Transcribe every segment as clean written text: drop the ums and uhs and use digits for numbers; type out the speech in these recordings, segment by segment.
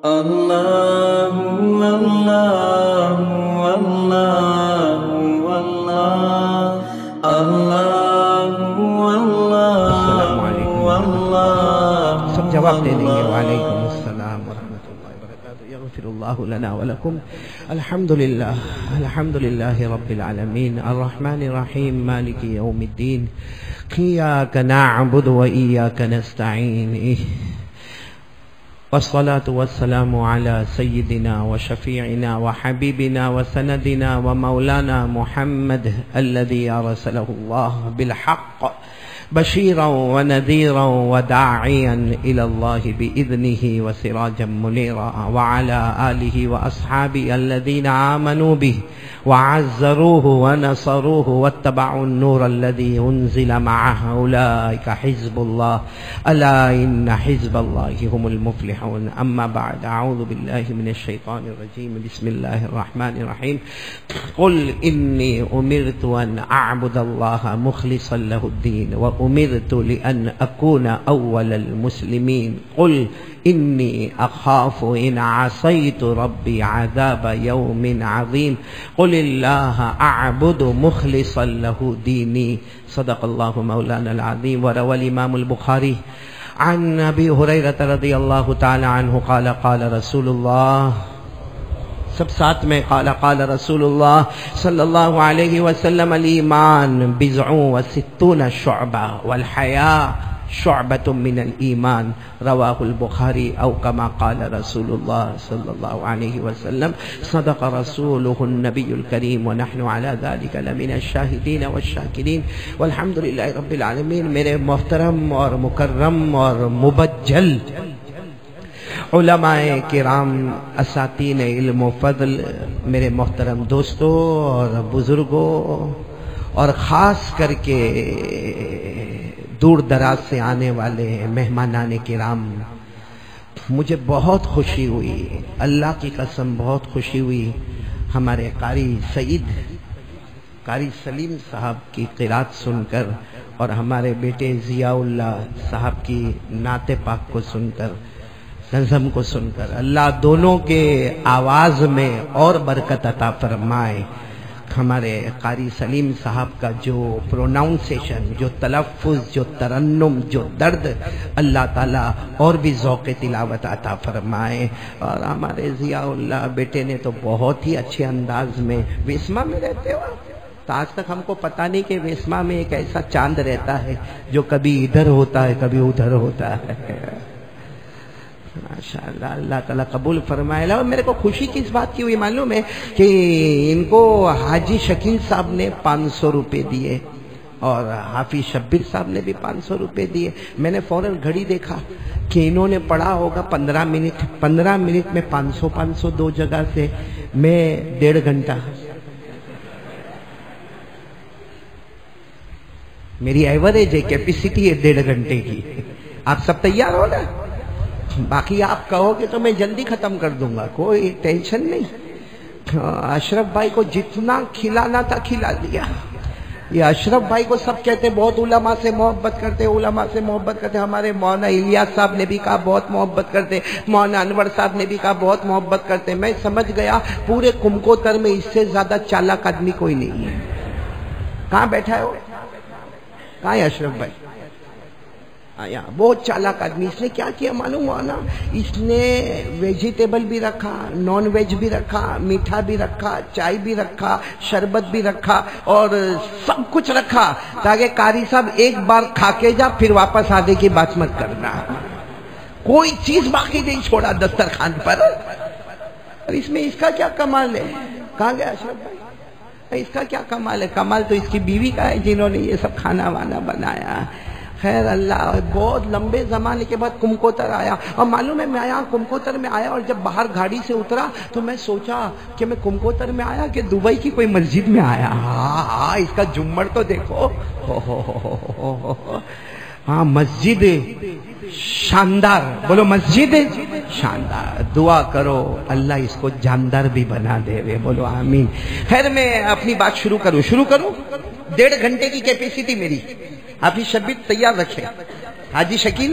اللہ اللہ اللہ اللہ اللہ السلام علیکم اللہ سب جواب دے دیں گے. وعلیکم السلام ورحمۃ اللہ وبرکاتہ. یغفر اللہ لنا ولکم. الحمد للہ رب العالمین الرحمن الرحیم مالک یوم الدین. ایاک نعبد و ایاک نستعین. والصلاة والسلام على سيدنا وشفيعنا وحبيبنا وسندنا ومولانا محمد الذي أرسله الله بالحق بشيرا ونذيرا وداعيا إلى الله بإذنه وسراجا منيرا، وعلى آله وأصحابه الذين آمنوا به وعزروه ونصروه واتبعوا النور الذي أنزل معه. أولئك حزب الله ألا إن حزب الله هم المفلحون. أما بعد، أعوذ بالله من الشيطان الرجيم. بسم الله الرحمن الرحيم. قل إني أمرت أن أعبد الله مخلصا له الدين وأمرت لأن أكون أول المسلمين. قل إني أخاف إن عصيت ربي عذاب يوم عظيم. قل الله أعبد مخلصا له ديني. صدق الله مولانا العظيم. وروى الإمام البخاري عن أبي هريرة رضي الله تعالى عنه قال قال رسول الله، سب ساتھ میں قال رسول اللہ صلی اللہ علیہ وسلم، الایمان بضع وستون شعبہ والحیاء شعبۃ من الایمان. رواہ البخاری. او کما قال رسول اللہ صلی اللہ علیہ وسلم، صدق رسولہ النبی الکریم ونحن علی ذلک لمن الشاہدین والشاکرین والحمد للہ رب العالمین. میرے محترم اور مکرم اور مبجل علماء کرام، اساتین علم و فضل، میرے محترم دوستوں اور بزرگوں، اور خاص کر کے دور دراز سے آنے والے مہمانان کرام، مجھے بہت خوشی ہوئی، اللہ کی قسم بہت خوشی ہوئی ہمارے قاری سلیم صاحب کی قرات سن کر، اور ہمارے بیٹے ضیاء اللہ صاحب کی نعت پاک کو سن کر، نظم کو سن کر. اللہ دونوں کے آواز میں اور برکت عطا فرمائے. ہمارے قاری سلیم صاحب کا جو پروناؤنسیشن، جو تلفظ، جو ترنم، جو درد، اللہ تعالیٰ اور بھی ذوق تلاوت عطا فرمائے. اور ہمارے ضیاء اللہ بیٹے نے تو بہت ہی اچھے انداز میں، ویسما میں رہتے ہو تو آج تک ہم کو پتہ نہیں کہ ویسما میں ایک ایسا چاند رہتا ہے جو کبھی ادھر ہوتا ہے کبھی ادھر ہوتا ہے. ماشاءاللہ، اللہ تعالیٰ قبول فرمائے. اور میرے کو خوشی کس بات کی ہوئی معلوم ہے کہ ان کو حاجی شکیل صاحب نے 500 روپے دیے اور حافظ شبیر صاحب نے بھی 500 روپے دیے. میں نے فوراً گھڑی دیکھا کہ انہوں نے پڑھا ہوگا 15 منٹ میں 500 دو جگہ سے، میں 1.5 گھنٹہ. میری ایوریج ہے، کیپیسٹی ہے 1.5 گھنٹے کی. آپ سب تیار ہو نا؟ باقی آپ کہو گے تو میں جلدی ختم کر دوں گا، کوئی ٹینشن نہیں. اشرف بھائی کو جتنا کھلانا تھا کھلا دیا. یہ اشرف بھائی کو سب کہتے بہت علماء سے محبت کرتے. ہمارے مولانا الیاس صاحب نے بھی کہا بہت محبت کرتے، مولانا انور صاحب نے بھی کہا بہت محبت کرتے. میں سمجھ گیا پورے کمکوتر میں اس سے زیادہ چالاک آدمی کوئی نہیں ہے. کہاں بیٹھا ہے وہ؟ کہاں ہے اشرف بھائی؟ بہت چالاک آدمی. اس نے کیا کیا معلوم ہوا نا؟ اس نے ویجیٹیبل بھی رکھا، نان ویج بھی رکھا، میٹھا بھی رکھا، چائے بھی رکھا، شربت بھی رکھا، اور سب کچھ رکھا تاکہ قاری صاحب ایک بار کھا کے جا پھر واپس آنے کی بات مت کرنا. کوئی چیز باقی نہیں چھوڑا دسترخوان پر. اور اس میں اس کا کیا کمال ہے؟ کہاں گیا اشرف بھائی؟ اس کا کیا کمال ہے؟ کمال تو اس کی بیوی کا ہے جنہوں نے یہ سب کھانا وانا بنایا. خیر اللہ، بہت لمبے زمانے کے بعد کمکوتر آیا. اور معلوم ہے میں آیا کمکوتر میں آیا، اور جب باہر گاڑی سے اترا تو میں سوچا کہ میں کمکوتر میں آیا کہ دبئی کی کوئی مسجد میں آیا. ہاں اس کا جمڑ تو دیکھو. ہاں مسجد شاندار، بولو مسجد شاندار. دعا کرو اللہ اس کو جاندار بھی بنا دے، بولو آمین. خیر میں اپنی بات شروع کروں. 1.5 گھنٹے کی کیپیسٹی میری. حافظ شبیر تیار رکھے. حاجی شکیل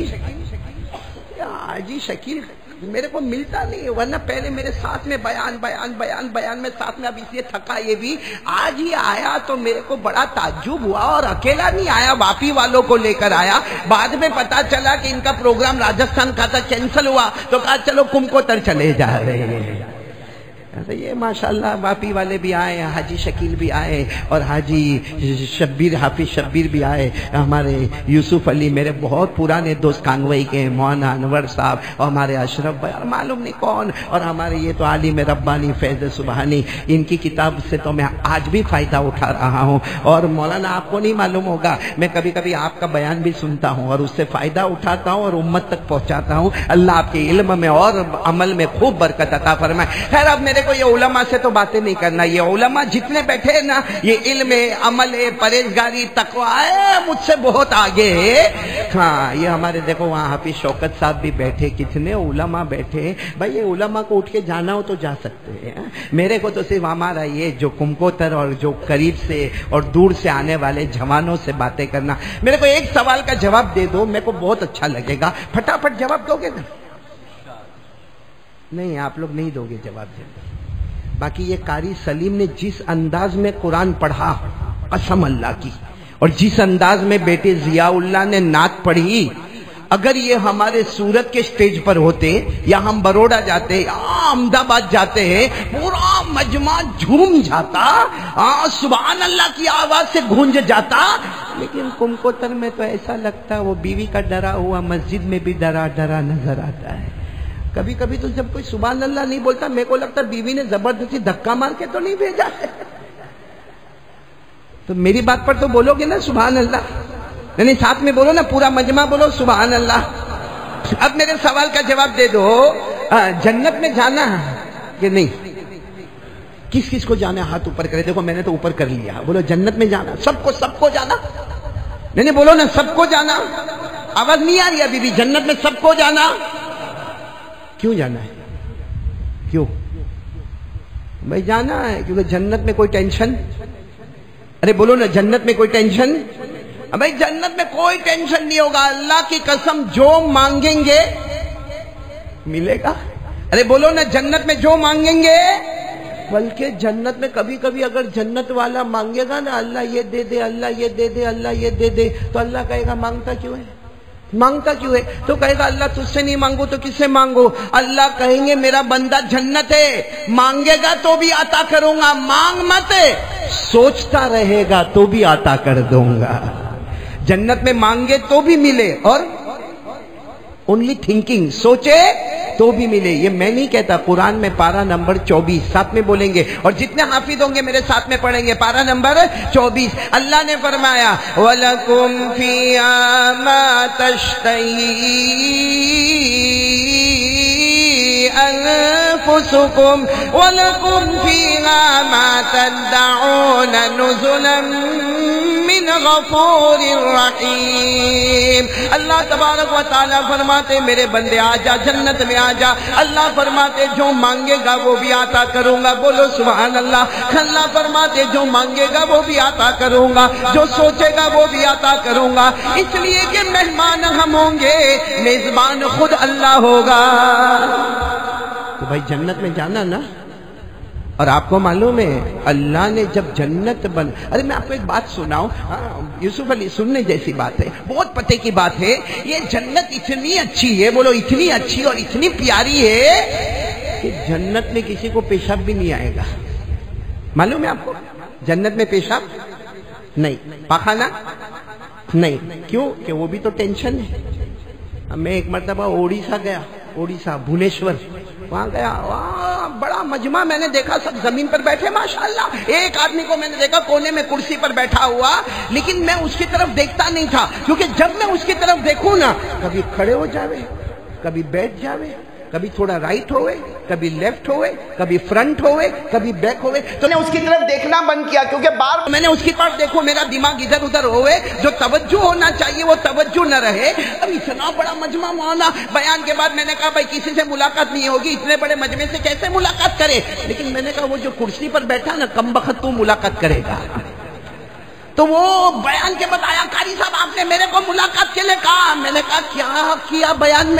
میرے کو ملتا نہیں ہے، ورنہ پہلے میرے ساتھ میں بیان میں ساتھ میں، اب اس لیے تھکا یہ بھی، آج ہی آیا تو میرے کو بڑا تعجب ہوا، اور اکیلا نہیں آیا، واپی والوں کو لے کر آیا۔ بعد میں پتا چلا کہ ان کا پروگرام راجستھان کا تھا، کینسل ہوا، تو کہا چلو کمکوتر چلے جا رہے ہیں۔ یہ ماشاءاللہ واپی والے بھی آئے، حاجی شکیل بھی آئے، اور حاجی شبیر، حافظ شبیر بھی آئے، ہمارے یوسف علی میرے بہت پرانے دوست کانگوئی کے، مولانا انور صاحب، اور ہمارے اشرف بھائی، اور معلوم نہیں کون، اور ہمارے یہ تو عالم ربانی فیض سبحانی، ان کی کتاب سے تو میں آج بھی فائدہ اٹھا رہا ہوں۔ اور مولانا آپ کو نہیں معلوم ہوگا، میں کبھی کبھی آپ کا بیان بھی سنتا ہوں اور اس سے فائدہ اٹھاتا ہوں اور امت تک پہنچاتا ہوں۔ اللہ آپ کے علم میں اور عمل میں خوب برکت عطا فرمائے۔ خیر، اب میرے کو یہ علماء سے تو باتیں نہیں کرنا، یہ علماء جتنے بیٹھے ہیں نا، یہ علم ہے، عمل ہے، پرہیزگاری، تقویٰ ہے، مجھ سے بہت آگے ہے۔ ہاں، یہ ہمارے دیکھو وہاں حافظ شوکت صاحب بھی بیٹھے، کتنے علماء بیٹھے۔ بھائی یہ علماء کو اٹھ کے جانا ہو تو جا سکتے ہیں، میرے کو تو صرف ہمارا یہ جو کمکوتر اور جو قریب سے اور دور سے آنے والے جوانوں سے باتیں کرنا۔ میرے کو ایک سوال کا جواب دے دو، میرے کو بہت اچھا لگے گا، پھٹافٹ جواب دو گے نا؟ نہیں، آپ لوگ نہیں دو گے جواب دے دو۔ باقی یہ قاری سلیم نے جس انداز میں قرآن پڑھا، قسم اللہ کی، اور جس انداز میں بیٹے ضیاء اللہ نے نعت پڑھی، اگر یہ ہمارے سورت کے سٹیج پر ہوتے، یا ہم بروڑا جاتے، یا احمد آباد جاتے ہیں، پورا مجمع جھوم جاتا، سبحان اللہ کی آواز سے گونج جاتا۔ لیکن کمکوتر میں تو ایسا لگتا وہ بیوی کا ڈرا ہوا مسجد میں بھی ڈرا ڈرا نظر آتا ہے۔ کبھی کبھی تو جب کوئی سبحان اللہ نہیں بولتا، میرے کو لگتا بیوی نے زبردستی دھکا مار کے تو نہیں بھیجا ہے۔ تو میری بات پر تو بولو گے نا سبحان اللہ؟ نہیں، ساتھ میں بولو نا، پورا مجمع بولو سبحان اللہ۔ اب میرے سوال کا جواب دے دو، جنت میں جانا کہ نہیں؟ کس کس کو جانا ہے ہاتھ اوپر کرے، دیکھو میں نے تو اوپر کر لیا، بولو جنت میں جانا، سب کو جانا؟ نہیں بولو نا، سب کو جانا؟ آواز نہیں آ رہی ابھی بھی، جنت میں سب کو جانا؟ کیوں جانا ہے؟ کیوں بھائی جانا ہے؟ کیونکہ جنت میں کوئی ٹینشن، ارے بولو نا، جنت میں کوئی ٹینشن؟ بھائی جنت میں کوئی ٹینشن نہیں ہوگا، اللہ کی قسم جو مانگیں گے ملے گا۔ ارے بولو نا، جنت میں جو مانگیں گے، بلکہ جنت میں کبھی کبھی اگر جنت والا مانگے گا نا، اللہ یہ دے دے، اللہ یہ دے دے، اللہ یہ دے دے، تو اللہ کہے گا مانگتا کیوں ہے؟ مانگتا کیوں ہے؟ تو کہے گا اللہ تجھ سے نہیں مانگو تو کس سے مانگو؟ اللہ کہیں گے میرا بندہ جنت ہے، مانگے گا تو بھی عطا کروں گا، مانگ مت، سوچتا رہے گا تو بھی عطا کر دوں گا۔ جنت میں مانگے تو بھی ملے، اور اونلی تھنکنگ، سوچے تو بھی ملے۔ یہ میں نہیں کہتا، قرآن میں پارہ نمبر 24، ساتھ میں بولیں گے، اور جتنے حافظ ہوں گے میرے ساتھ میں پڑھیں گے، پارہ نمبر 24، اللہ نے فرمایا وَلَكُمْ فِيهَا مَا تَشْتَهِي أَنفُسُكُمْ وَلَكُمْ فِيهَا مَا تَدَّعُونَ نُزُلًا مِّنْ غَفُورٍ رَحِيمٍ۔ اللہ تبارک و تعالیٰ فرماتے میرے بندے آ جا، جنت میں آ جا۔ اللہ فرماتے جو مانگے گا وہ بھی عطا کروں گا، بولو سبحان اللہ۔ اللہ فرماتے جو مانگے گا وہ بھی عطا کروں گا، جو سوچے گا وہ بھی عطا کروں گا، اس لیے کہ مہمان ہم ہوں گے، میزبان خود اللہ ہوگا۔ تو بھائی جنت میں جانا نا۔ اور آپ کو معلوم ہے اللہ نے جب جنت ارے میں آپ کو ایک بات سناؤں، یوسف علی، سننے جیسی بات ہے، بہت پتے کی بات ہے، یہ جنت اتنی اچھی ہے، بولو اتنی اچھی اور اتنی پیاری ہے کہ جنت میں کسی کو پیشاب بھی نہیں آئے گا۔ معلوم ہے آپ کو؟ جنت میں پیشاب نہیں، پاخانہ نہیں، کیوں کہ وہ بھی تو ٹینشن ہے۔ میں ایک مرتبہ اوڑیسہ گیا، اوڑیسہ بھونیشور، وہاں گیا، وہاں بڑا مجمع میں نے دیکھا، سب زمین پر بیٹھے ماشاءاللہ، ایک آدمی کو میں نے دیکھا کونے میں کرسی پر بیٹھا ہوا، لیکن میں اس کی طرف دیکھتا نہیں تھا، کیونکہ جب میں اس کی طرف دیکھوں نا، کبھی کھڑے ہو جاوے، کبھی بیٹھ جاوے، کبھی تھوڑا رائٹ ہوئے، کبھی لیفٹ ہوئے، کبھی فرنٹ ہوئے، کبھی بیک ہوئے، تو نے اس کی طرف دیکھنا بند کیا، کیونکہ بار میں نے اس کی طرف دیکھو میرا دماغ ادھر ادھر ہوئے، جو توجہ ہونا چاہیے وہ توجہ نہ رہے۔ اب اتنا بڑا مجمع مولانا، بیان کے بعد میں نے کہا بھائی کسی سے ملاقات نہیں ہوگی، اتنے بڑے مجمع سے کیسے ملاقات کرے؟ لیکن میں نے کہا وہ جو کرسی پر بیٹھا نا، کم بخت تو ملاقات کرے گا۔ تو وہ بیان کے بعد آیا، قاری صاحب آپ نے میرے کو ملاقات کے لیے کہا. میں نے کہا کیا کیا بیان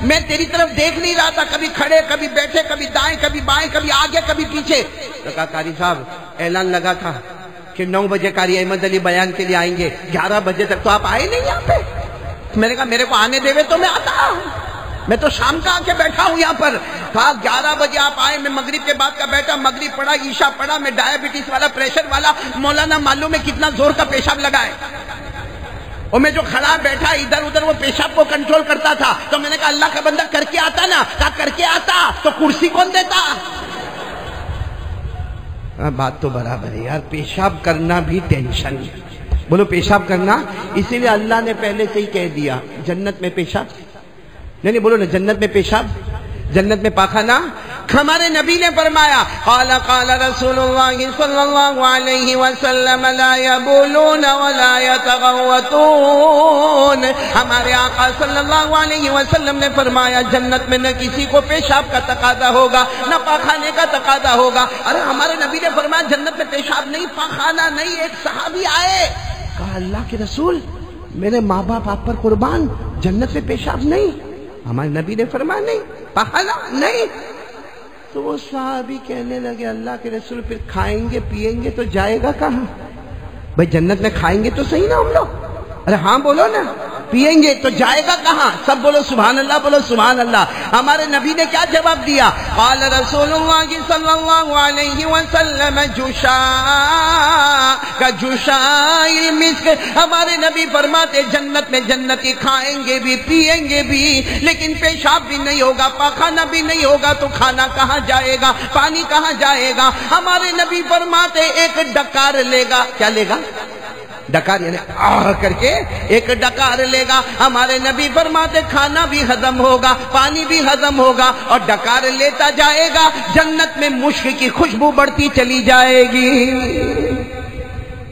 میں تیری طرف دیکھ نہیں رہا تھا، کبھی کھڑے کبھی بیٹھے، کبھی دائیں کبھی بائیں، کبھی آگے کبھی پیچھے. تو کہا قاری صاحب اعلان لگا تھا کہ 9 بجے قاری احمد علی بیان کے لیے آئیں گے، 11 بجے تک تو آپ آئے نہیں یہاں پہ. میں نے کہا میرے کو آنے دے تو میں آتا، میں تو شام کا آ کے بیٹھا ہوں یہاں پر. کہا 11 بجے آپ آئے، میں مغرب کے بعد کا بیٹھا، مغرب پڑھا، عشاء پڑھا، میں ڈائبٹیز والا پریشر والا، مولانا معلوم ہے کتنا زور کا پیشاب لگا ہے، اور میں جو کھڑا بیٹھا ادھر ادھر وہ پیشاب کو کنٹرول کرتا تھا. تو میں نے کہا اللہ کا بندہ کر کے آتا نا. کہا کر کے آتا تو کرسی کون دیتا. بات تو برابر ہے یار، پیشاب کرنا بھی ٹینشن. بولو پیشاب کرنا، اسی لیے اللہ نے پہلے سے ہی کہہ دیا جنت میں پیشاب نہیں بولو نا، جنت میں پیشاب، جنت میں پاخانہ. ہمارے نبی نے فرمایا قال قال رسول اللہ صلی اللہ علیہ وسلم لا یبولون ولا یتغوطون. ہمارے آقا صلی اللہ علیہ وسلم نے فرمایا جنت میں نہ کسی کو پیشاب کا تقاضا ہوگا نہ پاخانے کا تقاضا ہوگا. ارے ہمارے نبی نے فرمایا جنت میں پیشاب نہیں، پاخانہ نہیں. ایک صحابی آئے، کہا اللہ کے رسول میرے ماں باپ آپ پر قربان، جنت میں پیشاب نہیں. ہمارے نبی نے فرمایا نہیں، پاخانہ نہیں. تو وہ صحابی کہنے لگے اللہ کے رسول پھر کھائیں گے پیئیں گے تو جائے گا کہاں؟ بھائی جنت میں کھائیں گے تو صحیح نا ہم لوگ. ارے ہاں بولو نا، پیئیں گے تو جائے گا کہاں؟ سب بولو سبحان اللہ، بولو سبحان اللہ. ہمارے نبی نے کیا جواب دیا؟ قال رسول اللہ صلی اللہ علیہ وسلم جشاء کا جشاء المسک. ہمارے نبی فرماتے جنت میں جنتی کھائیں گے بھی پیئیں گے بھی، لیکن پیشاب بھی نہیں ہوگا، پاخانہ بھی نہیں ہوگا، تو کھانا کہاں جائے گا، پانی کہاں جائے گا؟ ہمارے نبی فرماتے ایک ڈکار لے گا. کیا لے گا؟ ڈکار، یعنی آہ کر کے ایک ڈکار لے گا. ہمارے نبی فرماتے کھانا بھی ہضم ہوگا، پانی بھی ہضم ہوگا، اور ڈکار لیتا جائے گا. جنت میں مشک کی خوشبو بڑھتی چلی جائے گی.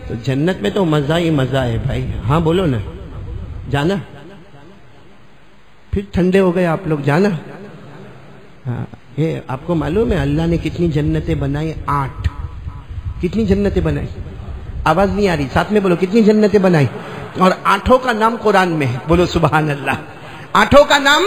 تو جنت میں تو مزہ ہی مزہ ہے بھائی. ہاں بولو نا، جانا. پھر ٹھنڈے ہو گئے آپ لوگ، جانا. ہاں یہ آپ کو معلوم ہے اللہ نے کتنی جنتیں بنائی؟ 8. کتنی جنتیں بنائی؟ آواز نہیں آ رہی، ساتھ میں بولو کتنی جنتیں بنائی. اور 8 کا نام قرآن میں ہے، بولو سبحان اللہ. 8 کا نام.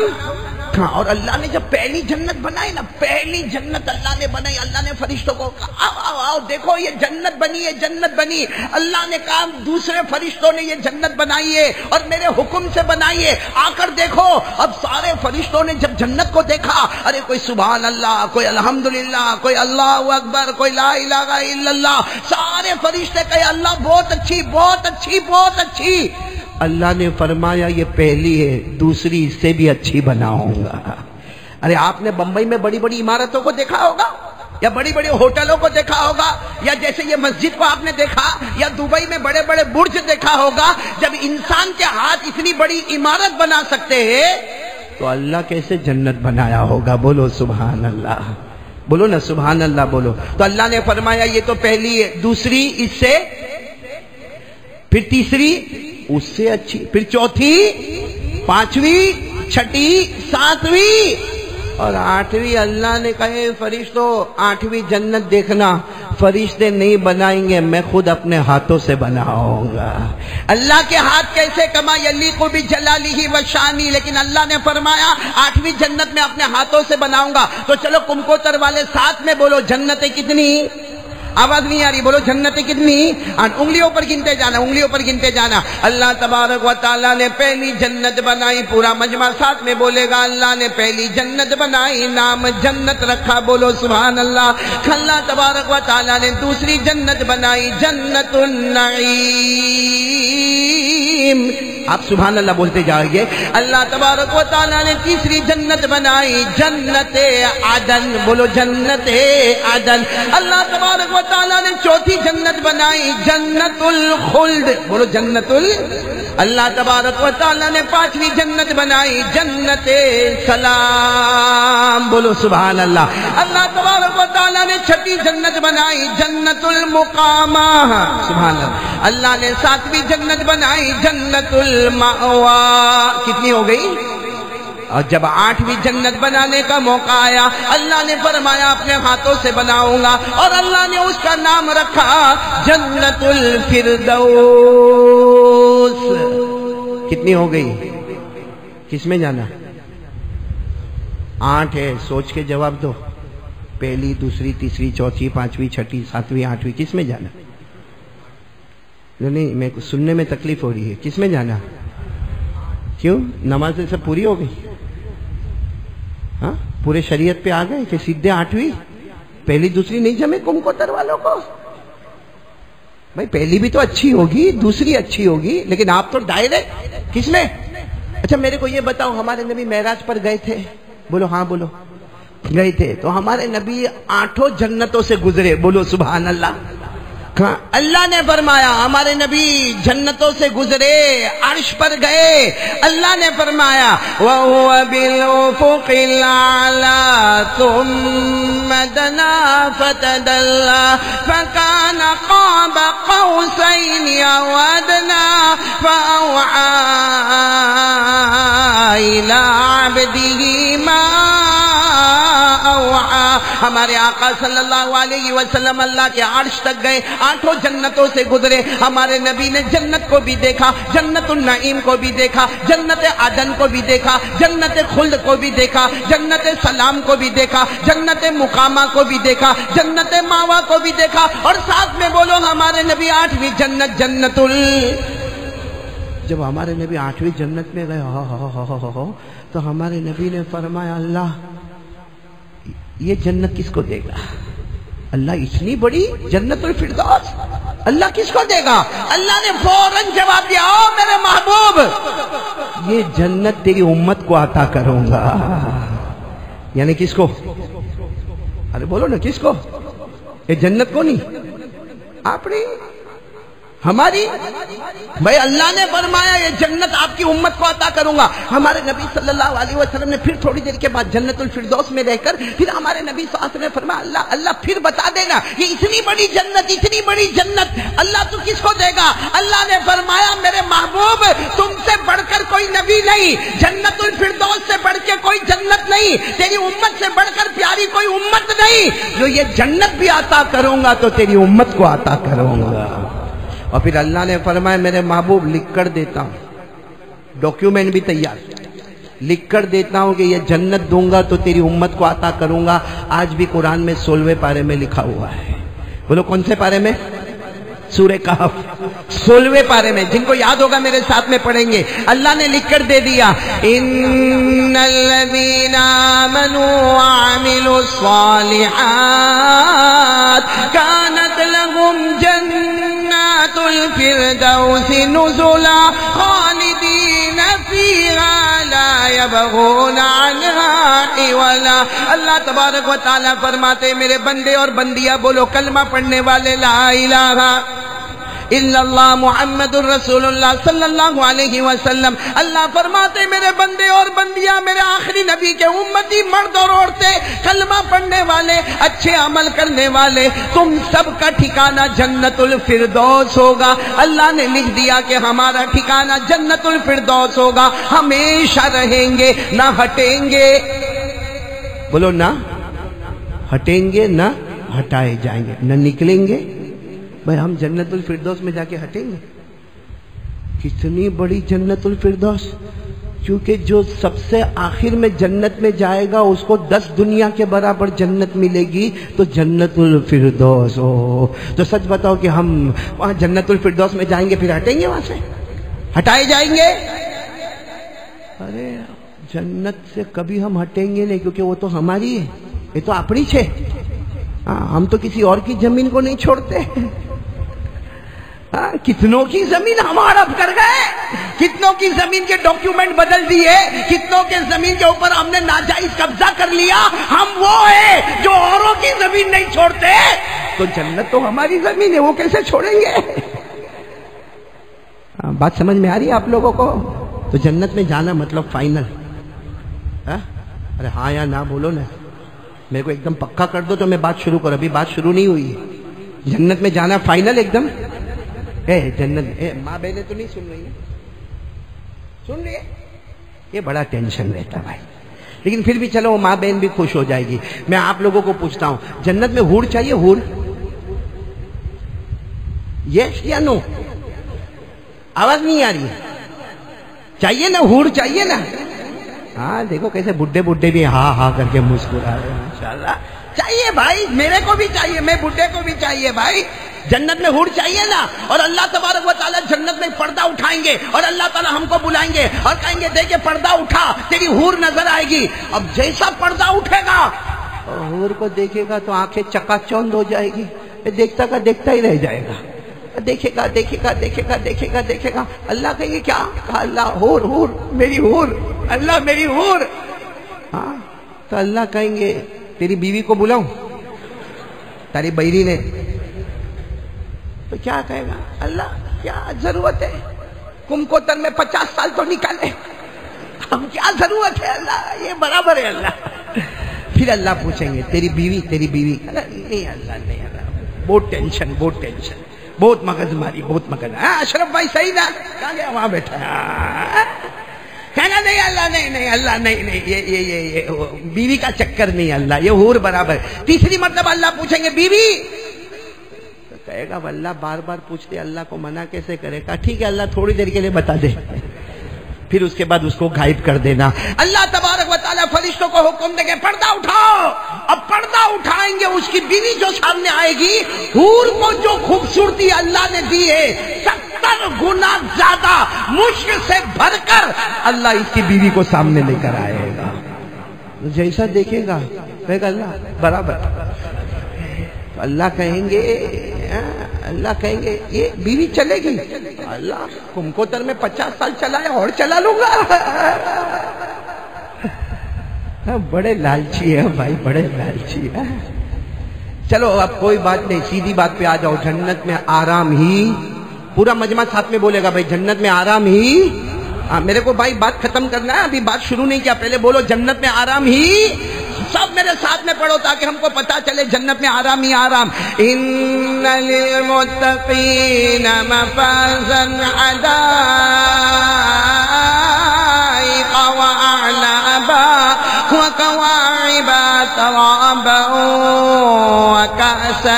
اور اللہ نے جب پہلی جنت بنائی نا، پہلی جنت اللہ نے بنائی، اللہ نے فرشتوں کو کہا آؤ آؤ دیکھو یہ جنت بنی ہے، جنت بنی. اللہ نے کہا دوسرے فرشتوں نے یہ جنت بنائی ہے اور میرے حکم سے بنائی ہے، آ کر دیکھو. اب سارے فرشتوں نے جب جنت کو دیکھا، ارے کوئی سبحان اللہ، کوئی الحمدللہ، کوئی اللہ اکبر، کوئی لا الہ الا اللہ. سارے فرشتے کہے اللہ بہت اچھی، بہت اچھی، بہت اچھی. اللہ نے فرمایا یہ پہلی ہے، دوسری اس سے بھی اچھی بناؤں گا. ارے آپ نے بمبئی میں بڑی بڑی عمارتوں کو دیکھا ہوگا، یا بڑی بڑی ہوٹلوں کو دیکھا ہوگا، یا جیسے یہ مسجد کو آپ نے دیکھا، یا دبئی میں بڑے بڑے برج دیکھا ہوگا. جب انسان کے ہاتھ اتنی بڑی عمارت بنا سکتے ہیں تو اللہ کیسے جنت بنایا ہوگا؟ بولو سبحان اللہ، بولو نا سبحان اللہ بولو. تو اللہ نے فرمایا یہ تو پہلی ہے، دوسری اس سے، پھر تیسری اس سے اچھی، پھر چوتھی، پانچویں، چھٹی، ساتویں اور 8ویں. اللہ نے کہے فرشتوں 8ویں جنت دیکھنا، فرشتے نہیں بنائیں گے، میں خود اپنے ہاتھوں سے بناؤں گا. اللہ کے ہاتھ کیسے؟ کما یلیق بجلالہ وشانی. لیکن اللہ نے فرمایا 8ویں جنت میں اپنے ہاتھوں سے بناؤں گا. تو چلو کمکوتر والے ساتھ میں بولو جنتیں کتنی؟ آواز نہیں آ رہی، بولو جنتیں کتنی؟ انگلیوں پر گنتے جانا، انگلیوں پر گنتے جانا. اللہ تبارک و تعالیٰ نے پہلی جنت بنائی، پورا مجمع ساتھ میں بولے گا اللہ نے پہلی جنت بنائی، نام جنت رکھا، بولو سبحان اللہ. اللہ تبارک و تعالیٰ نے دوسری جنت بنائی، جنت النعیم. آپ سبحان اللہ بولتے جائیں گے. اللہ تبارک و تعالیٰ نے تیسری جنت بنائی، جنت عدن، بولو جنت عدن. اللہ تبارک و تعالیٰ نے چوتھی جنت بنائی، جنت الخلد، بولو جنت اللہ تبارک و تعالیٰ نے پانچویں جنت بنائی، جنت سلام، بولو سبحان اللہ. اللہ تبارک و تعالیٰ نے چھٹی جنت بنائی، جنت المقامہ، سبحان اللہ. اللہ نے ساتویں جنت بنائی، جنت المأوا. کتنی ہو گئی؟ اور جب 8ویں جنت بنانے کا موقع آیا اللہ نے فرمایا اپنے ہاتھوں سے بناؤں گا، اور اللہ نے اس کا نام رکھا جنت الفردوس۔ کتنی ہو گئی؟ کس میں جانا؟ 8 ہے، سوچ کے جواب دو۔ پہلی، دوسری، تیسری، چوتھی، پانچویں، چھٹی، ساتویں، 8ویں، کس میں جانا؟ نہیں، میں سننے میں تکلیف ہو رہی ہے، کس میں جانا؟ کیوں؟ نماز سب پوری ہو گئی؟ ہاں، پورے شریعت پہ آ گئے کہ سیدھے 8ویں؟ پہلی دوسری نہیں جمے کم کوتر والوں کو؟ بھائی پہلی بھی تو اچھی ہوگی، دوسری اچھی ہوگی، لیکن آپ تو ڈائریکٹ کس میں؟ اچھا میرے کو یہ بتاؤ، ہمارے نبی معراج پر گئے تھے؟ بولو ہاں بولو، گئے تھے تو ہمارے نبی 8 جنتوں سے گزرے، بولو سبحان اللہ۔ اللہ نے فرمایا ہمارے نبی جنتوں سے گزرے، عرش پر گئے، اللہ نے فرمایا وَهُوَ بِالْأُفُقِ الْأَعْلَى ثُمَّ دَنَا فَتَدَلَّى فَكَانَ قَابَ قَوْسَيْنِ أَوْ أَدْنَى فَأَوْحَى إِلَىٰ عَبْدِهِ مَا أَوْحَى۔ ہمارے آقا صلی اللہ علیہ وسلم اللہ کے عرش تک گئے، 8 جنتوں سے گزرے، ہمارے نبی نے جنت کو بھی دیکھا، جنت النعیم کو بھی دیکھا، جنت عدن کو بھی دیکھا، جنت خلد کو بھی دیکھا، جنت سلام کو بھی دیکھا، جنت مقامہ کو بھی دیکھا، جنت ماوا کو بھی دیکھا، اور ساتھ میں بولو ہمارے نبی 8ویں جنت جب ہمارے نبی 8ویں جنت میں گئے تو ہمارے نبی نے فرمایا اللہ یہ جنت کس کو دے گا؟ اللہ اتنی بڑی جنت الفردوس اللہ کس کو دے گا؟ اللہ نے فوراً جواب دیا او میرے محبوب یہ جنت تیری امت کو عطا کروں گا۔ یعنی کس کو؟ ارے بولو نا کس کو؟ یہ جنت کو نہیں، آپ نے ہماری بھائی اللہ نے فرمایا یہ جنت آپ کی امت کو عطا کروں گا۔ ہمارے نبی صلی اللہ علیہ وسلم نے پھر تھوڑی دیر کے بعد جنت الفردوس میں رہ کر پھر ہمارے نبی صلی اللہ علیہ وسلم نے فرمایا اللہ پھر بتا دینا یہ اتنی بڑی جنت اللہ تو کس کو دے گا؟ اللہ نے فرمایا میرے محبوب تم سے بڑھ کر کوئی نبی نہیں، جنت الفردوس سے بڑھ کے کوئی جنت نہیں، تیری امت سے بڑھ کر پیاری کوئی امت نہیں، جو یہ جنت بھی عطا کروں گا تو تیری امت کو عطا کروں گا۔ اور پھر اللہ نے فرمایا میرے محبوب لکھ کر دیتا ہوں، ڈاکیومنٹ بھی تیار، لکھ کر دیتا ہوں کہ یہ جنت دوں گا تو تیری امت کو عطا کروں گا۔ آج بھی قرآن میں 16ویں پارے میں لکھا ہوا ہے، بولو کون سے پارے میں؟ سورہ کہف 16ویں پارے میں، جن کو یاد ہوگا میرے ساتھ میں پڑھیں گے۔ اللہ نے لکھ کر دے دیا ان الذین آمنوا وعملوا الصالحات كانت لهم جنات الفردوس نزلا خالدین فیہا لا يبغون عنها حولا۔ اللہ تبارک و تعالیٰ فرماتے میرے بندے اور بندیاں بولو کلمہ پڑھنے والے لا الہ الا اللہ محمد الرسول اللہ صلی اللہ علیہ وسلم، اللہ فرماتے میرے بندے اور بندیاں میرے آخری نبی کے امتی مرد اور عورتیں کلمہ پڑھنے والے اچھے عمل کرنے والے تم سب کا ٹھکانہ جنت الفردوس ہوگا۔ اللہ نے لکھ دیا کہ ہمارا ٹھکانہ جنت الفردوس ہوگا، ہمیشہ رہیں گے نہ ہٹیں گے، بولو نہ ہٹیں گے نہ ہٹائے جائیں گے، نہ نکلیں گے۔ بھائی ہم جنت الفردوس میں جا کے ہٹیں گے؟ کتنی بڑی جنت الفردوس، کیونکہ جو سب سے آخر میں جنت میں جائے گا اس کو 10 دنیا کے برابر جنت ملے گی، تو جنت الفردوس ہو تو سچ بتاؤ کہ ہم وہاں جنت الفردوس میں جائیں گے پھر ہٹیں گے؟ وہاں سے ہٹائے جائیں گے؟ ارے جنت سے کبھی ہم ہٹیں گے نہیں، کیونکہ وہ تو ہماری ہے، یہ تو اپنی ہے، ہم تو کسی اور کی زمین کو نہیں چھوڑتے۔ کتنوں کی زمین ہم ہڑپ کر گئے، کتنوں کی زمین کے ڈاکیومنٹ بدل دیے، کتنوں کے زمین کے اوپر ہم نے ناجائز قبضہ کر لیا۔ ہم وہ ہیں جو اوروں کی زمین نہیں چھوڑتے، تو جنت تو ہماری زمین ہے، وہ کیسے چھوڑیں گے؟ بات سمجھ میں آ رہی ہے آپ لوگوں کو؟ تو جنت میں جانا مطلب فائنل؟ ارے ہاں یا نہ بولو نا، میرے کو ایک دم پکا کر دو تو میں بات شروع کروں، ابھی بات شروع نہیں ہوئی۔ جنت میں جانا فائنل ایک دم؟ جنت ماں بہنیں تو نہیں سن رہی ہیں؟ سن رہی ہے؟ یہ بڑا ٹینشن رہتا بھائی. لیکن پھر بھی چلو ماں بہن بھی خوش ہو جائے گی. میں آپ لوگوں کو پوچھتا ہوں, جنت میں حور چاہیے؟ حور یس یا نو؟ آواز نہیں آ رہی ہے. چاہیے نا حور؟ چاہیے نا؟ ہاں دیکھو کیسے بڈھے بڈھے بھی ہاں ہاں کر کے مسکرا رہے ہیں. ماشاءاللہ چاہیے بھائی, میرے کو بھی چاہیے, میں بڈھے کو بھی چاہیے بھائی. جنت میں حور چاہیے نا. اور اللہ تبارک و تعالیٰ جنت میں پردہ اٹھائیں گے اور اللہ تعالیٰ ہم کو بلائیں گے اور کہیں گے دیکھیں پردہ اٹھا, تیری حور نظر آئے گی. اب جیسا پردہ اٹھے گا حور کو دیکھے گا تو آنکھیں چکا چوند ہو جائے گی, دیکھتا کا دیکھتا ہی رہ جائے گا. دیکھے گا دیکھے گا دیکھے گا دیکھے گا دیکھے گا. اللہ کہیں گے کیا؟ کہا اللہ حور حور میری حور, اللہ میری حور. ہاں تو اللہ کہیں گے تیری بیوی کو بلاؤں, تیری بیری نے. تو کیا کہے گا؟ اللہ کیا ضرورت ہے, کم کوتر میں 50 سال تو نکالے, ہم کیا ضرورت ہے اللہ, یہ برابر ہے اللہ. پھر اللہ پوچھیں گے تیری بیوی, تیری بیوی. نہیں اللہ نہیں اللہ, بہت ٹینشن بہت ٹینشن, بہت مغز ماری بہت مغز. اشرف بھائی صحیح تھا, کہاں گیا؟ وہاں بیٹھا. کہنا نہیں اللہ نہیں نہیں اللہ نہیں نہیں, یہ بیوی کا چکر نہیں اللہ, یہ حور برابر. تیسری مرتبہ اللہ پوچھیں گے بیوی, تو کہے گا اللہ بار بار پوچھتے اللہ کو منع کیسے کرے گا. ٹھیک ہے اللہ تھوڑی دیر کے لیے بتا دے, پھر اس کے بعد اس کو غائب کر دینا. اللہ تبارک و تعالیٰ فرشتوں کو حکم دیں گے پردہ اٹھاؤ. اب پردہ اٹھائیں گے, اس کی بیوی جو سامنے آئے گی, حور کو جو خوبصورتی اللہ نے دی ہے 70 گنا زیادہ مشک سے بھر کر اللہ اس کی بیوی کو سامنے لے کر آئے گا. جیسا دیکھے گا کہے گا اللہ برابر. تو اللہ کہیں گے, اللہ کہیں گے یہ بیوی چلے گی؟ اللہ کم کوتر میں 50 سال چلا ہے اور چلا لوں گا. بڑے لالچی ہے بھائی, بڑے لالچی ہے. چلو اب کوئی بات نہیں, سیدھی بات پہ آ جاؤ. جنت میں آرام ہی, پورا مجمع ساتھ میں بولے گا بھائی جنت میں آرام ہی. میرے کو بھائی بات ختم کرنا ہے, ابھی بات شروع نہیں کیا, پہلے بولو جنت میں آرام ہی. سب میرے ساتھ میں پڑھو تاکہ ہم کو پتا چلے جنت میں آرام ہی آرام. ان للمتقین مفازا حدائق واعنابا وكواعب ترابا وكأسا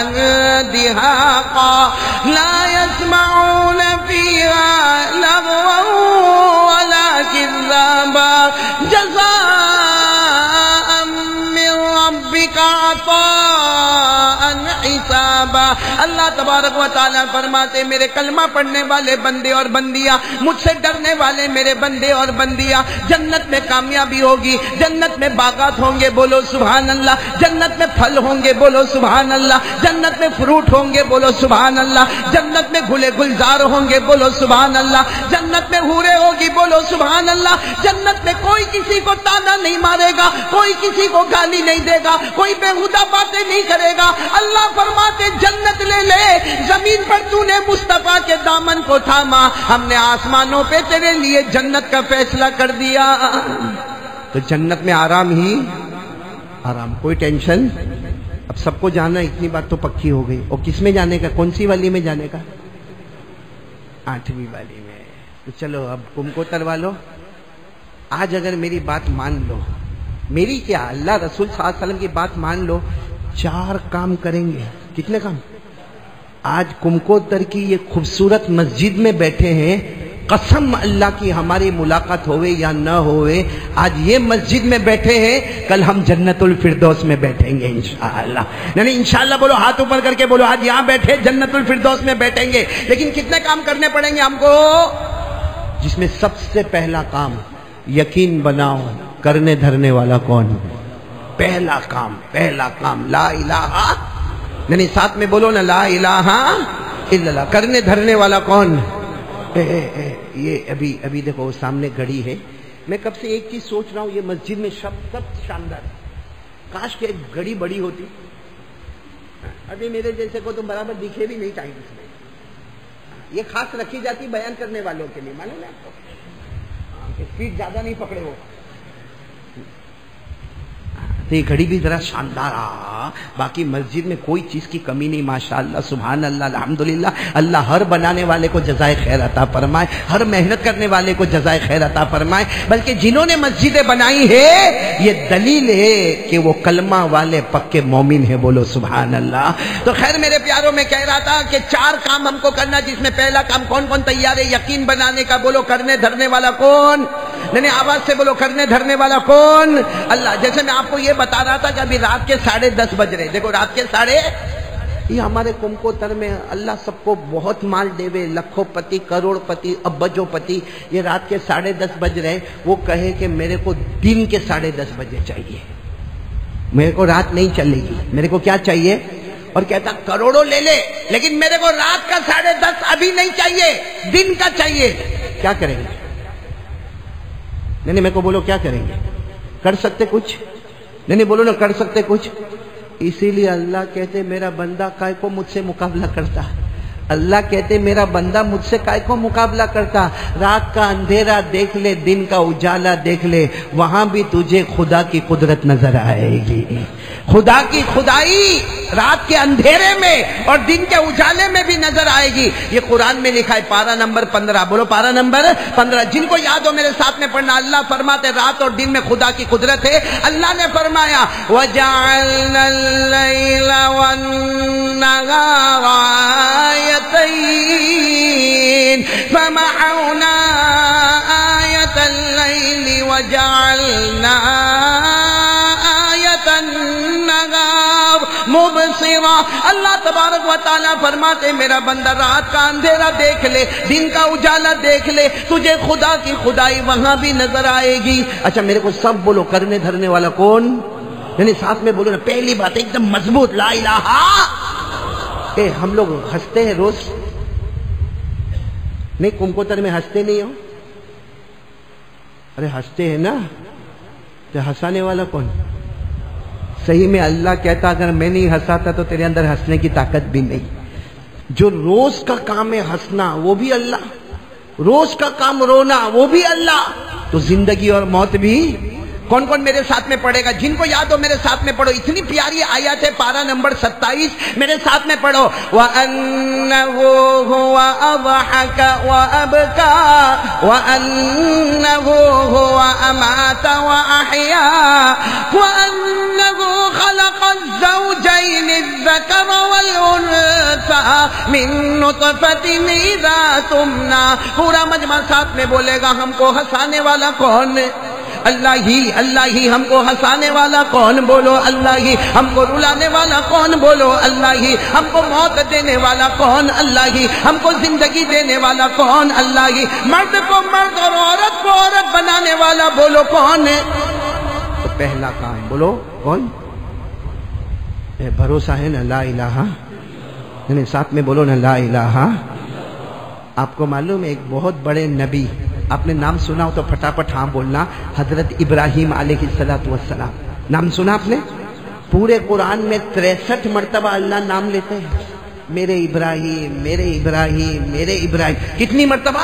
دهاقا لا يسمعون فيها لغوا ولا كذابا جزاء من ربك عطاء حسابا. اللہ تبارک و تعالیٰ فرماتے میرے کلمہ پڑھنے والے بندے اور بندیاں, مجھ سے ڈرنے والے میرے بندے اور بندیاں, جنت میں کامیابی ہوگی, جنت میں باغات ہوں گے بولو سبحان اللہ, جنت میں پھل ہوں گے بولو سبحان اللہ, جنت میں فروٹ ہوں گے بولو سبحان اللہ, جنت میں گلے گلزار ہوں گے بولو سبحان اللہ, جنت میں حوریں ہوگی بولو سبحان اللہ. جنت میں کوئی کسی کو تانا نہیں مارے گا, کوئی کسی کو گالی نہیں دے گا, کوئی بےہودہ باتیں نہیں کرے گا. اللہ فرماتے جنت لے لے, زمین پر تو نے مصطفیٰ کے دامن کو تھاما, ہم نے آسمانوں پہ تیرے لیے جنت کا فیصلہ کر دیا. تو جنت میں آرام ہی آرام, کوئی ٹینشن. اب سب کو جانا, اتنی بات تو پکی ہو گئی. اور کس میں جانے کا, کون سی والی میں جانے کا؟ 8ویں والی میں. تو چلو اب کم کو تروا لو. آج اگر میری بات مان لو, میری کیا اللہ رسول صلی اللہ علیہ وسلم کی بات مان لو, 4 کام کریں گے. کتنے کام؟ آج کمکوتر کی یہ خوبصورت مسجد میں بیٹھے ہیں, قسم اللہ کی ہماری ملاقات ہوئے یا نہ ہوئے, آج یہ مسجد میں بیٹھے ہیں, کل ہم جنت الفردوس میں بیٹھیں گے انشاءاللہ. یعنی انشاءاللہ بولو, ہاتھ اوپر کر کے بولو, آج یہاں بیٹھے جنت الفردوس میں بیٹھیں گے. لیکن کتنے کام کرنے پڑیں گے ہم کو, جس میں سب سے پہلا کام یقین بناؤ کرنے دھرنے والا کون؟ پہلا کام لا الہ, یعنی ساتھ میں بولو نا, لا الہ الا اللہ. کرنے دھرنے والا کون؟ یہ ابھی دیکھو سامنے گھڑی ہے. میں کب سے ایک چیز سوچ رہا ہوں, یہ مسجد میں سب شاندار ہے, کاش کہ ایک گھڑی بڑی ہوتی. ابھی میرے جیسے کو تو برابر دکھے بھی نہیں ٹائم اس میں. یہ خاص رکھی جاتی بیان کرنے والوں کے لیے, معلوم ہے آپ کو, اسپیڈ زیادہ نہیں پکڑے ہو. تو یہ گھڑی بھی ذرا شاندار باقی مسجد میں کوئی چیز کی کمی نہیں ماشاءاللہ سبحان اللہ الحمدللہ. اللہ ہر بنانے والے کو جزائے خیر عطا فرمائے, ہر محنت کرنے والے کو جزائے خیر عطا فرمائے. بلکہ جنہوں نے مسجدیں بنائی ہے یہ دلیل ہے کہ وہ کلمہ والے پکے مومن ہیں, بولو سبحان اللہ. تو خیر میرے پیاروں میں کہہ رہا تھا کہ 4 کام ہم کو کرنا, جس میں پہلا کام کون کون تیار ہے یقین بنانے کا, بولو کرنے دھرنے والا کون؟ نہیں آواز سے بولو کرنے دھرنے والا کون؟ اللہ. جیسے میں آپ کو یہ بتا رہا تھا کہ ابھی رات کے 10:30 بج رہے, دیکھو رات کے یہ ہمارے کمکوتر میں اللہ سب کو بہت مال دے وے, لکھوں پتی کروڑ پتی ابجوں پتی, یہ رات کے 10:30 بج رہے, وہ کہے کہ میرے کو دن کے 10:30 بجے چاہیے, میرے کو رات نہیں چلے گی, میرے کو کیا چاہیے؟ اور کہتا کروڑوں لے لے لیکن میرے کو رات کا 10:30 ابھی نہیں چاہیے, دن کا چاہیے. کیا کریں گے؟ نہیں میرے کو بولو کیا کریں گے؟ کر سکتے کچھ؟ نہیں بولو نا کر سکتے کچھ. اسی لیے اللہ کہتے میرا بندہ کائے کو مجھ سے مقابلہ کرتا, اللہ کہتے میرا بندہ مجھ سے کائے کو مقابلہ کرتا. رات کا اندھیرا دیکھ لے, دن کا اجالا دیکھ لے, وہاں بھی تجھے خدا کی قدرت نظر آئے گی. خدا کی خدائی رات کے اندھیرے میں اور دن کے اجالے میں بھی نظر آئے گی. یہ قرآن میں لکھا ہے, پارہ نمبر 15, بولو پارہ نمبر 15. جن کو یاد ہو میرے ساتھ میں پڑھنا. اللہ فرماتے رات اور دن میں خدا کی قدرت ہے. اللہ نے فرمایا وَجَعَلْنَا اللَّيْلَ وَالنَّهَارَ آيَتَيْنِ فَمَحَوْنَا آيَةَ اللَّيْلِ وَجَعَلْنَا آيَةَ النَّهَارِ مُبْصِرًا. اللہ تبارک و تعالیٰ فرماتے میرا بندہ رات کا اندھیرا دیکھ لے, دن کا اجالا دیکھ لے, تجھے خدا کی خدائی وہاں بھی نظر آئے گی. اچھا میرے کو سب بولو کرنے دھرنے والا کون؟ یعنی ساتھ میں بولو نا. پہلی بات ایک دم مضبوط لا الہ. ہم لوگ ہنستے ہیں روز, نہیں کمکوتر میں ہنستے نہیں ہو؟ ارے ہنستے ہیں نا, تو ہنسانے والا کون؟ صحیح میں اللہ کہتا اگر میں نہیں ہنساتا تو تیرے اندر ہنسنے کی طاقت بھی نہیں. جو روز کا کام ہے ہنسنا وہ بھی اللہ, روز کا کام رونا وہ بھی اللہ, تو زندگی اور موت بھی. کون کون میرے ساتھ میں پڑھے گا؟ جن کو یاد ہو میرے ساتھ میں پڑھو. اتنی پیاری آیات ہے, پارہ نمبر 27, میرے ساتھ میں پڑھو. وَأَنَّهُ هُوَ أَضْحَكَ وَأَبْكَى وَأَنَّهُ هُوَ أَمَاتَ وَأَحْيَا وَأَنَّهُ خَلَقَ الزَّوْجَيْنِ الذَّكَرَ وَالْأُنثَى مِن نُطْفَةٍ إِذَا تُمْنَى. پورا مجمع ساتھ میں بولے گا. ہم کو ہنسانے والا کون ہے؟ اللہ ہی. اللہ ہی. ہم کو ہنسانے والا کون؟ بولو اللہ ہی. ہم کو رلانے والا کون؟ بولو اللہ ہی. ہم کو موت دینے والا کون؟ اللہ ہی. ہم کو زندگی دینے والا کون؟ اللہ ہی. مرد کو مرد اور عورت کو عورت بنانے والا بولو کون ہے؟ تو پہلا کام بولو کون؟ بھروسہ ہے نا لا الہ, یعنی ساتھ میں بولو نا لا الہ. آپ کو معلوم ہے ایک بہت بڑے نبی, آپ نے نام سنا ہو تو پھٹافٹ ہاں بولنا, حضرت ابراہیم علیہ السلام. نام سنا آپ نے؟ پورے قرآن میں 63 مرتبہ اللہ نام لیتے ہیں. میرے ابراہیم میرے ابراہیم میرے ابراہیم. کتنی مرتبہ؟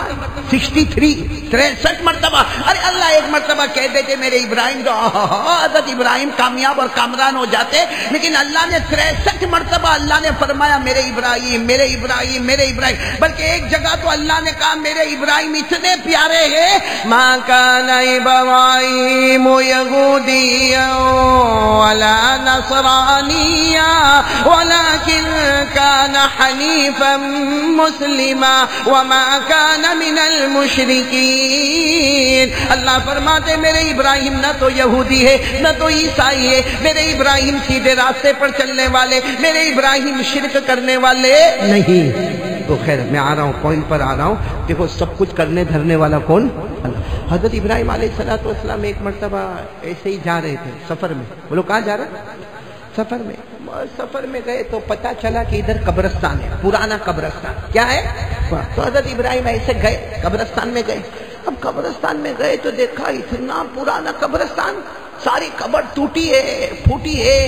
63 مرتبہ. ارے اللہ ایک مرتبہ کہہ دیتے میرے ابراہیم تو حضرت ابراہیم کامیاب اور کامران ہو جاتے, لیکن اللہ نے 63 مرتبہ اللہ نے فرمایا میرے ابراہیم میرے ابراہیم میرے ابراہیم. بلکہ ایک جگہ تو اللہ نے کہا میرے ابراہیم اتنے پیارے ہیں, ما کان ابراہیم یہودیا ولا نصرانیا ولکن کان حنیفا مسلما وما کان من المشرکین. اللہ فرماتے میرے ابراہیم نہ تو یہودی ہے نہ تو عیسائی ہے, میرے ابراہیم سیدھے راستے پر چلنے والے, میرے ابراہیم شرک کرنے والے نہیں. تو خیر میں آ رہا ہوں, پوائنٹ پر آ رہا ہوں. دیکھو سب کچھ کرنے دھرنے والا کون؟ اللہ. حضرت ابراہیم علیہ السلام ایک مرتبہ ایسے ہی جا رہے تھے سفر میں. بولو کہاں جا رہا؟ سفر میں. سفر میں گئے تو پتا چلا کہ ادھر قبرستان ہے, پرانا قبرستان. کیا ہے؟ تو حضرت ابراہیم ایسے گئے قبرستان میں گئے. اب قبرستان میں گئے تو دیکھا اتنا پرانا قبرستان, ساری قبر ٹوٹی ہے پھوٹی ہے,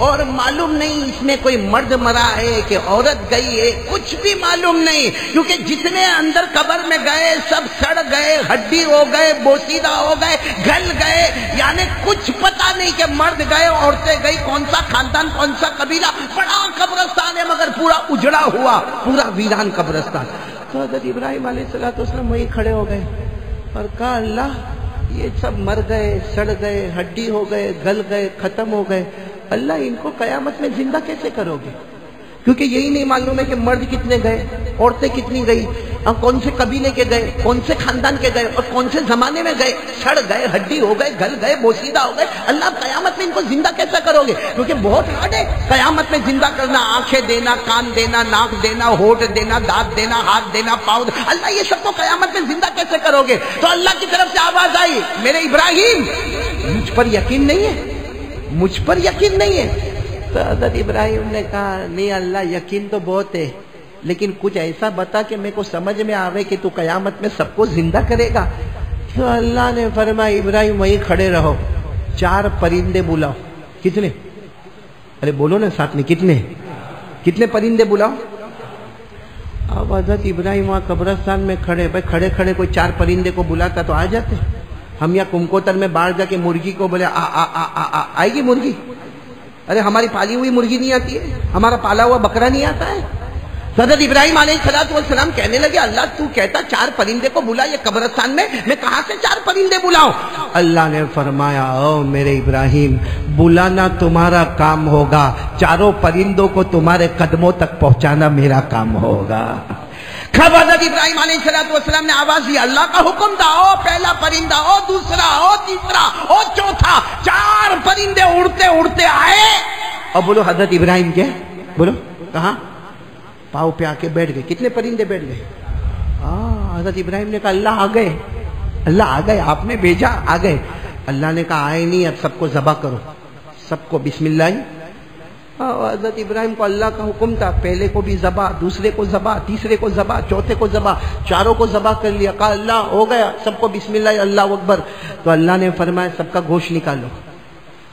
اور معلوم نہیں اس میں کوئی مرد مرا ہے کہ عورت گئی ہے, کچھ بھی معلوم نہیں. کیونکہ جتنے اندر قبر میں گئے سب سڑ گئے, ہڈی ہو گئے, بوسیدہ ہو گئے, گل گئے, یعنی کچھ پتا پتا نہیں کہ مرد گئے عورتیں گئی، کون سا خاندان کون سا قبیلہ، بڑا قبرستان ہے مگر پورا اجڑا ہوا، پورا ویران قبرستان۔ تو حضرت ابراہیم علیہ السلام وہیں کھڑے ہو گئے اور کہا اللہ یہ سب مر گئے، سڑ گئے، ہڈی ہو گئے، گل گئے، ختم ہو گئے، اللہ ان کو قیامت میں زندہ کیسے کرو گے؟ کیونکہ یہی نہیں معلوم ہے کہ مرد کتنے گئے، عورتیں کتنی گئی، کون سے قبیلے کے گئے، کون سے خاندان کے گئے اور کون سے زمانے میں گئے، سڑ گئے، ہڈی ہو گئے، گل گئے، بوسیدہ ہو گئے، اللہ قیامت میں ان کو زندہ کیسے کرو گے؟ کیونکہ بہت ہارڈ ہے قیامت میں زندہ کرنا، آنکھیں دینا، کان دینا، ناک دینا، ہونٹ دینا، دانت دینا، ہاتھ دینا، پاؤں دینا، اللہ یہ سب کو قیامت میں زندہ کیسے کرو گے؟ تو اللہ کی طرف سے آواز آئی، میرے ابراہیم مجھ پر یقین نہیں ہے، مجھ پر یقین نہیں ہے۔ تو حضرت ابراہیم نے کہا نہیں اللہ یقین تو بہت ہے، لیکن کچھ ایسا بتا کہ میرے کو سمجھ میں آوے کہ تو قیامت میں سب کو زندہ کرے گا۔ تو اللہ نے فرمایا ابراہیم وہیں کھڑے رہو، 4 پرندے بلاؤ۔ کتنے؟ ارے بولو نا ساتھ میں، کتنے پرندے بلاؤ؟ اب حضرت ابراہیم وہاں قبرستان میں کھڑے، بھائی کھڑے کھڑے کوئی 4 پرندے کو بلاتا تو آ جاتے۔ ہم یا کمکوتر میں باہر جا کے مرغی کو بولے آئے گی مرغی؟ ارے ہماری پالی ہوئی مرغی نہیں آتی ہے، ہمارا پالا ہوا بکرا نہیں آتا ہے؟ حضرت ابراہیم علیہ السلام کہنے لگے اللہ تو کہتا 4 پرندے کو بلا یہ قبرستان میں کہاں سے 4 پرندے بلاؤں؟ اللہ نے فرمایا او میرے ابراہیم بلانا تمہارا کام ہوگا، 4 پرندوں کو تمہارے قدموں تک پہنچانا میرا کام ہوگا۔ کب حضرت ابراہیم علیہ السلام نے آواز دی، اللہ کا حکم تھا، او پہلا پرندہ، او دوسرا، او تیسرا، او چوتھا، 4 پرندے اڑتے اڑتے آئے اور بولو حضرت ابراہیم کے بولو کہاں پاؤں پہ آ کے بیٹھ گئے۔ کتنے پرندے بیٹھ گئے؟ حضرت ابراہیم نے کہا اللہ آ گئے، اللہ آ گئے، آپ نے بھیجا آ گئے۔ اللہ نے کہا آئے نہیں، اب سب کو ذبح کرو، سب کو بسم اللہ۔ حضرت ابراہیم کو اللہ کا حکم تھا، پہلے کو بھی ذبح، دوسرے کو ذبح، تیسرے کو ذبح، چوتھے کو ذبح، 4 کو ذبح کر لیا۔ کہا اللہ ہو گیا، سب کو بسم اللہ اللہ اکبر۔ تو اللہ نے فرمایا سب کا گوشت نکالو۔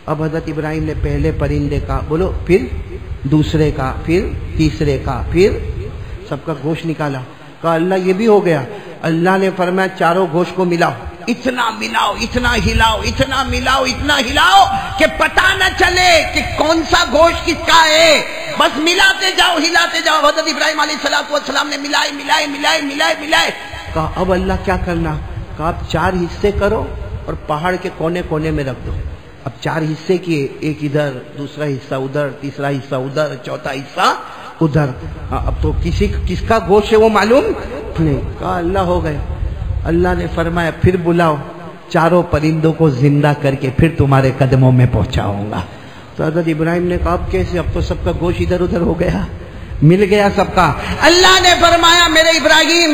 اب حضرت ابراہیم نے پہلے پرندے کا بولو، پھر دوسرے کا، پھر تیسرے کا، پھر سب کا گوشت نکالا۔ کہا اللہ یہ بھی ہو گیا۔ اللہ نے فرمایا 4 گوشت کو ملاؤ، اتنا ملاؤ، اتنا ہلاؤ، اتنا ملاؤ، اتنا ہلاؤ کہ پتہ نہ چلے کہ کون سا گوشت کس کا ہے، بس ملاتے جاؤ، ہلاتے جاؤ۔ حضرت ابراہیم علیہ السلام نے ملائے۔ کہا اب اللہ کیا کرنا؟ کہا اب 4 حصے کرو اور پہاڑ کے کونے کونے میں رکھ دو۔ اب 4 حصے کیے، ایک ادھر، دوسرا حصہ ادھر، تیسرا حصہ ادھر، چوتھا حصہ ادھر۔ اب تو کس کا گوشت ہے وہ معلوم نہیں۔ کہا اللہ ہو گئے۔ اللہ نے فرمایا پھر بلاؤ، 4 پرندوں کو زندہ کر کے پھر تمہارے قدموں میں پہنچاؤں گا۔ تو حضرت ابراہیم نے کہا اب کیسے؟ اب تو سب کا گوشت ادھر ادھر ہو گیا، مل گیا سب کا۔ اللہ نے فرمایا میرے ابراہیم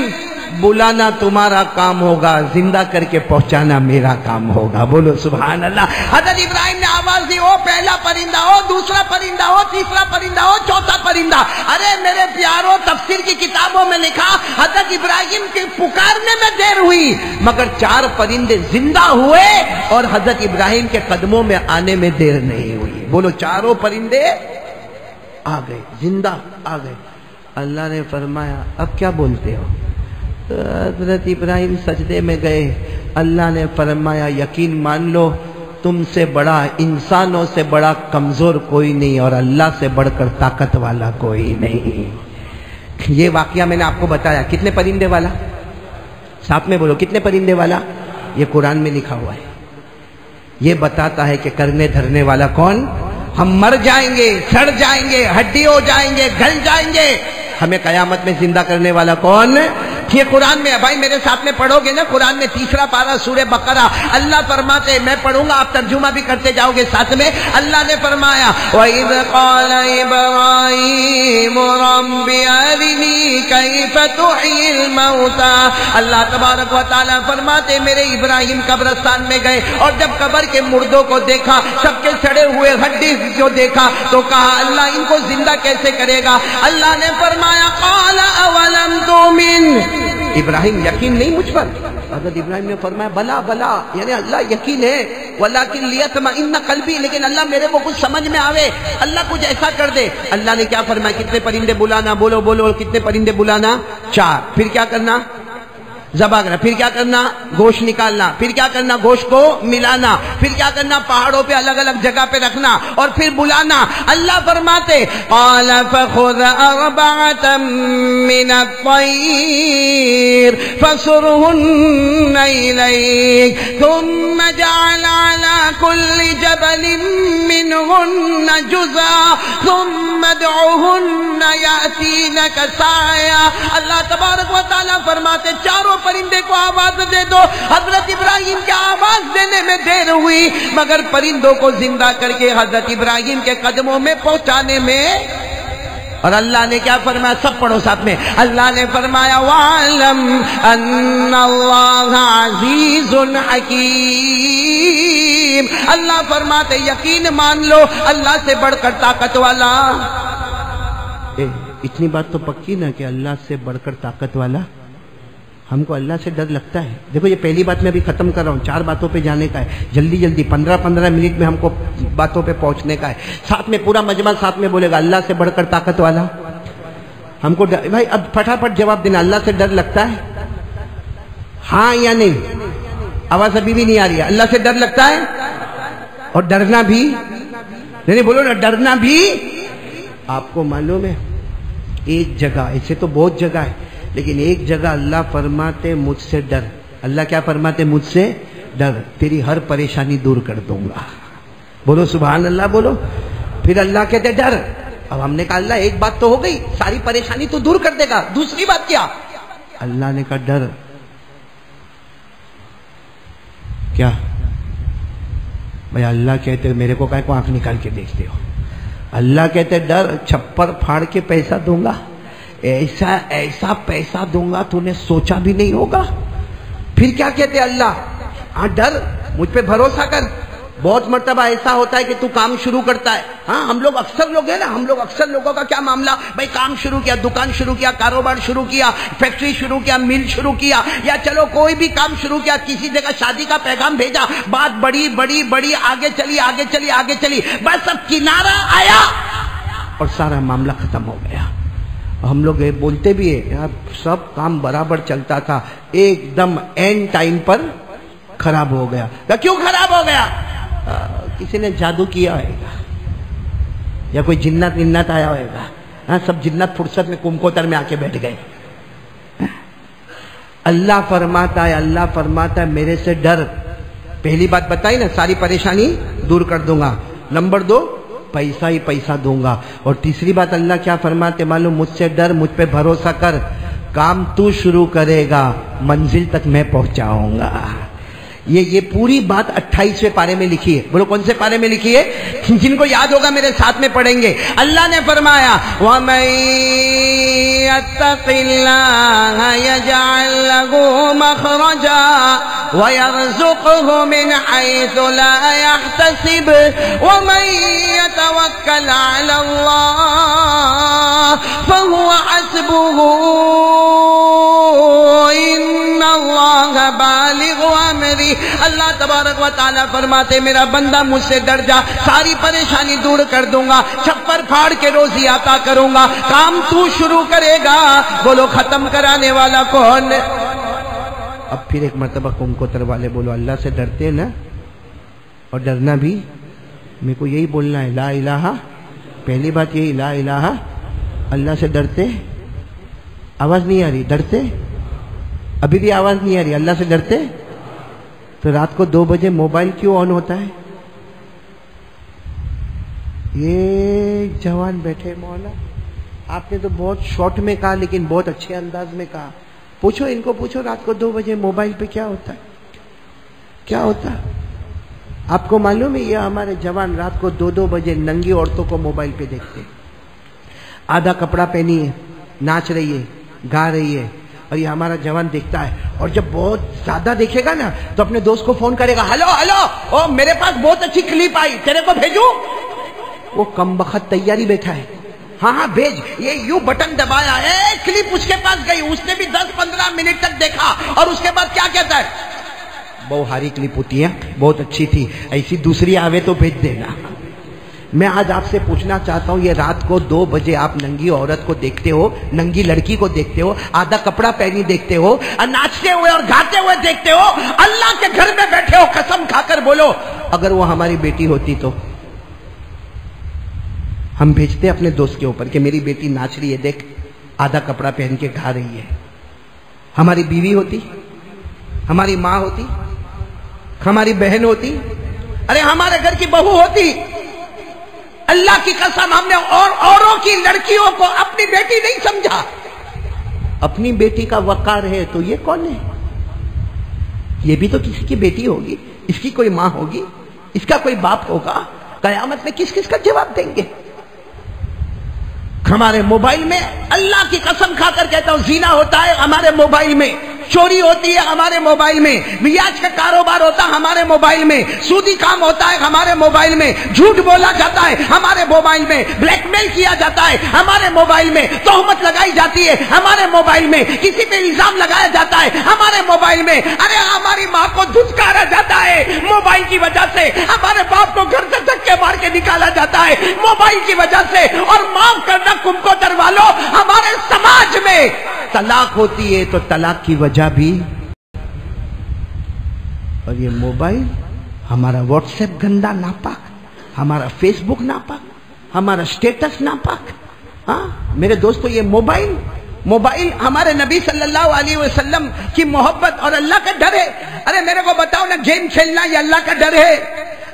بلانا تمہارا کام ہوگا، زندہ کر کے پہنچانا میرا کام ہوگا۔ بولو سبحان اللہ۔ حضرت ابراہیم نے آواز دی، او پہلا پرندہ، او دوسرا پرندہ، او تیسرا پرندہ، او چوتھا پرندہ۔ ارے میرے پیاروں تفسیر کی کتابوں میں لکھا حضرت ابراہیم کے پکارنے میں دیر ہوئی مگر 4 پرندے زندہ ہوئے اور حضرت ابراہیم کے قدموں میں آنے میں دیر نہیں ہوئی۔ بولو 4 پرندے آ گئے، زندہ آ گئے۔ اللہ نے فرمایا اب کیا بولتے ہو؟ حضرت ابراہیم سجدے میں گئے۔ اللہ نے فرمایا یقین مان لو تم سے بڑا، انسانوں سے بڑا کمزور کوئی نہیں اور اللہ سے بڑھ کر طاقت والا کوئی نہیں۔ یہ واقعہ میں نے آپ کو بتایا، کتنے پرندے والا؟ ساتھ میں بولو کتنے پرندے والا؟ یہ قرآن میں لکھا ہوا ہے۔ یہ بتاتا ہے کہ کرنے دھرنے والا کون؟ ہم مر جائیں گے، سڑ جائیں گے، ہڈی ہو جائیں گے، گل جائیں گے، ہمیں قیامت میں زندہ کرنے والا کون؟ یہ قرآن میں ہے بھائی، میرے ساتھ میں پڑھو گے نا قرآن میں 3 پارہ سورہ بقرہ، اللہ فرماتے میں پڑھوں گا آپ ترجمہ بھی کرتے جاؤ گے ساتھ میں۔ اللہ نے فرمایا وَإِذْ قَالَ إِبْرَاهِيمُ رَبِّ أَرِنِي كَيْفَ تُحْيِي الْمَوْتَى۔ اللہ تبارک و تعالیٰ فرماتے میرے ابراہیم قبرستان میں گئے اور جب قبر کے مردوں کو دیکھا، سب کے سڑے ہوئے ہڈی کو دیکھا تو کہا اللہ ان کو زندہ کیسے کرے گا؟ اللہ نے فرمایا قَالَ أَوَلَمْ تُؤْمِنْ، ابراہیم یقین نہیں مجھ پر؟ حضرت ابراہیم نے فرمایا بلا بلا، یعنی اللہ یقین ہے، ولیکن لیطمئن قلبی، لیکن اللہ میرے کو کچھ سمجھ میں آوے، اللہ کچھ ایسا کر دے۔ اللہ نے کیا فرمایا؟ کتنے پرندے بلانا؟ بولو بولو کتنے پرندے بلانا؟ 4۔ پھر کیا کرنا؟ ذبح کرنا، پھر کیا کرنا؟ گوشت نکالنا، پھر کیا کرنا؟ گوشت کو ملانا، پھر کیا کرنا؟ پہاڑوں پہ الگ الگ جگہ پہ رکھنا اور پھر بلانا۔ اللہ فرماتے قال فخذ أربعة من الطير فصرهن إليك ثم جعل على كل جبل منهن جزءا ثم ادعهن يأتينك سعيا۔ اللہ تبارک و تعالیٰ فرماتے چاروں پرندے کو آواز دے دو۔ حضرت ابراہیم کے آواز دینے میں دیر ہوئی مگر پرندوں کو زندہ کر کے حضرت ابراہیم کے قدموں میں پہنچانے میں، اور اللہ نے کیا فرمایا؟ سب پڑھو ساتھ میں، اللہ نے فرمایا وَاعْلَمْ أَنَّ اللَّهَ عَزِيزٌ حَكِيمٌ۔ اللہ فرماتے یقین مان لو اللہ سے بڑھ کر طاقت والا۔ اتنی بات تو پکی نا کہ اللہ سے بڑھ کر طاقت والا۔ ہم کو اللہ سے ڈر لگتا ہے۔ دیکھو یہ پہلی بات میں ابھی ختم کر رہا ہوں، 4 باتوں پہ جانے کا ہے، جلدی جلدی 15 منٹ میں ہم کو باتوں پہ پہنچنے کا ہے۔ ساتھ میں پورا مجمع ساتھ میں بولے گا اللہ سے بڑھ کر طاقت والا۔ ہم کو بھائی اب پھٹافٹ جواب دینا، اللہ سے ڈر لگتا ہے؟ ہاں یا نہیں؟ آواز ابھی بھی نہیں آ رہی ہے۔ اللہ سے ڈر لگتا ہے اور ڈرنا بھی نہیں، بولو نا ڈرنا بھی۔ آپ کو معلوم ہے ایک جگہ، ایسے تو بہت جگہ ہے لیکن ایک جگہ اللہ فرماتے مجھ سے ڈر۔ اللہ کیا فرماتے؟ مجھ سے ڈر، تیری ہر پریشانی دور کر دوں گا۔ بولو سبحان اللہ بولو۔ پھر اللہ کہتے ڈر۔ اب ہم نے کہا اللہ ایک بات تو ہو گئی، ساری پریشانی تو دور کر دے گا، دوسری بات کیا؟ اللہ نے کہا ڈر۔ کیا بھائی اللہ کہتے میرے کو کہے کو آنکھ نکال کے دیکھتے ہو؟ اللہ کہتے ڈر، چھپر پھاڑ کے پیسہ دوں گا، ایسا ایسا پیسہ دوں گا تو نے سوچا بھی نہیں ہوگا۔ پھر کیا کہتے اللہ؟ ہاں ڈر، مجھ پہ بھروسہ کر۔ بہت مرتبہ ایسا ہوتا ہے کہ تو کام شروع کرتا ہے، ہاں ہم لوگ اکثر لوگ ہیں نا، ہم لوگ اکثر لوگوں کا کیا معاملہ، بھائی کام شروع کیا، دکان شروع کیا، کاروبار شروع کیا، فیکٹری شروع کیا، مل شروع کیا، یا چلو کوئی بھی کام شروع کیا، کسی جگہ شادی کا پیغام بھیجا، بات بڑی بڑی بڑی آگے چلی آگے چلی آگے چلی، بس اب کنارہ آیا اور سارا معاملہ ختم ہو گیا۔ ہم لوگ بولتے بھی ہیں یار سب کام برابر چلتا تھا، ایک دم اینڈ ٹائم پر خراب ہو گیا۔ کیوں خراب ہو گیا؟ کسی نے جادو کیا ہوئے گا یا کوئی جنت ونت آیا ہوئے گا، ہاں سب جنت فرصت میں کمکوتر میں آ کے بیٹھ گئے۔ اللہ فرماتا ہے میرے سے ڈر۔ پہلی بات بتائی نا، ساری پریشانی دور کر دوں گا۔ نمبر 2 پیسہ ہی پیسہ دوں گا۔ اور تیسری بات اللہ کیا فرماتے معلوم؟ مجھ سے ڈر، مجھ پہ بھروسہ کر، کام تو شروع کرے گا منزل تک میں پہنچاؤں گا۔ یہ پوری بات 28ویں پارے میں لکھی ہے۔ بولو کون سے پارے میں لکھی ہے؟ جن کو یاد ہوگا میرے ساتھ میں پڑھیں گے۔ اللہ نے فرمایا وَمَن يَتَّقِ اللَّهَ يَجْعَل لَّهُ مَخْرَجًا وَيَرْزُقْهُ مِنْ حَيْثُ لَا يَحْتَسِبُ وَمَن يَتَوَكَّلْ عَلَى اللَّهِ فَهُوَ حَسْبُهُ إِنَّ اللَّهَ بَالِغُ أَمْرِهِ۔ اللہ تبارک و تعالیٰ فرماتے میرا بندہ مجھ سے ڈر جا، ساری پریشانی دور کر دوں گا، چھپر پھاڑ کے روزی عطا کروں گا، کام تو شروع کرے گا۔ بولو ختم کرانے والا کون؟ اب پھر ایک مرتبہ کمکوتر والے بولو اللہ سے ڈرتے ہیں نا، اور ڈرنا بھی میرے کو یہی بولنا ہے، لا الہ، پہلی بات یہی لا الہ۔ اللہ سے ڈرتے؟ آواز نہیں آ رہی؟ ڈرتے؟ ابھی بھی آواز نہیں آ رہی؟ اللہ سے ڈرتے؟ تو رات کو 2 بجے موبائل کیوں آن ہوتا ہے؟ یہ جوان بیٹھے مولا، آپ نے تو بہت شارٹ میں کہا لیکن بہت اچھے انداز میں کہا۔ پوچھو ان کو، پوچھو رات کو 2 بجے موبائل پہ کیا ہوتا ہے؟ کیا ہوتا ہے آپ کو معلوم ہے؟ یہ ہمارے جوان رات کو 2 بجے ننگی عورتوں کو موبائل پہ دیکھتے، آدھا کپڑا پہنی ہے، ناچ رہی ہے، گا رہی ہے، اور یہ ہمارا جوان دیکھتا ہے، اور جب بہت زیادہ دیکھے گا نا تو اپنے دوست کو فون کرے گا، ہلو ہلو او میرے پاس بہت اچھی کلپ آئی، تیرے کو بھیجوں؟ وہ کم بخت تیاری بیٹھا ہے، ہاں ہاں بھیج، یہ یوں بٹن دبایا ہے، کلپ اس کے پاس گئی، اس نے بھی 10-15 منٹ تک دیکھا، اور اس کے بعد کیا کہتا ہے؟ بہت ہاری کلپ ہوتی ہے، بہت اچھی تھی، ایسی دوسری آوے تو بھیج دینا۔ میں آج آپ سے پوچھنا چاہتا ہوں، یہ رات کو 2 بجے آپ ننگی عورت کو دیکھتے ہو، ننگی لڑکی کو دیکھتے ہو، آدھا کپڑا پہنی دیکھتے ہو، ناچتے ہوئے اور گاتے ہوئے دیکھتے ہو، اللہ کے گھر میں بیٹھے ہو، قسم کھا کر بولو اگر وہ ہماری بیٹی ہوتی تو ہم بھیجتے اپنے دوست کے اوپر کہ میری بیٹی ناچ رہی ہے، دیکھ آدھا کپڑا پہن کے گا رہی ہے. ہماری بیوی ہوتی، ہماری ماں ہوتی، ہماری بہن ہوتی، ارے ہمارے گھر کی بہو ہوتی، اللہ کی قسم ہم نے اوروں کی لڑکیوں کو اپنی بیٹی نہیں سمجھا. اپنی بیٹی کا وقار ہے تو یہ کون ہے؟ یہ بھی تو کسی کی بیٹی ہوگی، اس کی کوئی ماں ہوگی، اس کا کوئی باپ ہوگا. قیامت میں کس کس کا جواب دیں گے؟ ہمارے موبائل میں اللہ کی قسم کھا کر کہتا ہوں زنا ہوتا ہے ہمارے موبائل میں، چوری ہوتی ہے ہمارے موبائل میں، بیاج کا کاروبار ہوتا ہے ہمارے موبائل میں، سودی کام ہوتا ہے ہمارے موبائل میں، جھوٹ بولا جاتا ہے ہمارے موبائل میں، بلیک میل کیا جاتا ہے ہمارے موبائل میں، تہمت لگائی جاتی ہے ہمارے موبائل میں، کسی پہ الزام لگایا جاتا ہے ہمارے موبائل میں. ارے ہماری ماں کو دھتکارا جاتا ہے موبائل کی وجہ سے، ہمارے باپ کو گھر سے دھکے مار کے نکالا جاتا ہے موبائل کی وجہ سے. اور معاف کرنا کم کو در والوں، ہمارے سماج میں طلاق ہوتی ہے تو طلاق کی وجہ بھی، اور یہ موبائل، ہمارا واٹس ایپ گندا ناپاک، ہمارا فیس بک ناپاک، ہمارا سٹیٹس ناپاک. ہاں میرے دوستو، یہ موبائل ہمارے نبی صلی اللہ علیہ وسلم کی محبت اور اللہ کا ڈر ہے. ارے میرے کو بتاؤ نا، گیم کھیلنا یہ اللہ کا ڈر ہے؟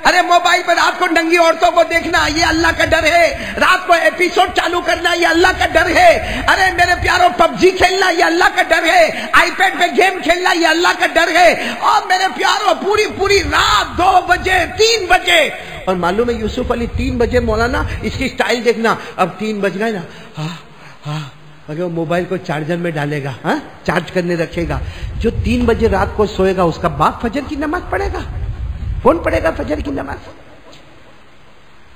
ارے موبائل پر رات کو ننگی عورتوں کو دیکھنا یہ اللہ کا ڈر ہے؟ رات کو ایپیسوڈ چالو کرنا یہ اللہ کا ڈر ہے؟ ارے میرے پیاروں، پب جی کھیلنا یہ اللہ کا ڈر ہے؟ آئی پیڈ پہ گیم کھیلنا یہ اللہ کا ڈر ہے؟ اور میرے پیاروں، پوری رات 2 بجے 3 بجے، اور معلوم ہے یوسف علی 3 بجے مولانا اس کی سٹائل دیکھنا، اب 3 بج گئے نا، اگر وہ موبائل کو چارجر میں ڈالے گا، چارج کرنے رکھے گا. جو 3 بجے رات کو سوئے گا اس کا باپ فجر کی نماز پڑھے گا؟ کون پڑھے گا فجر کی نماز؟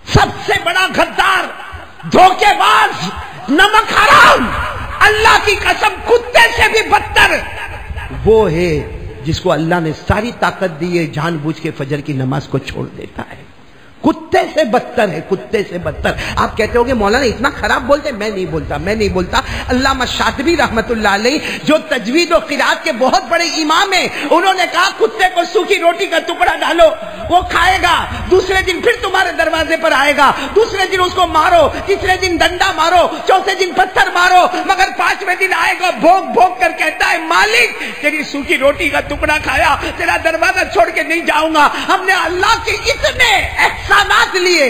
سب سے بڑا غدار، دھوکے باز، نمک حرام، اللہ کی قسم کتے سے بھی بدتر وہ ہے جس کو اللہ نے ساری طاقت دی ہے، جان بوجھ کے فجر کی نماز کو چھوڑ دیتا ہے. کتے سے بدتر ہے، کتے سے بدتر. آپ کہتے ہو کہ مولانا اتنا خراب بولتے؟ میں نہیں بولتا. علامہ شاطبی رحمت اللہ علیہ جو تجوید و قرات کے بہت بڑے امام ہیں، انہوں نے کہا کتے کو سوکھی روٹی کا ٹکڑا ڈالو، وہ کھائے گا، دوسرے دن پھر تمہارے دروازے پر آئے گا، دوسرے دن اس کو مارو، تیسرے دن ڈنڈا مارو، چوتھے دن پتھر مارو، مگر 5ویں دن آئے گا بھوک کر کہتا ہے مالک تیری سوکھی روٹی کا ٹکڑا کھایا، تیرا دروازہ چھوڑ کے نہیں جاؤں گا. ہم نے اللہ کے اتنے احسانات لیے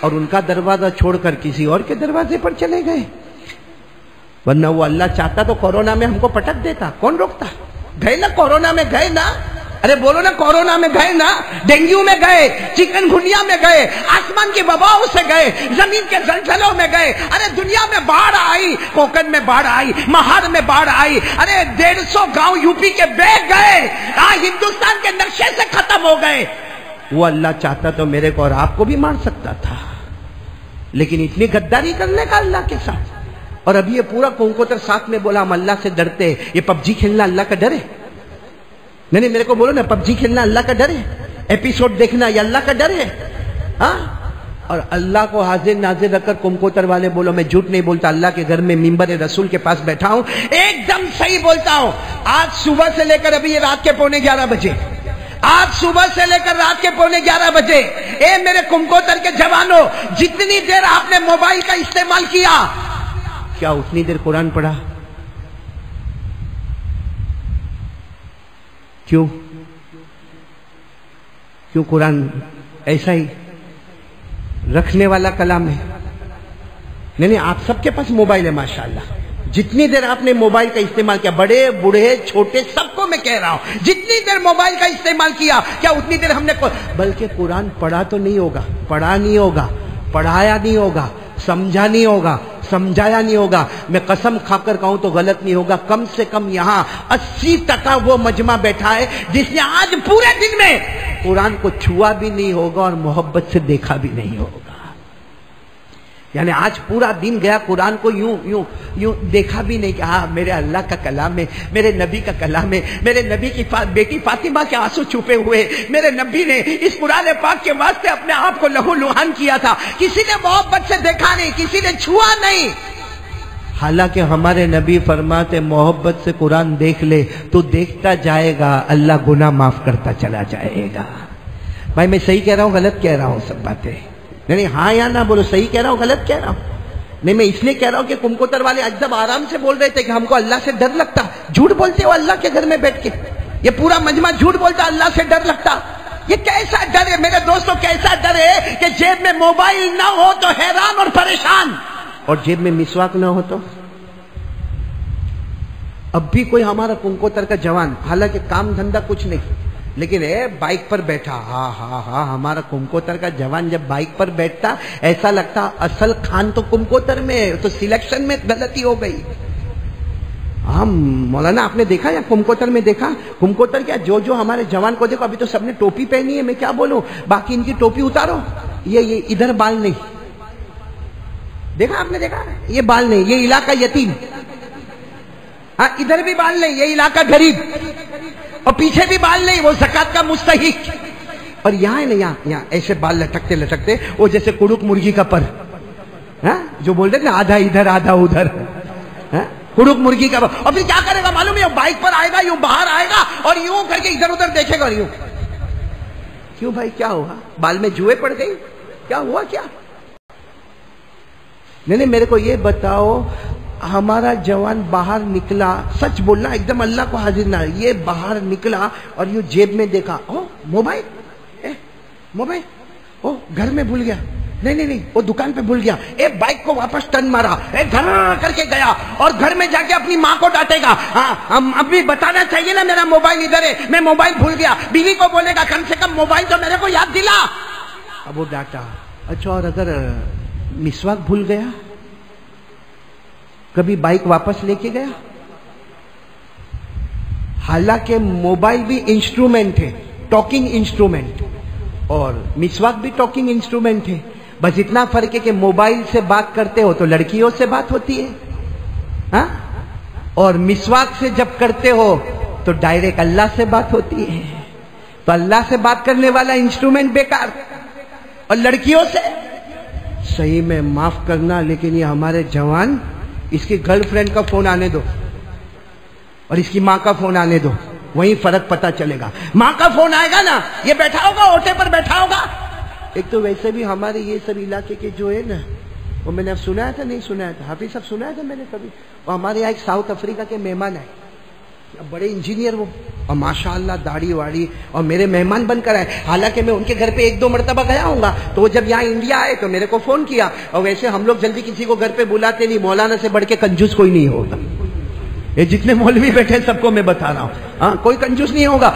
اور ان کا دروازہ چھوڑ کر کسی اور کے دروازے پر چلے گئے. ورنہ وہ اللہ چاہتا تو کورونا میں ہم کو پٹک دیتا، کون روکتا؟ گئے نا کورونا میں، گئے نا، ارے بولو نا، کورونا میں گئے نا، ڈینگیو میں گئے، چکن گنیا میں گئے، آسمان کی وباؤں سے گئے، زمین کے زلزلوں میں گئے. ارے دنیا میں باڑھ آئی، کوکن میں باڑھ آئی، مہاڑ میں باڑھ آئی، ارے 150 گاؤں یوپی کے بہ گئے، ہندوستان کے نقشے سے ختم ہو گئے. وہ اللہ چاہتا تو میرے کو اور آپ کو بھی مار سکتا تھا، لیکن اتنی غداری کرنے کا اللہ کے ساتھ. اور ابھی یہ پورا کونکوتر ساتھ میں بولا ہم اللہ سے ڈرتے. یہ پب جی کھیلنا اللہ کا ڈر ہے؟ نہیں میرے کو بولو نا، پب جی کھیلنا اللہ کا ڈر ہے؟ ایپیسوڈ دیکھنا یہ اللہ کا ڈر ہے؟ ہاں. اور اللہ کو حاضر ناظر رکھ کر کونکوتر والے بولو میں جھوٹ نہیں بولتا، اللہ کے گھر میں ممبر رسول کے پاس بیٹھا ہوں، ایک دم صحیح بولتا ہوں. آج صبح سے لے کر ابھی یہ رات کے 11:15 بجے، آج صبح سے لے کر رات کے 11:15 بجے، اے میرے کمکوتر کے جوانوں، جتنی دیر آپ نے موبائل کا استعمال کیا، کیا اتنی دیر قرآن پڑھا؟ کیوں قرآن ایسا ہی رکھنے والا کلام ہے؟ نہیں آپ سب کے پاس موبائل ہے ماشاءاللہ. جتنی دیر آپ نے موبائل کا استعمال کیا، بڑے بوڑھے چھوٹے سب کو میں کہہ رہا ہوں، جتنی دیر موبائل کا استعمال کیا، کیا اتنی دیر ہم نے بلکہ قرآن پڑھا تو نہیں ہوگا، پڑھا نہیں ہوگا، پڑھایا نہیں ہوگا، سمجھا نہیں ہوگا، سمجھایا نہیں ہوگا. میں قسم کھا کر کہوں تو غلط نہیں ہوگا، کم سے کم یہاں 80% وہ مجمع بیٹھا ہے جس نے آج پورے دن میں قرآن کو چھوا بھی نہیں ہوگا اور محبت سے دیکھا بھی نہیں ہوگا. یعنی آج پورا دن گیا قرآن کو یوں یوں یوں دیکھا بھی نہیں کہ ہاں میرے اللہ کا کلام ہے، میرے نبی کا کلام ہے، میرے نبی کی بیٹی فاطمہ کے آنسو چھپے ہوئے، میرے نبی نے اس قرآن پاک کے واسطے اپنے آپ کو لہو لہان کیا تھا، کسی نے محبت سے دیکھا نہیں، کسی نے چھوا نہیں۔ حالانکہ ہمارے نبی فرماتے محبت سے قرآن دیکھ لے تو دیکھتا جائے گا، اللہ گناہ معاف کرتا چلا جائے گا۔ بھائی میں صحیح کہہ رہا ہوں غلط کہہ رہا ہوں سب باتیں؟ نہیں ہاں یا نہ بولو، صحیح کہہ رہا ہوں غلط کہہ رہا ہوں؟ نہیں میں اس لیے کہہ رہا ہوں کہ کمکوتر والے اجزب آرام سے بول رہے تھے کہ ہم کو اللہ سے ڈر لگتا، جھوٹ بولتے ہو اللہ کے گھر میں بیٹھ کے، یہ پورا مجمع جھوٹ بولتا اللہ سے ڈر لگتا۔ یہ کیسا ڈر ہے میرے دوستو، کیسا ڈر ہے کہ جیب میں موبائل نہ ہو تو حیران اور پریشان، اور جیب میں مسواک نہ ہو تو؟ اب بھی کوئی ہمارا کنکوتر کا جوان، حالانکہ کام دھندہ کچھ نہیں، لیکن بائک پر بیٹھا، ہاں ہاں ہاں ہمارا کمکوتر کا جوان جب بائک پر بیٹھتا ایسا لگتا اصل خان تو کمکوتر میں ہے، تو سلیکشن میں غلطی ہو گئی۔ ہاں مولانا آپ نے دیکھا یا کمکوتر میں دیکھا؟ کمکوتر کیا جو ہمارے جوان کو دیکھو، ابھی تو سب نے ٹوپی پہنی ہے، میں کیا بولوں، باقی ان کی ٹوپی اتارو، یہ ادھر بال نہیں، دیکھا آپ نے دیکھا، یہ بال نہیں، یہ علاقہ یتیم، ہاں ادھر بھی بال نہیں، یہ علاقہ غریب، اور پیچھے بھی بال نہیں، وہ زکات کا مستحق، اور یہاں ہے نا یہاں ایسے بال لٹکتے لٹکتے وہ جیسے کڑک مرغی کا پر، جو بول رہے نا آدھا ادھر آدھا ادھر، کڑک مرغی کا پر۔ اور پھر کیا کرے گا معلوم ہے، بائک پر آئے گا، یوں باہر آئے گا اور یوں کر کے ادھر ادھر دیکھے گا، یوں کیوں بھائی کیا ہوا، بال میں جوئے پڑ گئی، کیا ہوا کیا؟ نہیں میرے کو یہ بتاؤ، ہمارا جوان باہر نکلا، سچ بولنا ایک دم اللہ کو حاضر نہ، یہ باہر نکلا اور یہ جیب میں دیکھا، موبائل موبائل، گھر میں بھول گیا، نہیں وہ دکان پہ بھول گیا، بائک کو واپس ٹرن مارا، گھر کر کے گیا اور گھر میں جا کے اپنی ماں کو ڈانٹے گا، ہاں ہم ابھی بتانا چاہیے نا میرا موبائل ادھر ہے، میں موبائل بھول گیا، بیوی کو بولے گا کم سے کم موبائل تو میرے کو یاد دلا، اب وہ ڈانٹا۔ اچھا اور اگر مسواک بھول گیا، کبھی بائک واپس لے کے گیا؟ حالانکہ موبائل بھی انسٹرومنٹ ہے، ٹاکنگ انسٹرومنٹ، اور مسواک بھی ٹاکنگ انسٹرومنٹ ہے، بس اتنا فرق ہے کہ موبائل سے بات کرتے ہو تو لڑکیوں سے بات ہوتی ہے، ہاں، اور مسواک سے جب کرتے ہو تو ڈائریکٹ اللہ سے بات ہوتی ہے، تو اللہ سے بات کرنے والا انسٹرومنٹ بیکار، اور لڑکیوں سے صحیح میں معاف کرنا، لیکن یہ ہمارے جوان، اس کی گرل فرینڈ کا فون آنے دو اور اس کی ماں کا فون آنے دو، وہیں فرق پتا چلے گا۔ ماں کا فون آئے گا نا، یہ بیٹھا ہوگا اوٹے پر بیٹھا ہوگا، ایک تو ویسے بھی ہمارے یہ سب علاقے کے جو ہے نا، وہ میں نے اب سنایا تھا نہیں سنایا تھا، حافظ صاحب سنایا تھا میں نے کبھی، وہ ہمارے یہاں ایک ساؤتھ افریقہ کے مہمان آئے، بڑے انجینئر وہ، اور ماشاءاللہ داڑھی واڑی، اور میرے مہمان بن کر آئے، حالانکہ میں ان کے گھر پہ ایک دو مرتبہ گیا ہوں گا، تو وہ جب یہاں انڈیا آئے تو میرے کو فون کیا، اور ویسے ہم لوگ جلدی کسی کو گھر پہ بلاتے نہیں، مولانا سے بڑھ کے کنجوس کوئی نہیں ہوتا، یہ جتنے مولوی بیٹھے سب کو میں بتا رہا ہوں، ہاں کوئی کنجوس نہیں ہوگا۔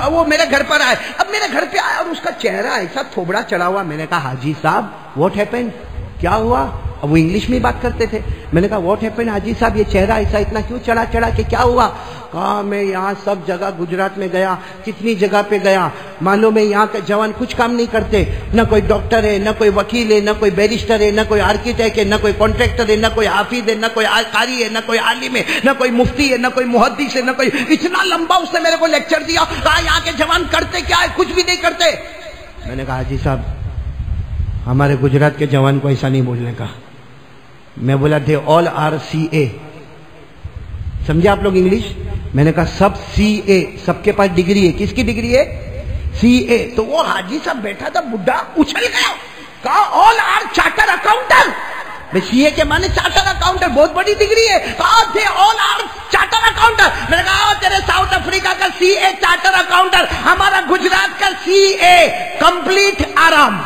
وہ میرے گھر پر آئے، اب میرے گھر پہ آیا اور اس کا چہرہ ایسا تھوبڑا چڑھا ہوا، میں نے کہا حاجی صاحب واٹ ہیپن، کیا ہوا؟ اب وہ انگلش میں بات کرتے تھے، میں نے کہا واٹ ہیپن حاجی صاحب، یہ چہرہ ایسا اتنا کیوں چڑھا کہ کیا ہوا؟ کہا میں یہاں سب جگہ گجرات میں گیا، کتنی جگہ پہ گیا، معلوم ہے یہاں کے جوان کچھ کام نہیں کرتے، نہ کوئی ڈاکٹر ہے، نہ کوئی وکیل ہے، نہ کوئی بیرسٹر ہے، نہ کوئی آرکیٹیکٹ ہے، نہ کوئی کانٹریکٹر ہے، نہ کوئی حافظ ہے، نہ کوئی قاری ہے، نہ کوئی عالم ہے، نہ کوئی مفتی ہے، نہ کوئی محدث ہے، نہ کوئی، اتنا لمبا اس نے میرے کو لیکچر دیا، کہا یہاں کے جوان کرتے کیا ہے، کچھ بھی نہیں کرتے۔ میں نے کہا حاجی صاحب ہمارے گجرات کے جوان کو ایسا نہیں بولنے کا، میں بولا دے آل آر سی اے، سمجھے آپ لوگ انگلش؟ میں نے کہا سب سی اے، سب کے پاس ڈگری ہے، کس کی ڈگری ہے؟ سی اے۔ تو وہ حاجی صاحب بیٹھا تھا بڈھا، اچھل گیا، کہا آل آر چارٹر اکاؤنٹر، میں سی اے کے معنی چارٹر اکاؤنٹر، بہت بڑی ڈگری ہے، کہا دے آل آر چارٹر اکاؤنٹر، میں نے کہا تیرے ساؤتھ افریقہ کا سی اے چارٹر اکاؤنٹر، ہمارا گجرات کا سی اے کمپلیٹ آرام۔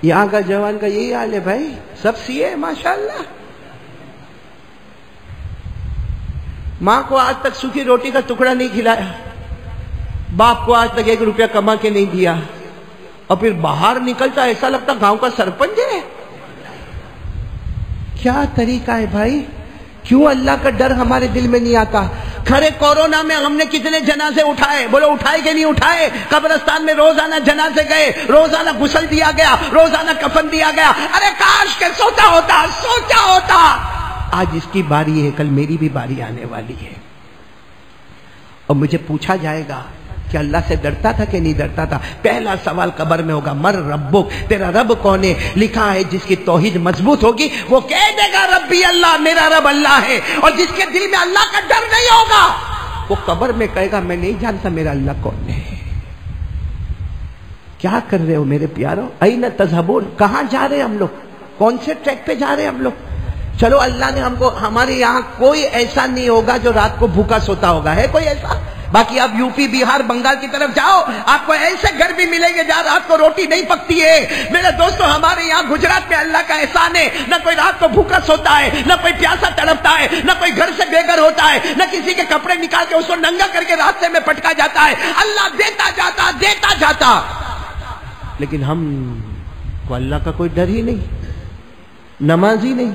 یہاں کا جوان کا یہی حال ہے بھائی، سب سی اے ماشاءاللہ۔ ماں کو آج تک سوکھی روٹی کا ٹکڑا نہیں کھلایا، باپ کو آج تک 1 روپیہ کما کے نہیں دیا، اور پھر باہر نکلتا ایسا لگتا گاؤں کا سرپنچ ہے۔ کیا طریقہ ہے بھائی؟ کیوں اللہ کا ڈر ہمارے دل میں نہیں آتا؟ کھڑے کورونا میں ہم نے کتنے جنازے اٹھائے، بولو اٹھائے کہ نہیں اٹھائے؟ قبرستان میں روزانہ جنازے گئے، روزانہ غسل دیا گیا، روزانہ کفن دیا گیا۔ ارے کاش کہ سوچا ہوتا آج اس کی باری ہے، کل میری بھی باری آنے والی ہے، اور مجھے پوچھا جائے گا کہ اللہ سے ڈرتا تھا کہ نہیں ڈرتا تھا؟ پہلا سوال قبر میں ہوگا، مر ربک، تیرا رب کون ہے؟ لکھا ہے جس کی توحید مضبوط ہوگی وہ کہہ دے گا ربی اللہ، میرا رب اللہ ہے، اور جس کے دل میں اللہ کا ڈر نہیں ہوگا وہ قبر میں کہے گا میں نہیں جانتا میرا اللہ کون ہے۔ کیا کر رہے ہو میرے پیارو؟ این تذہبون، کہاں جا رہے ہم لوگ؟ کون سے ٹریک پہ جا رہے ہم لوگ؟ چلو اللہ نے ہم کو، ہمارے یہاں کوئی ایسا نہیں ہوگا جو رات کو بھوکا سوتا ہوگا، ہے کوئی ایسا؟ باقی آپ یو پی، بہار، بنگال کی طرف جاؤ، آپ کو ایسے گھر بھی ملیں گے جہاں رات کو روٹی نہیں پکتی ہے۔ میرے دوستو ہمارے یہاں گجرات میں اللہ کا احسان ہے، نہ کوئی رات کو بھوکا سوتا ہے، نہ کوئی پیاسا تڑپتا ہے، نہ کوئی گھر سے بے گھر ہوتا ہے، نہ کسی کے کپڑے نکال کے اس کو ننگا کر کے راستے میں پٹکا جاتا ہے۔ اللہ دیتا جاتا، لیکن ہم کو اللہ کا کوئی ڈر ہی نہیں، نماز ہی نہیں۔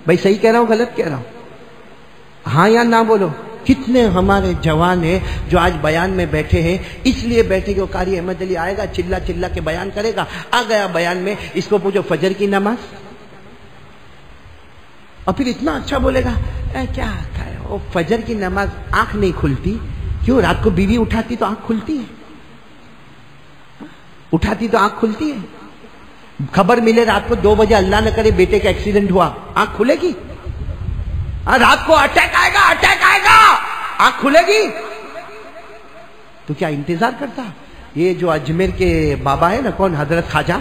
بھائی صحیح کہہ رہا ہوں غلط کہہ رہا ہوں؟ ہاں یا نہ بولو۔ کتنے ہمارے جوان ہیں جو آج بیان میں بیٹھے ہیں، اس لیے بیٹھے کہ وہ قاری احمد علی آئے گا، چلا کے بیان کرے گا، آ گیا بیان میں، اس کو پوچھو فجر کی نماز، اور پھر اتنا اچھا بولے گا کیا وہ فجر کی نماز آنکھ نہیں کھلتی؟ کیوں؟ رات کو بیوی اٹھاتی تو آنکھ کھلتی ہے، اٹھاتی تو آنکھ کھلتی ہے۔ خبر ملے رات کو 2 بجے اللہ نہ کرے بیٹے کا ایکسیڈنٹ ہوا، آنکھ کھلے گی؟ رات کو اٹیک آئے گا، آنکھ کھلے گی؟ تو کیا انتظار کرتا؟ یہ جو اجمیر کے بابا ہے نا، کون؟ حضرت خواجہ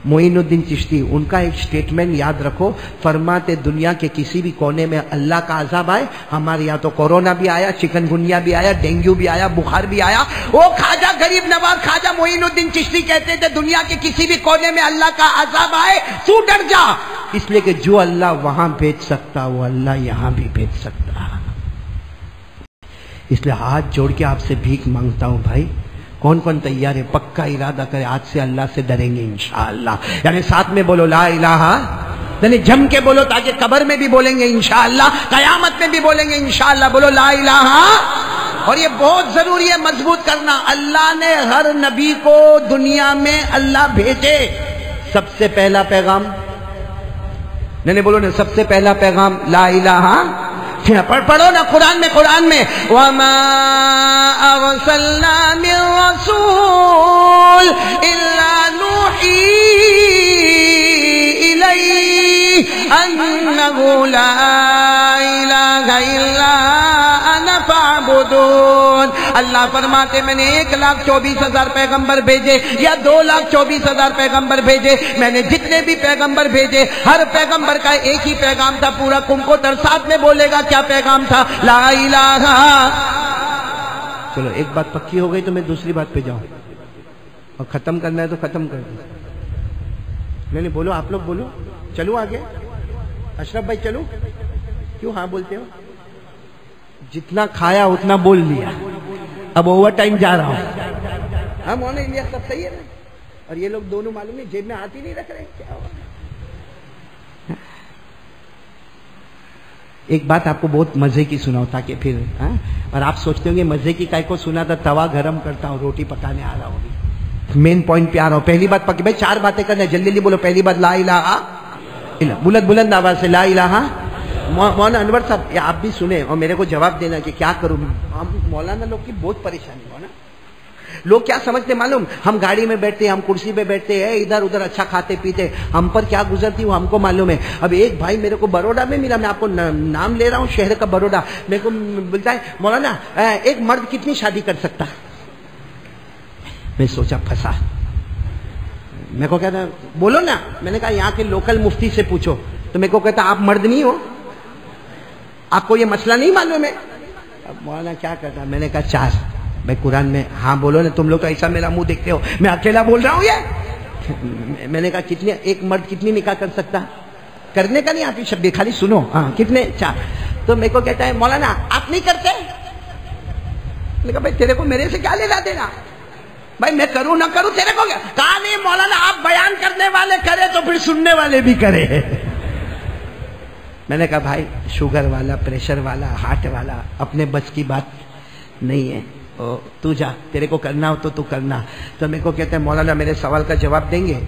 معین الدین چشتی، ان کا ایک سٹیٹمنٹ یاد رکھو، فرماتے دنیا کے کسی بھی کونے میں اللہ کا عذاب آئے، ہمارے یہاں تو کورونا بھی آیا، چکن گنیا بھی آیا، ڈینگو بھی آیا، بخار بھی آیا، وہ خواجہ غریب نواز خواجہ معین الدین چشتی کہتے تھے دنیا کے کسی بھی کونے میں اللہ کا عذاب آئے تو ڈر جا، اس لیے کہ جو اللہ وہاں بھیج سکتا وہ اللہ یہاں بھی بھیج سکتا۔ اس لیے ہاتھ جوڑ کے آپ سے بھیک مانگتا ہوں بھائی، کون تیار ہے؟ پکا ارادہ کرے آج سے اللہ سے ڈریں گے انشاءاللہ، یعنی ساتھ میں بولو لا الہ، یعنی جم کے بولو تاکہ قبر میں بھی بولیں گے انشاءاللہ، قیامت میں بھی بولیں گے انشاءاللہ، بولو لا الہ۔ اور یہ بہت ضروری ہے مضبوط کرنا، اللہ نے ہر نبی کو دنیا میں اللہ بھیجے، سب سے پہلا پیغام، نہیں بولو نا، سب سے پہلا پیغام لا الہ۔ پڑھو نا قرآن میں وَمَا أَرْسَلْنَا مِن رَّسُولٍ إِلَّا نُوحِي إِلَيْهِ أَنَّهُ لَا إِلَٰهَ إِلَّا أَنَا فَاعْبُدُونِ۔ اللہ فرماتے میں نے 1,24,000 پیغمبر بھیجے یا 2,24,000 پیغمبر بھیجے، میں نے جتنے بھی پیغمبر بھیجے ہر پیغمبر کا ایک ہی پیغام تھا، پورا کمپوٹر ساتھ میں بولے گا کیا پیغام تھا؟ لا الہ۔ چلو ایک بات پکی ہو گئی تو میں دوسری بات پہ جاؤں، اور ختم کرنا ہے تو ختم کر دوں۔ نہیں بولو، آپ لوگ بولو، چلو آگے، اشرف بھائی چلو، کیوں ہاں بولتے ہو؟ جتنا کھایا اتنا بول لیا، اب اوور ٹائم جا رہا ہوں۔ ہم ہونے لیا سب صحیح ہے نا؟ اور یہ لوگ دونوں معلوم نہیں جیب میں ہاتھ ہی نہیں رکھ رہے، کیا ہوا؟ ایک بات آپ کو بہت مزے کی سناؤ تاکہ پھر اور آپ سوچتے ہوں گے مزے کی کائے کو سنا تھا، توا گرم کرتا ہوں روٹی پکانے آ رہا ہوگی، مین پوائنٹ پہ آ رہا ہوں۔ پہلی بات پکی بھائی، 4 باتیں کرنا ہے، جلدی بولو۔ پہلی بات لا الہ، بلند آواز سے لا الہ۔ مولانا انور صاحب یہ آپ بھی سنیں اور میرے کو جواب دینا کہ کیا کروں۔ ہم مولانا لوگ کی بہت پریشانی ہو نا، لوگ کیا سمجھتے معلوم؟ ہم گاڑی میں بیٹھتے، ہم کرسی پہ بیٹھتے ہیں، ادھر ادھر اچھا کھاتے پیتے، ہم پر کیا گزرتی وہ ہم کو معلوم ہے۔ اب ایک بھائی میرے کو بروڈا میں ملا، میں آپ کو نام لے رہا ہوں شہر کا، بروڈا، میرے کو بولتا ہے مولانا ایک مرد کتنی شادی کر سکتا؟ میں سوچا پھنسا، میرے کو کہتا بولو نا، میں نے کہا یہاں کے لوکل مفتی سے پوچھو، تو میرے کو کہتا آپ مرد نہیں ہو، آپ کو یہ مسئلہ نہیں معلوم ہے؟ اب مولانا کیا کرتا؟ میں نے کہا 4۔ بھائی قرآن میں ہاں بولو نا، تم لوگ تو ایسا میرا منہ دیکھتے ہو، میں اکیلا بول رہا ہوں یہ؟ میں نے کہا کتنے، ایک مرد کتنی نکاح کر سکتا؟ کرنے کا نہیں آتی شبیر، خالی سنو، ہاں کتنے؟ 4۔ تو میرے کو کہتا ہے مولانا آپ نہیں کرتے؟ میں نے کہا بھائی تیرے کو میرے سے کیا لینا دینا؟ بھائی میں کروں نہ کروں تیرے کو کیا؟ کہا نہیں مولانا آپ بیان کرنے والے کرے تو پھر سننے والے بھی کرے۔ میں نے کہا بھائی شوگر والا، پریشر والا، ہارٹ والا اپنے بس کی بات نہیں ہے، تو جا، تیرے کو کرنا ہو تو کرنا. تو میرے کو کہتے ہیں مولانا میرے سوال کا جواب دیں گے؟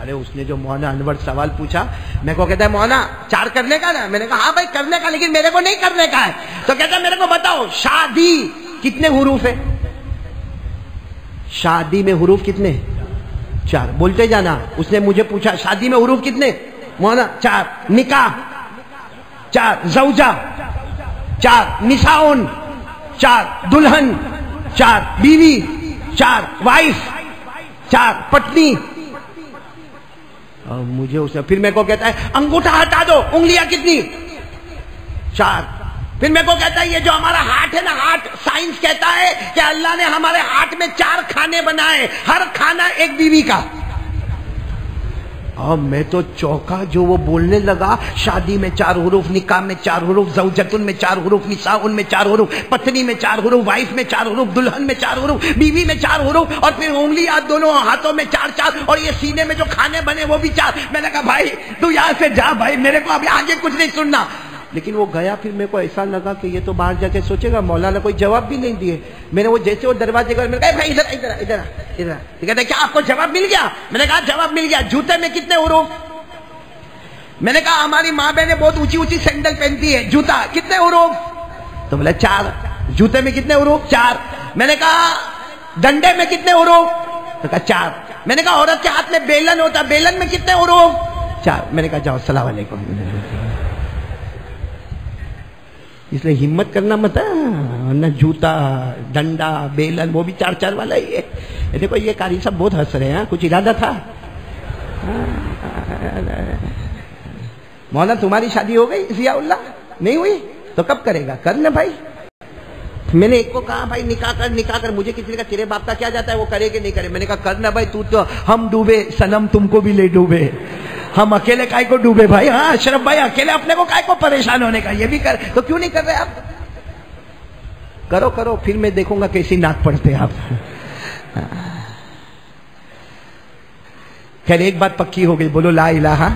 ارے اس نے جو مولانا انور سوال پوچھا، میرے کو کہتا ہے مولانا 4 کرنے کا نا؟ میں نے کہا ہاں بھائی کرنے کا، لیکن میرے کو نہیں کرنے کا ہے. تو کہتا ہے میرے کو بتاؤ شادی کتنے حروف ہے؟ شادی میں حروف کتنے؟ 4. بولتے جانا. اس نے مجھے پوچھا شادی میں حروف کتنے؟ مولانا 4. نکاح 4. زوجہ 4. نساؤن 4. دلہن 4. بیوی 4. وائف 4. پتنی. اور مجھے اس نے پھر میرے کو کہتا ہے انگوٹھا ہٹا دو، انگلیاں کتنی؟ 4. پھر میرے کو کہتا ہے یہ جو ہمارا ہارٹ ہے نا، ہارٹ سائنس کہتا ہے کہ اللہ نے ہمارے ہارٹ میں 4 کھانے بنائے، ہر کھانا ایک بیوی کا. اور میں تو چوکا. جو وہ بولنے لگا شادی میں 4 حروف، نکاح میں 4 حروف، زوجتن میں 4 حروف، نساؤن میں 4 حروف، پتنی میں 4 حروف، وائف میں 4 حروف، دلہن میں 4 حروف، بیوی میں 4 حروف، اور پھر انگلیاں دونوں ہاتھوں میں 4 اور یہ سینے میں جو کھانے بنے وہ بھی 4. میں نے کہا بھائی تو یہاں سے جا بھائی، میرے کو ابھی آگے کچھ نہیں سننا. لیکن وہ گیا. پھر میرے کو ایسا لگا کہ یہ تو باہر جا کے سوچے گا. مولانا کوئی جواب بھی نہیں دیے. میں نے وہ جیسے وہ دروازے کا میں نے کہا بھائی ادھر ادھر ادھر ادھر. کہتے کیا آپ کو جواب مل گیا؟ میں نے کہا جواب مل گیا. جوتے میں کتنے حروف؟ میں نے کہا ہماری ماں بہنیں بہت اونچی اونچی سینڈل پہنتی ہے، جوتا کتنے حروف؟ تو بولا 4. جوتے میں کتنے حروف؟ 4. میں نے کہا ڈنڈے میں کتنے حروف؟ تو کہا 4. میں نے کہا عورت کے ہاتھ میں بیلن ہوتا، بیلن میں کتنے حروف؟ 4. میں نے کہا جاؤ السلام علیکم. اس لیے ہمت کرنا مت ہے، ورنہ جوتا، ڈنڈا، بیلن وہ بھی 4 والا ہی ہے. دیکھو یہ قاری صاحب بہت ہنس رہے ہیں، کچھ ارادہ تھا؟ مولانا تمہاری شادی ہو گئی ضیاء اللہ؟ نہیں ہوئی تو کب کرے گا؟ کرنا بھائی. میں نے ایک کو کہا بھائی نکاح کر نکاح کر. مجھے کسی نے کہا تیرے باپ کا کیا جاتا ہے وہ کرے کہ نہیں کرے. میں نے کہا کرنا بھائی. تو ہم ڈوبے سنم تم کو بھی لے ڈوبے، ہم اکیلے کائے کو ڈوبے بھائی. ہاں اشرف بھائی اکیلے اپنے کو کائے کو پریشان ہونے کا، یہ بھی کر. تو کیوں نہیں کر رہے آپ؟ کرو کرو، پھر میں دیکھوں گا کیسی ناک پڑتے آپ. خیر ایک بات پکی ہو گئی، بولو لا الہ.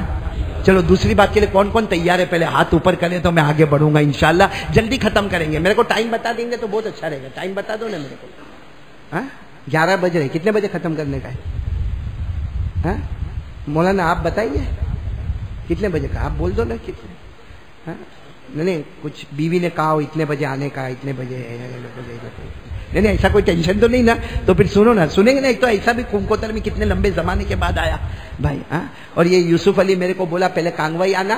چلو دوسری بات کے لیے کون کون تیار ہے؟ پہلے ہاتھ اوپر کریں تو میں آگے بڑھوں گا انشاءاللہ. جلدی ختم کریں گے. میرے کو ٹائم بتا دیں گے تو بہت اچھا رہے گا. ٹائم بتا دو نا میرے کو. 11 بج رہے. کتنے بجے ختم کرنے کا ہے؟ مولانا آپ بتائیں گے کتنے بجے کا؟ آپ بول دو نا کتنے. نہیں کچھ بیوی نے کہا ہو اتنے بجے آنے کا، اتنے بجے. نہیں ایسا کوئی ٹینشن تو نہیں نا؟ تو پھر سنو نا، سنیں گے نا. ایک تو ایسا بھی کومکوتر میں کتنے لمبے زمانے کے بعد آیا بھائی. اور یہ یوسف علی میرے کو بولا پہلے کانگوائی آنا،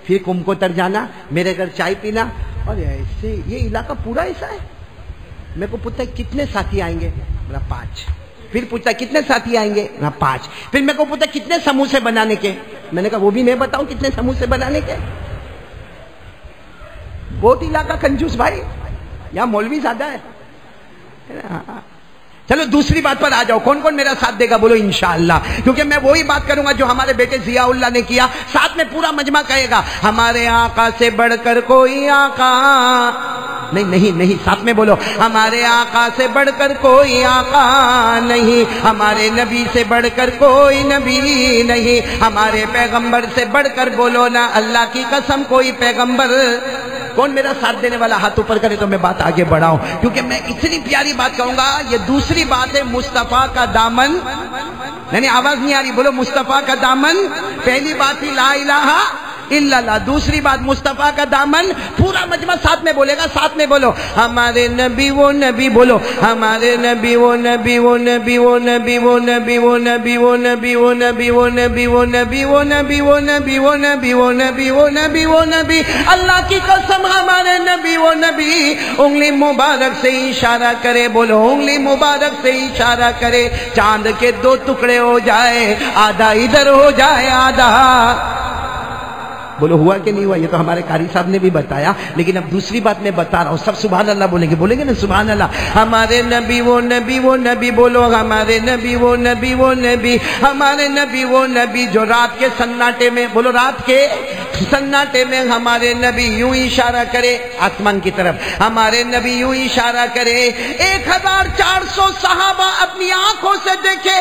پھر کومکوتر جانا، میرے گھر چائے پینا. اور ایسے یہ علاقہ پورا ایسا ہے. میرے کو پوچھتا ہے کتنے ساتھی آئیں گے؟ میرا 5. پھر پوچھتا ہے کتنے ساتھی آئیں گے؟ میرا 5. پھر میرے کو پوچھتا ہے کتنے سموسے بنانے کے؟ میں نے کہا وہ بھی میں بتاؤں کتنے سموسے بنانے کے. بہت علاقہ کنجوس بھائی، یہاں مولوی زیادہ ہے. چلو دوسری بات پر آ جاؤ. کون کون میرا ساتھ دے گا؟ بولو انشاءاللہ. کیونکہ میں وہی بات کروں گا جو ہمارے بیٹے ضیاء اللہ نے کیا. ساتھ میں پورا مجمع کہے گا ہمارے آقا سے بڑھ کر کوئی آقا نہیں. نہیں نہیں ساتھ میں بولو ہمارے آقا سے بڑھ کر کوئی آقا نہیں، ہمارے نبی سے بڑھ کر کوئی نبی نہیں، ہمارے پیغمبر سے بڑھ کر بولو نا اللہ کی قسم کوئی پیغمبر. کون میرا ساتھ دینے والا ہاتھ اوپر کرے تو میں بات آگے بڑھاؤں. کیونکہ میں اتنی پیاری بات کہوں گا. یہ دوسری بات ہے مصطفیٰ کا دامن. نہیں آواز نہیں آ رہی. بولو مصطفیٰ کا دامن. پہلی بات ہی لا الہ الا اللہ. دوسری بات مصطفیٰ کا دامن. پورا مجمع ساتھ میں بولے گا. ساتھ میں بولو ہمارے نبی وہ نبی. بولو ہمارے نبی وہ نبی وہ نبی وہ نبی وہ نبی وہ نبی وہ نبی وہ نبی وہ نبی وہ نبی وہ نبی وہ نبی وہ نبی وہ نبی وہ نبی وہ نبی. اللہ کی قسم ہمارے نبی وہ نبی. انگلی مبارک سے اشارہ کرے. بولو انگلی مبارک سے اشارہ کرے. چاند کے 2 ٹکڑے ہو جائے، آدھا ادھر ہو جائے آدھا. بولو ہوا کہ نہیں ہوا؟ یہ تو ہمارے قاری صاحب نے بھی بتایا. لیکن اب دوسری بات میں بتا رہا ہوں. سب سبحان اللہ بولیں گے. بولیں گے نا سبحان اللہ. ہمارے نبی وہ نبی وہ نبی. بولو ہمارے نبی وہ نبی وہ نبی. ہمارے نبی وہ نبی جو رات کے سناٹے میں، بولو رات کے سناٹے میں ہمارے نبی یوں اشارہ کرے آسمان کی طرف. ہمارے نبی یوں اشارہ کرے. 1400 صحابہ اپنی آنکھوں سے دیکھے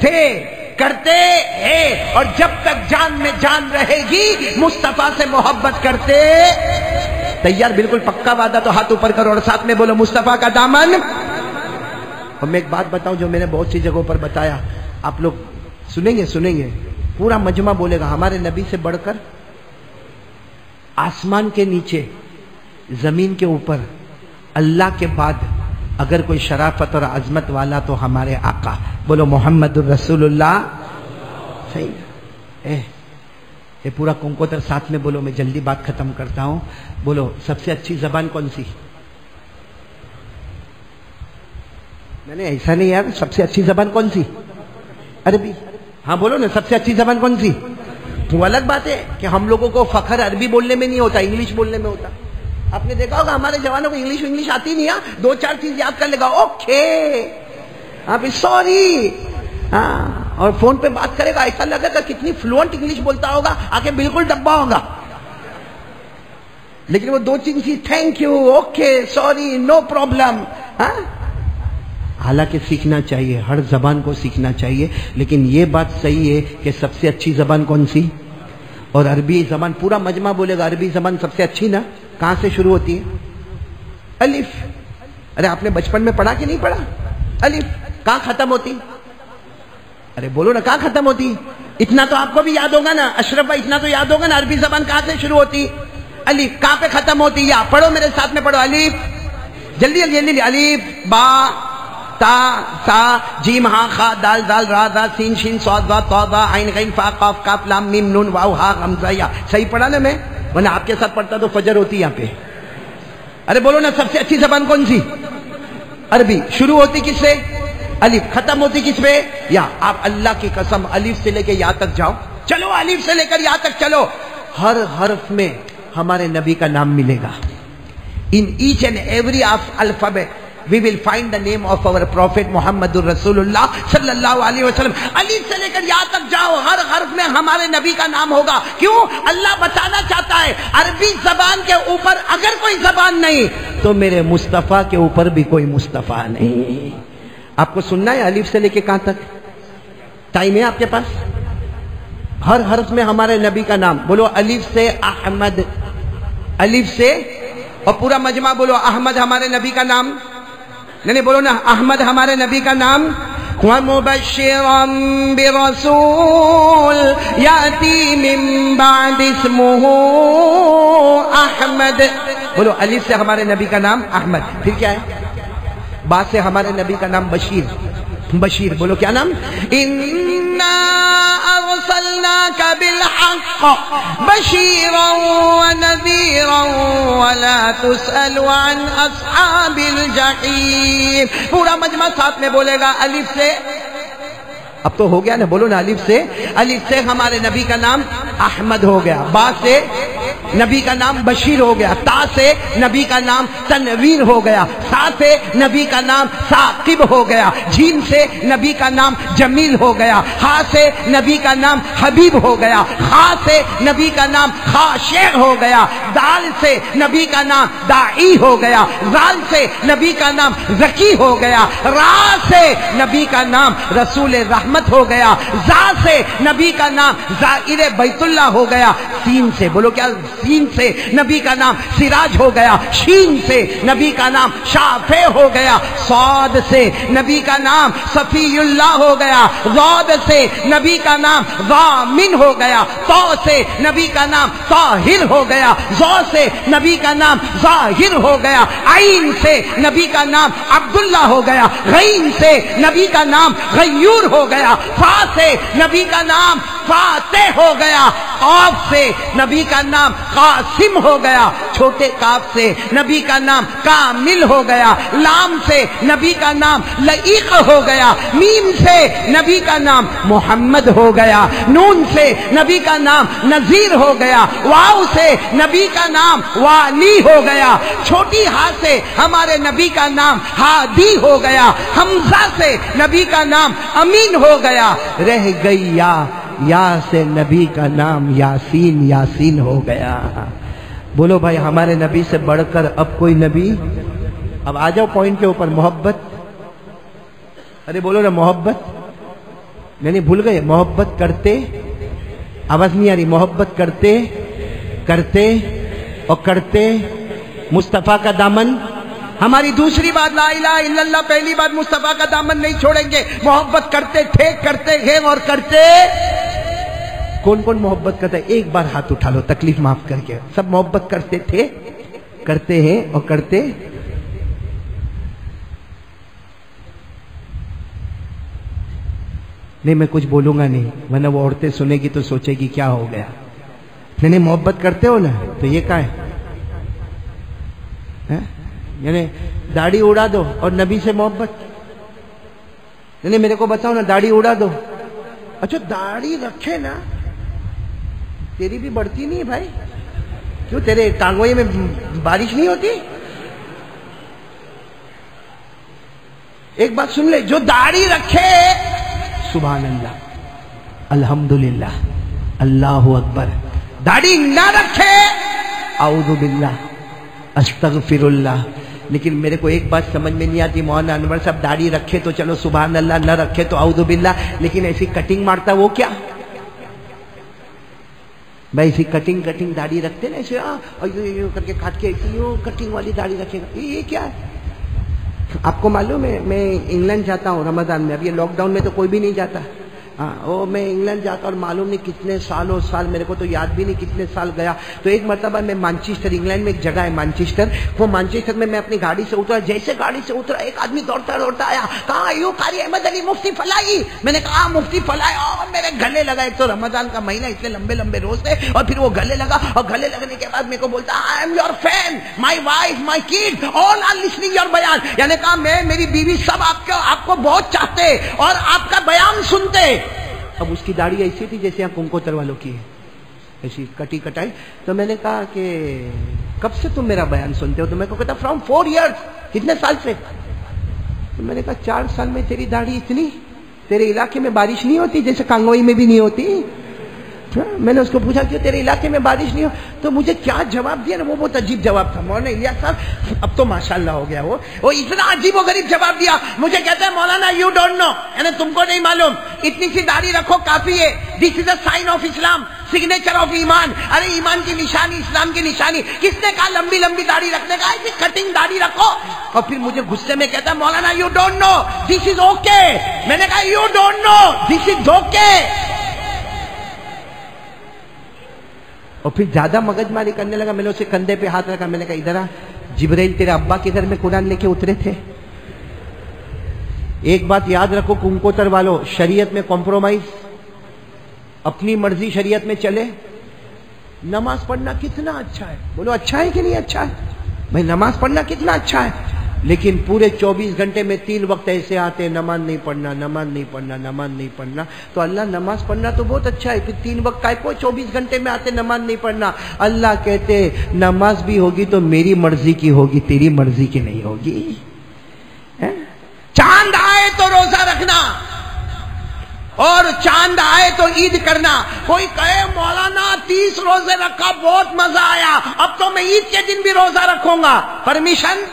تھے، کرتے ہیں، اور جب تک جان میں جان رہے گی مصطفیٰ سے محبت کرتے۔ تیار؟ بالکل پکا وعدہ تو ہاتھ اوپر کرو اور ساتھ میں بولو مصطفیٰ کا دامن۔ اور میں ایک بات بتاؤں جو میں نے بہت سی جگہوں پر بتایا، آپ لوگ سنیں گے، پورا مجمع بولے گا، ہمارے نبی سے بڑھ کر آسمان کے نیچے، زمین کے اوپر، اللہ کے بعد اگر کوئی شرافت اور عظمت والا تو ہمارے آقا، بولو محمد الرسول اللہ۔ صحیح یہ پورا کنکوتر ساتھ میں بولو، میں جلدی بات ختم کرتا ہوں۔ بولو سب سے اچھی زبان کون سی؟ میں نے ایسا نہیں یار، سب سے اچھی زبان کون سی؟ عربی۔ ہاں بولو نا، سب سے اچھی زبان کون سی؟ وہ الگ بات ہے کہ ہم لوگوں کو فخر عربی بولنے میں نہیں ہوتا، انگلش بولنے میں ہوتا۔ آپ نے دیکھا ہوگا ہمارے جوانوں کو انگلش آتی نہیں ہے، دو چار چیز یاد کر لے گا، اوکے آپ سوری، ہاں، اور فون پہ بات کرے گا ایسا لگے گا کتنی فلوئنٹ انگلش بولتا ہوگا، آگے بالکل ڈبا ہوگا، لیکن وہ دو چیز، thank you, okay, sorry, no problem. حالانکہ سیکھنا چاہیے، ہر زبان کو سیکھنا چاہیے، لیکن یہ بات صحیح ہے کہ سب سے اچھی زبان کون سی؟ اور عربی زبان، پورا مجمع بولے گا عربی زبان سب سے اچھی نا، کہاں سے شروع ہوتی ہے؟ الف۔ ارے آپ نے بچپن میں پڑھا کہ نہیں پڑھا؟ الف کہاں ختم ہوتی؟ ارے بولو نا، کہاں ختم ہوتی؟ اتنا تو آپ کو بھی یاد ہوگا نا اشرف بھائی، اتنا تو یاد ہوگا نا، عربی زبان کہاں سے شروع ہوتی؟ الف۔ کہاں پہ ختم ہوتی؟ یا پڑھو میرے ساتھ میں، پڑھو الف، جلدی جلدی جلدی، الف با تا سا جیم ہاں خا دال دال را دا سین شین صاد ضاد طا ضا عین غین فا قاف کاف لام میم نون واو ہا غمزہ یا۔ صحیح پڑھا نا میں؟ ورنہ آپ کے ساتھ پڑھتا تو فجر ہوتی یہاں پہ۔ ارے بولو نا، سب سے اچھی زبان کون سی؟ عربی۔ شروع ہوتی کس سے؟ الف۔ ختم ہوتی کس پہ؟ یا۔ آپ اللہ کی قسم الف سے لے کے یا تک جاؤ، چلو الف سے لے کر یا تک چلو، ہر حرف میں ہمارے نبی کا نام ملے گا۔ In each and every alphabet we will find the name of our prophet Muhammadur Rasulullah sallallahu alaihi wasallam۔ الف سے لے کر یا تک جاؤ، ہر حرف میں ہمارے نبی کا نام ہوگا۔ کیوں؟ اللہ بتانا چاہتا ہے عربی زبان کے اوپر اگر کوئی زبان نہیں تو میرے مصطفیٰ کے اوپر بھی کوئی مصطفیٰ نہیں۔ آپ کو سننا ہے الف سے لے کے کہاں تک؟ ٹائم ہے آپ کے پاس؟ ہر حرف میں ہمارے نبی کا نام، بولو الف سے احمد، الف سے، اور پورا مجمع بولو احمد ہمارے نبی کا نام۔ نہیں بولو نا، احمد ہمارے نبی کا نام۔ وَمُبَشِّرًا بِرَسُولٍ يَأْتِي مِن بَعْدِ اسْمُهُ أَحْمَدُ۔ بولو الف سے ہمارے نبی کا نام احمد، پھر کیا ہے؟ با سے ہمارے نبی کا نام بشیر، بشیر، بولو کیا نام؟ اِنَّا أَرْسَلْنَاكَ بِالْحَقِّ بَشِيرًا وَنَذِيرًا وَلَا تُسْأَلُ عَنْ أَصْحَابِ الْجَحِيمِ۔ پورا مجمع ساتھ میں بولے گا الف سے، اب تو ہو گیا نا، بولو نا الف سے، الف سے ہمارے نبی کا نام احمد ہو گیا، با سے نبی کا نام بشیر ہو گیا، تا سے نبی کا نام تنویر ہو گیا، سا سے نبی کا نام ثاقب ہو گیا، جیم سے نبی کا نام جمیل ہو گیا، ہا سے نبی کا نام حبیب ہو گیا، خا سے نبی کا نام خاشع ہو گیا، دال سے نبی کا نام داعی ہو گیا، زال سے نبی کا نام زکی ہو گیا، را سے نبی کا نام رسول رحمت ہو گیا، زا سے نبی کا نام زائر بیت اللہ ہو گیا، سین سے، بولو کیا؟ سین سے نبی کا نام سراج ہو گیا، شین سے نبی کا نام شافع ہو گیا، صاد سے نبی کا نام صفی اللہ ہو گیا، ضاد سے نبی کا نام ضامن ہو گیا، تو سے نبی کا نام طاہر ہو گیا، ظا سے نبی کا نام ظاہر ہو گیا، عین سے نبی کا نام عبداللہ ہو گیا، غین سے نبی کا نام غیور ہو گیا، فا سے نبی کا نام فاتح ہو گیا، قاف سے نبی کا نام قاسم ہو گیا، چھوٹے کاف سے نبی کا نام کامل ہو گیا، لام سے نبی کا نام لئیق ہو گیا، میم سے نبی کا نام محمد ہو گیا، نون سے نبی کا نام نذیر ہو گیا، واو سے نبی کا نام والی ہو گیا، چھوٹی ہا سے ہمارے نبی کا نام ہادی ہو گیا، حمزہ سے نبی کا نام امین ہو گیا، رہ گئی یا سے نبی کا نام یاسین، یاسین ہو گیا۔ بولو بھائی ہمارے نبی سے بڑھ کر اب کوئی نبی؟ اب آ جاؤ پوائنٹ کے اوپر، محبت، ارے بولو نا محبت، نہیں بھول گئے؟ محبت کرتے، آواز نہیں آ رہی، محبت کرتے کرتے اور کرتے مصطفیٰ کا دامن. ہماری دوسری بات لا الہ الا اللہ، پہلی بات مصطفیٰ کا دامن نہیں چھوڑیں گے. محبت کرتے تھے، کرتے ہیں اور کرتے. کون کون محبت کرتا ہے؟ ایک بار ہاتھ اٹھا لو، تکلیف معاف کر کے. سب محبت کرتے تھے، کرتے ہیں اور کرتے. نہیں میں کچھ بولوں گا نہیں، ورنہ وہ عورتیں سنے گی تو سوچے گی کیا ہو گیا. نہیں محبت کرتے ہو نا، تو یہ کیا ہے؟ یعنی داڑھی اڑا دو اور نبی سے محبت. نہیں میرے کو بتاؤ نا، داڑھی اڑا دو. اچھا داڑھی رکھے نا، تیری بھی بڑھتی نہیں ہے بھائی؟ کیوں تیرے ٹانگوئی میں بارش نہیں ہوتی؟ ایک بات سن لے، جو داڑھی رکھے سبحان اللہ، الحمدللہ، اللہ اکبر. داڑھی نہ رکھے اعوذ باللہ، استغفر اللہ. لیکن میرے کو ایک بات سمجھ میں نہیں آتی، مولانا انور صاحب داڑھی رکھے تو چلو سبحان اللہ، نہ رکھے تو اعوذ باللہ، لیکن ایسی کٹنگ مارتا وہ کیا بھائی؟ ایسی کٹنگ داڑھی رکھتے نا ایسے یوں کر کے کاٹ کے یوں کٹنگ والی داڑھی رکھے گا، یہ کیا ہے؟ آپ کو معلوم ہے میں انگلینڈ جاتا ہوں رمضان میں، اب یہ لاک ڈاؤن میں تو کوئی بھی نہیں جاتا. وہ میں انگلینڈ جاتا اور معلوم نہیں کتنے سال میرے کو تو یاد بھی نہیں کتنے سال گیا. تو ایک مرتبہ میں مانچسٹر، انگلینڈ میں ایک جگہ ہے مانچسٹر، وہ مانچسٹر میں اپنی گاڑی سے اترا. جیسے گاڑی سے اترا ایک آدمی دوڑتا آیا، کہا یوں قاری احمد علی مفتی فلاحی. میں نے کہا مفتی فلاحی، اور میرے گلے لگا. ایک تو رمضان کا مہینہ، اتنے لمبے لمبے روز تھے، اور پھر وہ گلے لگا، اور گلے لگنے کے بعد میرے کو بولتا I am your fan, my wife, my kid all are listening your بیان. یعنی کہا میں، میری بیوی، سب آپ کو بہت چاہتے اور آپ کا بیان سنتے. اب اس کی داڑھی ایسی تھی جیسے یہاں کنکوتر والوں کی ہے، ایسی کٹائی. تو میں نے کہا کہ کب سے تم میرا بیان سنتے ہو؟ تو میں کو کہتا فرام 4 years. کتنے سال سے؟ تو میں نے کہا 4 سال میں تیری داڑھی اتنی. تیرے علاقے میں بارش نہیں ہوتی جیسے کانگوئی میں بھی نہیں ہوتی؟ میں نے اس کو پوچھا کہ تیرے علاقے میں بارش نہیں ہو؟ تو مجھے کیا جواب دیا نا، وہ بہت عجیب جواب تھا. مولانا الیاس صاحب اب تو ماشاءاللہ ہو گیا، وہ اتنا عجیب و غریب جواب دیا. مجھے کہتا ہے مولانا یو ڈونٹ نو، یعنی تم کو نہیں معلوم، اتنی سی داڑھی رکھو کافی ہے. This is a sign of Islam, signature of ایمان. ارے ایمان کی نشانی، اسلام کی نشانی. کس نے کہا لمبی لمبی داڑھی رکھنے کا؟ ایسی کٹنگ داڑھی رکھو. اور پھر مجھے غصے میں کہتا ہے مولانا you don't know, this is okay. میں نے کہا you don't know, this is okay. اور پھر زیادہ مگج ماری کرنے لگا. میں نے اسے کندھے پہ ہاتھ رکھا، میں نے کہا ادھر آ، جبرائیل تیرے ابا کے گھر میں قرآن لے کے اترے تھے. ایک بات یاد رکھو کنکوتر والو، شریعت میں کمپرومائز، اپنی مرضی شریعت میں چلے. نماز پڑھنا کتنا اچھا ہے، بولو اچھا ہے کہ نہیں اچھا ہے بھائی؟ نماز پڑھنا کتنا اچھا ہے، لیکن پورے 24 گھنٹے میں 3 وقت ایسے آتے نماز نہیں پڑھنا، نماز نہیں پڑھنا، نماز نہیں پڑھنا. تو اللہ نماز پڑھنا تو بہت اچھا ہے، پھر 3 وقت کا کو 24 گھنٹے میں آتے نماز نہیں پڑھنا. اللہ کہتے نماز بھی ہوگی تو میری مرضی کی ہوگی، تیری مرضی کی نہیں ہوگی. چاند آئے تو روزہ رکھنا اور چاند آئے تو عید کرنا. کوئی کہے مولانا 30 روزے رکھا بہت مزہ آیا، اب تو میں عید کے دن بھی روزہ رکھوں گا، پرمیشن؟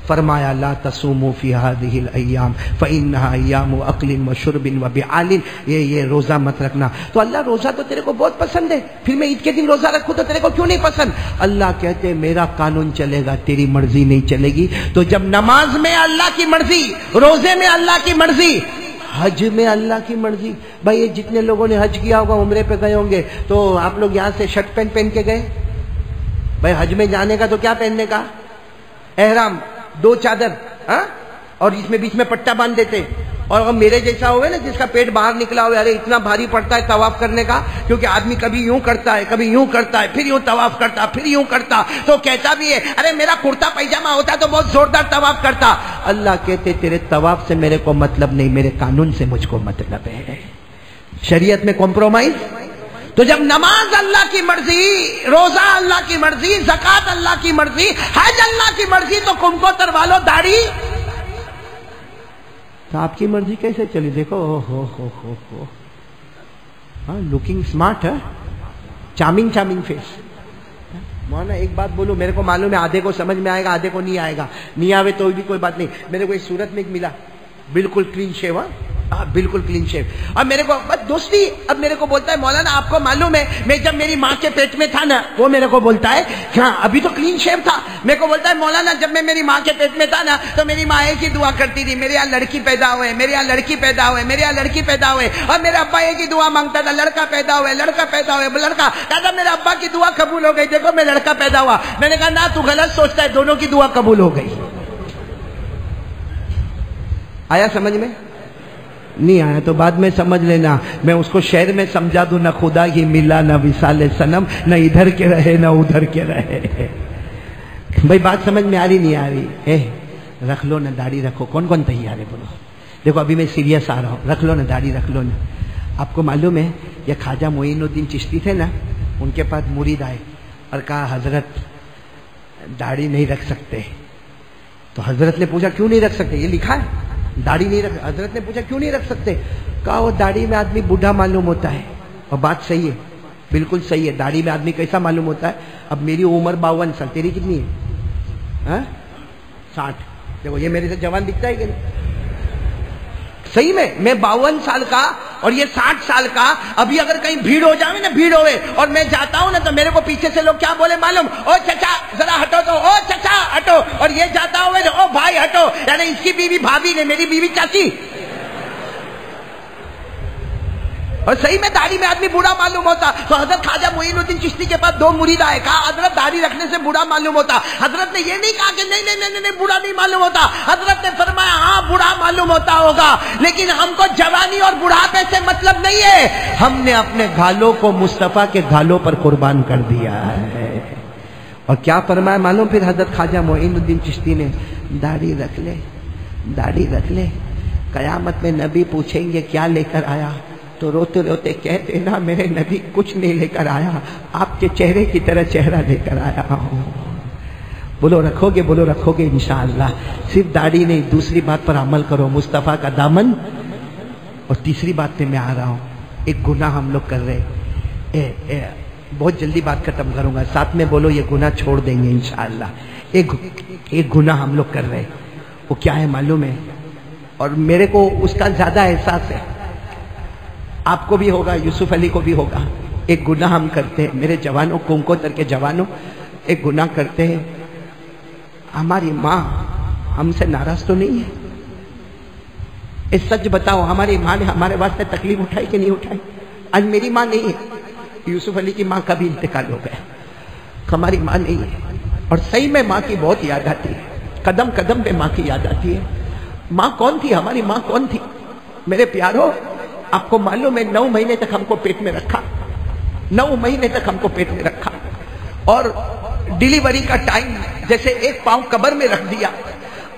فرمایا لا تصوموا فی هذه الايام فانها ايام اکل وشرب وبعال. یہ روزہ مت رکھنا. تو اللہ روزہ تو تیرے کو بہت پسند ہے، پھر میں عید کے دن روزہ رکھوں تو تیرے کو کیوں نہیں پسند؟ اللہ کہتے میرا قانون چلے گا، تیری مرضی نہیں چلے گی. تو جب نماز میں اللہ کی مرضی، روزے میں اللہ کی مرضی، حج میں اللہ کی مرضی. بھائی یہ جتنے لوگوں نے حج کیا ہوگا، عمرے پہ گئے ہوں گے، تو آپ لوگ یہاں سے شرٹ پینٹ پہن کے گئے؟ بھائی حج میں جانے کا تو کیا پہننے کا؟ احرام، 2 چادر، اور اس میں بیچ میں پٹا باندھ دیتے. اور اگر میرے جیسا ہوئے نا جس کا پیٹ باہر نکلا ہوئے، ارے اتنا بھاری پڑتا ہے طواف کرنے کا، کیونکہ آدمی کبھی یوں کرتا ہے، کبھی یوں کرتا ہے، پھر یوں طواف کرتا، پھر یوں کرتا. تو کہتا بھی ہے ارے میرا کرتا پیجامہ ہوتا تو بہت زوردار طواف کرتا. اللہ کہتے تیرے طواف سے میرے کو مطلب نہیں، میرے قانون سے مجھ کو مطلب ہے. شریعت میں کمپرومائز. تو جب نماز اللہ کی مرضی، روزہ اللہ کی مرضی، زکات اللہ کی مرضی، حج اللہ کی مرضی، تو کنکوتر والو داڑھی تو آپ کی مرضی کیسے چلی؟ دیکھو ہو ہاں، لوکنگ اسمارٹ ہے، چارمنگ فیس. مولانا ایک بات بولو، میرے کو معلوم ہے آدھے کو سمجھ میں آئے گا، آدھے کو نہیں آئے گا. نہیں آوے تو بھی کوئی بات نہیں. میرے کو اس صورت میں ایک ملا، بالکل کلین شیو، بالکل کلین شیو. اور میرے کو دوستی اب میرے کو بولتا ہے مولانا آپ کو معلوم ہے میں جب میری ماں کے پیٹ میں تھا نا, وہ میرے کو بولتا ہے ہاں ابھی تو کلین شیو تھا, میرے کو بولتا ہے مولانا جب میں میری ماں کے پیٹ میں تھا نا تو میری ماں ایک ہی دعا کرتی تھی, میرے یہاں لڑکی پیدا ہوئے, میرے یہاں لڑکی پیدا ہوئے, میرے یہاں لڑکی پیدا ہوئے. اور میرا ابا ایک ہی دعا مانگتا تھا, لڑکا پیدا ہوئے, لڑکا پیدا ہوئے, لڑکا. کہتا میرے ابا کی دعا قبول ہو گئی, دیکھو میں لڑکا پیدا ہوا. میں نے کہا نا تو غلط سوچتا ہے, دونوں کی دعا قبول ہو گئی. آیا سمجھ میں؟ نہیں آیا تو بعد میں سمجھ لینا, میں اس کو شعر میں سمجھا دوں, نہ خدا ہی ملا نہ وصال صنم, نہ ادھر کے رہے نہ ادھر کے رہے. بھائی بات سمجھ میں آ رہی نہیں آ رہی؟ رکھ لو نا داڑھی رکھو. کون کون تیار ہے بولو؟ دیکھو ابھی میں سیریس آ رہا ہوں, رکھ لو نا داڑھی رکھ لو نا. آپ کو معلوم ہے یہ خواجہ معین الدین چشتی تھے نا, ان کے پاس مرید آئے اور کہا حضرت داڑھی نہیں رکھ سکتے. تو حضرت نے پوچھا کیوں نہیں رکھ سکتے؟ یہ لکھا ہے داڑھی نہیں رکھ. حضرت نے پوچھا کیوں نہیں رکھ سکتے؟ کہا وہ داڑھی میں آدمی بوڑھا معلوم ہوتا ہے. اور بات صحیح ہے, بالکل صحیح ہے. داڑھی میں آدمی کیسا معلوم ہوتا ہے؟ اب میری عمر 52 سال, تیری کتنی ہے؟ 60. دیکھو یہ میرے سے جوان دکھتا ہے کہ نہیں؟ صحیح میں 52 سال کا اور یہ 60 سال کا. ابھی اگر کہیں بھیڑ ہو جائے نا, بھیڑ ہوئے اور میں جاتا ہوں نا تو میرے کو پیچھے سے لوگ کیا بولے معلوم؟ او چچا ذرا ہٹو تو, او چچا ہٹو. اور یہ جاتا ہوں او بھائی ہٹو, یعنی اس کی بیوی بھابھی نے, میری بیوی چاچی. اور صحیح میں داڑھی میں آدمی بوڑھا معلوم ہوتا. تو حضرت خواجہ معین الدین چشتی کے پاس 2 مرید آئے, کہا حضرت داڑھی رکھنے سے بوڑھا معلوم ہوتا. حضرت نے یہ نہیں کہا کہ نہیں بوڑھا نہیں معلوم ہوتا. حضرت نے فرمایا ہاں بوڑھا معلوم ہوتا ہوگا, لیکن ہم کو جوانی اور بڑھاپے سے مطلب نہیں ہے. ہم نے اپنے گھالوں کو مصطفیٰ کے گھالوں پر قربان کر دیا ہے. اور کیا فرمایا معلوم پھر حضرت خواجہ معین الدین چشتی نے؟ داڑھی رکھ لے, داڑھی رکھ لے. قیامت میں نبی پوچھیں گے کیا لے کر آیا, تو روتے روتے کہہ دینا میرے نبی کچھ نہیں لے کر آیا, آپ کے چہرے کی طرح چہرہ لے کر آیا ہوں. بولو رکھو گے, بولو رکھو گے انشاءاللہ. صرف داڑھی نہیں, دوسری بات پر عمل کرو, مصطفیٰ کا دامن. اور تیسری بات پہ میں آ رہا ہوں, ایک گناہ ہم لوگ کر رہے. بہت جلدی بات ختم کروں گا, ساتھ میں بولو یہ گناہ چھوڑ دیں گے انشاءاللہ. ایک گناہ ہم لوگ کر رہے, وہ کیا ہے معلوم ہے؟ اور میرے کو اس کا زیادہ احساس ہے, آپ کو بھی ہوگا, یوسف علی کو بھی ہوگا. ایک گناہ ہم کرتے ہیں میرے جوانوں, کنکوتر کے جوانوں, ایک گناہ کرتے ہیں. ہماری ماں ہم سے ناراض تو نہیں ہے؟ اس سچ بتاؤ, ہماری ماں نے ہمارے واسطے تکلیف اٹھائی کہ نہیں اٹھائی؟ آج میری ماں نہیں ہے, یوسف علی کی ماں کا بھی انتقال ہو گیا, ہماری ماں نہیں ہے. اور صحیح میں ماں کی بہت یاد آتی ہے, قدم قدم پہ ماں کی یاد آتی ہے. ماں کون تھی؟ ہماری ماں کون تھی میرے پیاروں؟ آپ کو معلوم ہے 9 مہینے تک ہم کو پیٹ میں رکھا, 9 مہینے تک ہم کو پیٹ میں رکھا. اور ڈیلیوری کا ٹائم جیسے 1 پاؤں قبر میں رکھ دیا,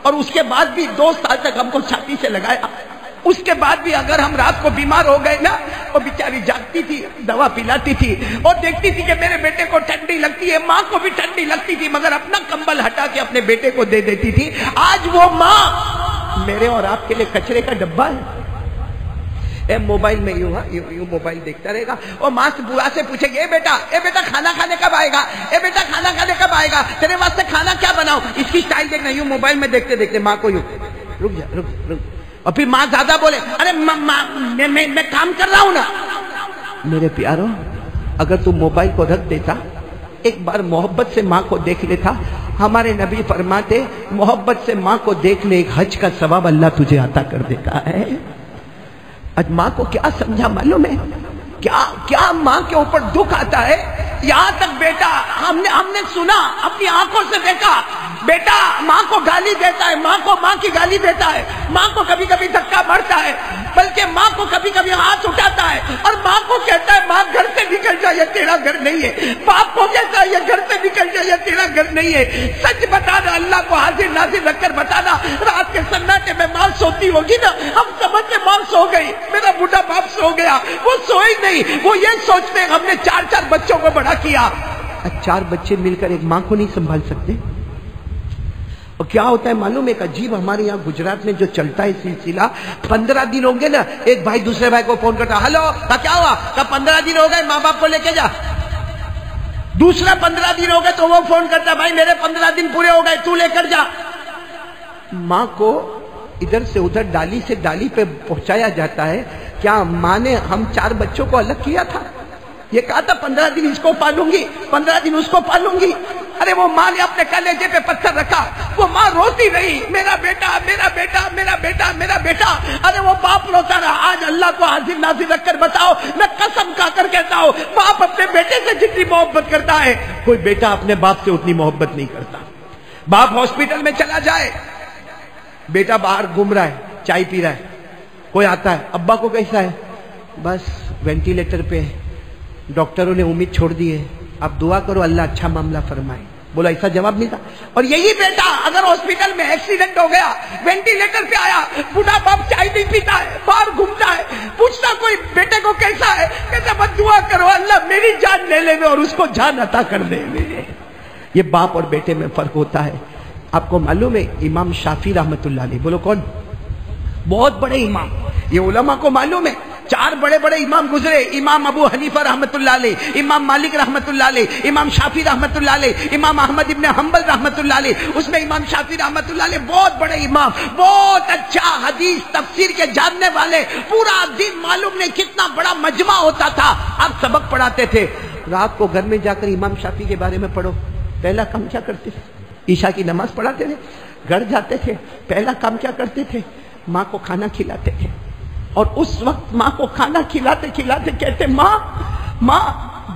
اور اس کے بعد بھی 2 سال تک ہم کو چھاتی سے لگایا. اس کے بعد بھی اگر ہم رات کو بیمار ہو گئے نا, وہ بیچاری جاگتی تھی, دوا پلاتی تھی اور دیکھتی تھی کہ میرے بیٹے کو ٹھنڈی لگتی ہے. ماں کو بھی ٹھنڈی لگتی تھی, مگر اپنا کمبل ہٹا کے اپنے بیٹے کو دے دیتی تھی. آج وہ ماں میرے اور آپ کے لیے کچرے کا ڈبہ ہے. موبائل میں یوں موبائل دیکھتا رہے گا. اور ماں سے بوا سے پوچھے گی, اے بیٹا کھانا کھانے کب آئے گا, اے بیٹا کھانا کھانے کب آئے گا, تیرے واسطے کھانا کیا بناؤ. اس کی سٹائل دیکھنا, یوں موبائل میں دیکھتے دیکھتے ماں کو یوں, رک جا. اور پھر ماں زیادہ بولے, ارے میں کام کر رہا ہوں نا. میرے پیاروں, اگر تم موبائل کو رکھ دیتا, ایک بار محبت سے ماں کو دیکھ لیتا. ہمارے نبی فرماتے محبت سے ماں کو دیکھ لے, ایک حج کا ثواب اللہ تجھے عطا کر دیتا ہے. آج ماں کو کیا سمجھا معلوم ہے؟ کیا ماں کے اوپر دکھ آتا ہے. یہاں تک بیٹا ہم نے سنا, اپنی آنکھوں سے دیکھا, بیٹا ماں کو گالی دیتا ہے, ماں کی گالی دیتا ہے, ماں کو کبھی کبھی دھکا مارتا ہے, بلکہ ماں کو کبھی کبھی ہاتھ اٹھاتا ہے, اور ماں کو کہتا ہے ماں گھر سے نکل جا, یہ تیرا گھر نہیں ہے. باپ کو کہتا ہے یہ گھر سے نکل جا, یہ تیرا گھر نہیں ہے. سچ بتانا, اللہ کو حاضر ناظر رکھ کر بتانا. رات کے سناٹے میں ماں سوتی ہوگی نا, ہم سمجھتے ماں سو گئی, میرا بوڑھا باپ سو گیا. وہ سوئی نہیں, وہ یہ سوچتے ہم نے 4 بچوں کو بڑا کیا. 4 بچے مل کر ایک ماں کو نہیں سنبھال سکتے. اور کیا ہوتا ہے معلوم ہے؟ ایک عجیب ہمارے یہاں گجرات میں جو چلتا ہے سلسلہ, 15 دن ہوں گے نا, ایک بھائی دوسرے بھائی کو فون کرتا, ہلو کیا ہوا, 15 دن ہو گئے, ماں باپ کو لے کے جا. دوسرا 15 دن ہو گئے تو وہ فون کرتا, بھائی میرے 15 دن پورے ہو گئے, تو لے کر جا. ماں کو ادھر سے ادھر ڈالی سے ڈالی پہ پہنچایا جاتا ہے. کیا ماں نے ہم 4 بچوں کو الگ کیا تھا؟ یہ کہا تھا 15 دن اس کو پالوں گی، 15 دن اس کو پالوں گی. ارے وہ ماں نے اپنے کلیجے پہ پتھر رکھا، وہ ماں روتی رہی، میرا بیٹا میرا بیٹا میرا بیٹا میرا بیٹا. ارے وہ باپ روتا رہا. آج اللہ کو حاضر ناظر رکھ کر بتاؤ، میں قسم کھا کر کہتا ہوں، باپ اپنے بیٹے سے جتنی محبت کرتا ہے کوئی بیٹا اپنے باپ سے اتنی محبت نہیں کرتا. باپ ہاسپٹل میں چلا جائے، بیٹا باہر گھوم رہا ہے، چائے پی رہا ہے، کوئی آتا ہے، ابا کو کیسا ہے؟ بس وینٹیلیٹر پہ، ڈاکٹروں نے امید چھوڑ دی ہے، اب دعا کرو اللہ اچھا معاملہ فرمائے. بولا ایسا جواب ملتا. اور یہی بیٹا اگر ہاسپٹل میں ایکسیڈنٹ ہو گیا، وینٹیلیٹر پہ آیا، بوڑھا باپ چائے نہیں پیتا ہے، باہر گھومتا ہے، پوچھتا کوئی بیٹے کو کیسا ہے، کہتا بس دعا کرو اللہ میری جان لے لے اور اس کو جان عطا کر دے. یہ باپ اور بیٹے میں فرق ہوتا ہے. آپ کو معلوم ہے امام شافعی رحمت اللہ علیہ، بولو کون؟ بہت بڑے امام. یہ علماء کو معلوم ہے 4 بڑے بڑے امام گزرے. امام ابو حنیفہ رحمت اللہ علیہ، امام مالک رحمت اللہ علیہ، امام شافعی رحمت اللہ علیہ، امام احمد ابن حنبل رحمت اللہ علیہ. اس میں امام شافعی رحمت اللہ علیہ بہت بڑے امام، بہت اچھا حدیث تفسیر کے جاننے والے، پورا دن معلوم نہیں کتنا بڑا مجمع ہوتا تھا. آپ سبق پڑھاتے تھے. رات کو گھر میں جا کر امام شافعی کے بارے میں پڑھو. پہلا کام کیا کرتے تھے؟ عشاء کی نماز پڑھاتے تھے، گھر جاتے تھے، پہلا کام کیا کرتے تھے؟ ماں کو کھانا کھلاتے تھے. اور اس وقت ماں کو کھانا کھلاتے کھلاتے کہتے ماں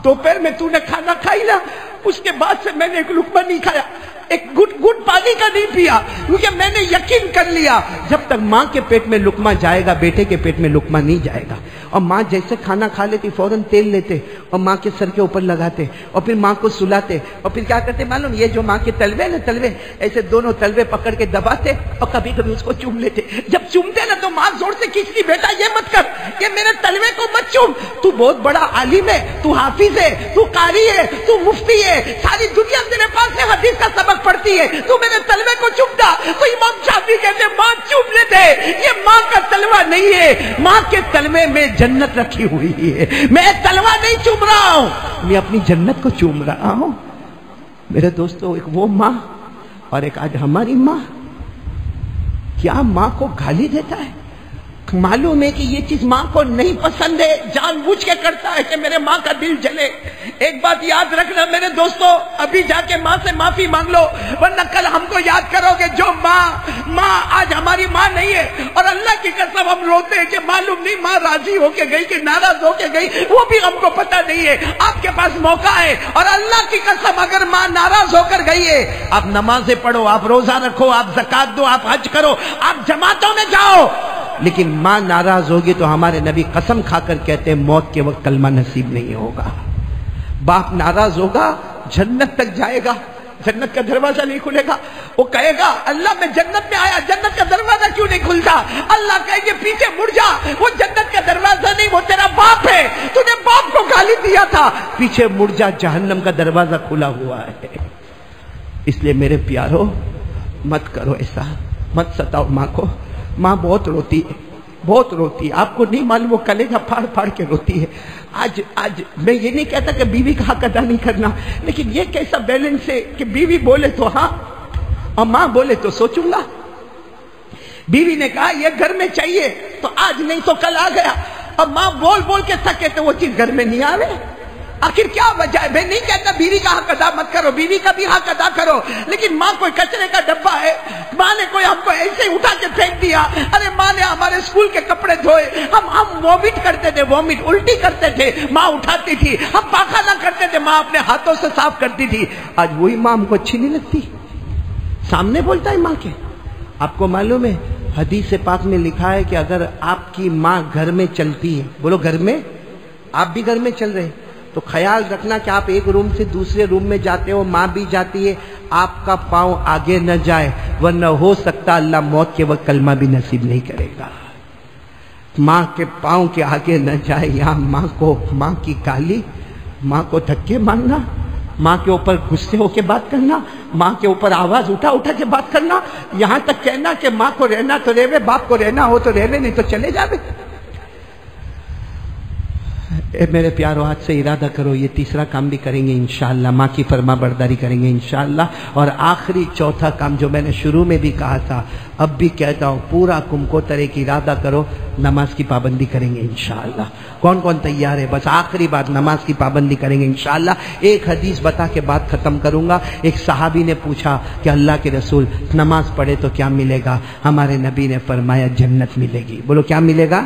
دوپہر میں تو نے کھانا کھائی نا، اس کے بعد سے میں نے ایک لقمہ نہیں کھایا، ایک گھٹ پانی کا نہیں پیا، کیونکہ میں نے یقین کر لیا جب تک ماں کے پیٹ میں لقمہ جائے گا بیٹے کے پیٹ میں لقمہ نہیں جائے گا. اور ماں جیسے کھانا کھا لیتی فوراً تیل لیتے اور ماں کے سر کے اوپر لگاتے اور پھر ماں کو سلاتے اور پھر کیا کرتے معلوم؟ یہ جو ماں کے تلوے نا تلوے ایسے دونوں تلوے پکڑ کے دباتے اور کبھی کبھی اس کو چوم لیتے. جب چومتے نا تو ماں زور سے کھینچتی، بیٹا یہ مت کر، یہ میرے تلوے کو مت چوم، تو بہت بڑا عالم ہے، تو حافظ ہے، تو قاری ہے، تو مفتی ہے، ساری دنیا تیرے پاس سے حدیث کا سبق پڑھتی ہے، تو میرے تلوے کو چومتا. تو امام شافعی کہتے ماں چوم لیتے، یہ ماں کا تلوہ نہیں ہے، ماں کے تلوے میں جنت رکھی ہوئی ہے. میں تلوہ نہیں چوم رہا ہوں، میں اپنی جنت کو چوم رہا ہوں. میرے دوستو، ایک وہ ماں اور ایک آج ہماری ماں. کیا ماں کو گالی دیتا ہے؟ معلوم ہے کہ یہ چیز ماں کو نہیں پسند ہے، جان بوجھ کے کرتا ہے کہ میرے ماں کا دل جلے. ایک بات یاد رکھنا میرے دوستو، ابھی جا کے ماں سے معافی مانگ لو، ورنہ کل ہم کو یاد کرو گے جو ماں آج ہماری ماں نہیں ہے. اور اللہ کی قسم ہم روتے ہیں کہ معلوم نہیں ماں راضی ہو کے گئی کہ ناراض ہو کے گئی، وہ بھی ہم کو پتہ نہیں ہے. آپ کے پاس موقع ہے، اور اللہ کی قسم اگر ماں ناراض ہو کر گئی ہے، آپ نمازیں پڑھو، آپ روزہ رکھو، آپ زکات دو، آپ حج کرو، آپ جماعتوں میں جاؤ، لیکن ماں ناراض ہوگی تو ہمارے نبی قسم کھا کر کہتے ہیں موت کے وقت کلمہ نصیب نہیں ہوگا. باپ ناراض ہوگا، جنت تک جائے گا، جنت کا دروازہ نہیں کھلے گا. وہ کہے گا اللہ میں جنت میں آیا، جنت کا دروازہ کیوں نہیں کھلتا؟ اللہ کہے گے پیچھے مڑ جا، وہ جنت کا دروازہ نہیں، وہ تیرا باپ ہے، تو نے باپ کو گالی دیا تھا، پیچھے مڑ جا، جہنم کا دروازہ کھلا ہوا ہے. اس لیے میرے پیارو مت کرو ایسا، مت ستاؤ ماں کو. ماں بہت روتی ہے، بہت روتی ہے، آپ کو نہیں معلوم وہ کلیجہ پھاڑ پھاڑ کے روتی ہے. آج میں یہ نہیں کہتا کہ بیوی کا حق ادا نہیں کرنا، لیکن یہ کیسا بیلنس ہے کہ بیوی بولے تو ہاں اور ماں بولے تو سوچوں گا. بیوی نے کہا یہ گھر میں چاہیے تو آج نہیں تو کل آ گیا، اور ماں بول بول کے تھکے تو وہ چیز گھر میں نہیں آ رہے. آخر کیا وجہ ہے؟ میں نہیں کہتا بیوی کا حق ادا مت کرو، بیوی کا بھی حق ادا کرو، لیکن ماں کوئی کچرے کا ڈبہ ہے، ماں نے کوئی ہم کو ایسے اٹھا کے پھینک دیا. ارے ماں نے ہمارے اسکول کے کپڑے دھوئے، ہم وامٹ کرتے تھے، وامٹ الٹی کرتے تھے، ماں اٹھاتی تھی. ہم پاخانہ کرتے تھے، ماں اپنے ہاتھوں سے صاف کرتی تھی. آج وہی ماں ہم کو اچھی نہیں لگتی، سامنے بولتا ہے ماں کے. آپ کو معلوم ہے حدیث پاک میں لکھا ہے کہ اگر آپ کی ماں گھر میں چلتی ہے، بولو گھر میں، آپ بھی گھر میں چل رہے، تو خیال رکھنا کہ آپ ایک روم سے دوسرے روم میں جاتے ہو، ماں بھی جاتی ہے، آپ کا پاؤں آگے نہ جائے، ورنہ ہو سکتا اللہ موت کے وقت کلمہ بھی نصیب نہیں کرے گا. ماں کے پاؤں کے آگے نہ جائے. یہاں ماں کی گالی، ماں کو دھکے مارنا، ماں کے اوپر غصے ہو کے بات کرنا، ماں کے اوپر آواز اٹھا کے بات کرنا، یہاں تک کہنا کہ ماں کو رہنا تو رہے، باپ کو رہنا ہو تو رہے، نہیں تو چلے جاوے. میرے پیارو آج سے ارادہ کرو یہ تیسرا کام بھی کریں گے انشاءاللہ، ماں کی فرما برداری کریں گے انشاءاللہ. اور آخری چوتھا کام جو میں نے شروع میں بھی کہا تھا اب بھی کہتا ہوں، پورا کمکوترے کی ارادہ کرو، نماز کی پابندی کریں گے انشاءاللہ. کون کون تیار ہے؟ بس آخری بات، نماز کی پابندی کریں گے انشاءاللہ. ایک حدیث بتا کے بات ختم کروں گا. ایک صحابی نے پوچھا کہ اللہ کے رسول نماز پڑھے تو کیا ملے گا؟ ہمارے نبی نے فرمایا جنت ملے گی. بولو کیا ملے گا؟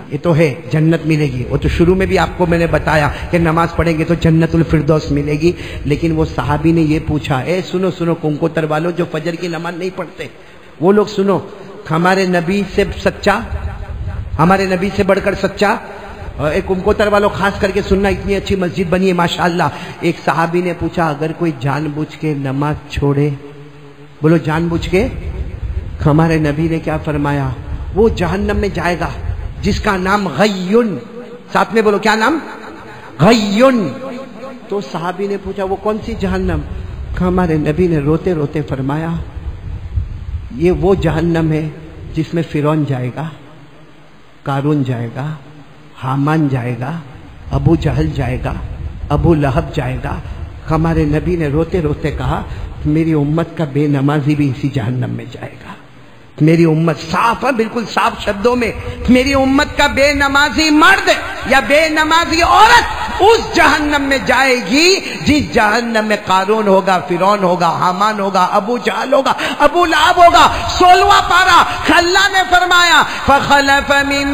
یہ تو ہے جنت ملے گی. وہ تو شروع میں بھی آپ کو میں نے بتایا کہ نماز پڑھیں گے تو جنت الفردوس ملے گی. لیکن وہ صحابی نے یہ پوچھا، اے سنو سنو کمکوتر والوں جو فجر کی نماز نہیں پڑھتے وہ لوگ سنو، ہمارے نبی سے سچا، ہمارے نبی سے بڑھ کر سچا. اے کمکوتر والوں خاص کر کے سننا، اتنی اچھی مسجد بنی ہے ماشاءاللہ. ایک صحابی نے پوچھا اگر کوئی جان بوجھ کے نماز چھوڑے، بولو جان بوجھ کے، ہمارے نبی نے کیا فرمایا؟ وہ جہنم میں جائے گا جس کا نام غیون، ساتھ میں بولو کیا نام؟ غیون. تو صحابی نے پوچھا وہ کون سی جہنم؟ ہمارے نبی نے روتے روتے فرمایا یہ وہ جہنم ہے جس میں فرعون جائے گا، قارون جائے گا، حامان جائے گا، ابو جہل جائے گا، ابو لہب جائے گا. ہمارے نبی نے روتے روتے کہا میری امت کا بے نمازی بھی اسی جہنم میں جائے گا. میری امت، صاف ہے بالکل صاف شبدوں میں، میری امت کا بے نمازی مرد یا بے نمازی عورت اس جہنم میں جائے گی جس جہنم میں قارون ہوگا، فرعون ہوگا، حامان ہوگا، ابو جہل ہوگا، ابو لہب ہوگا. 16واں پارہ اللہ نے فرمایا فخلف من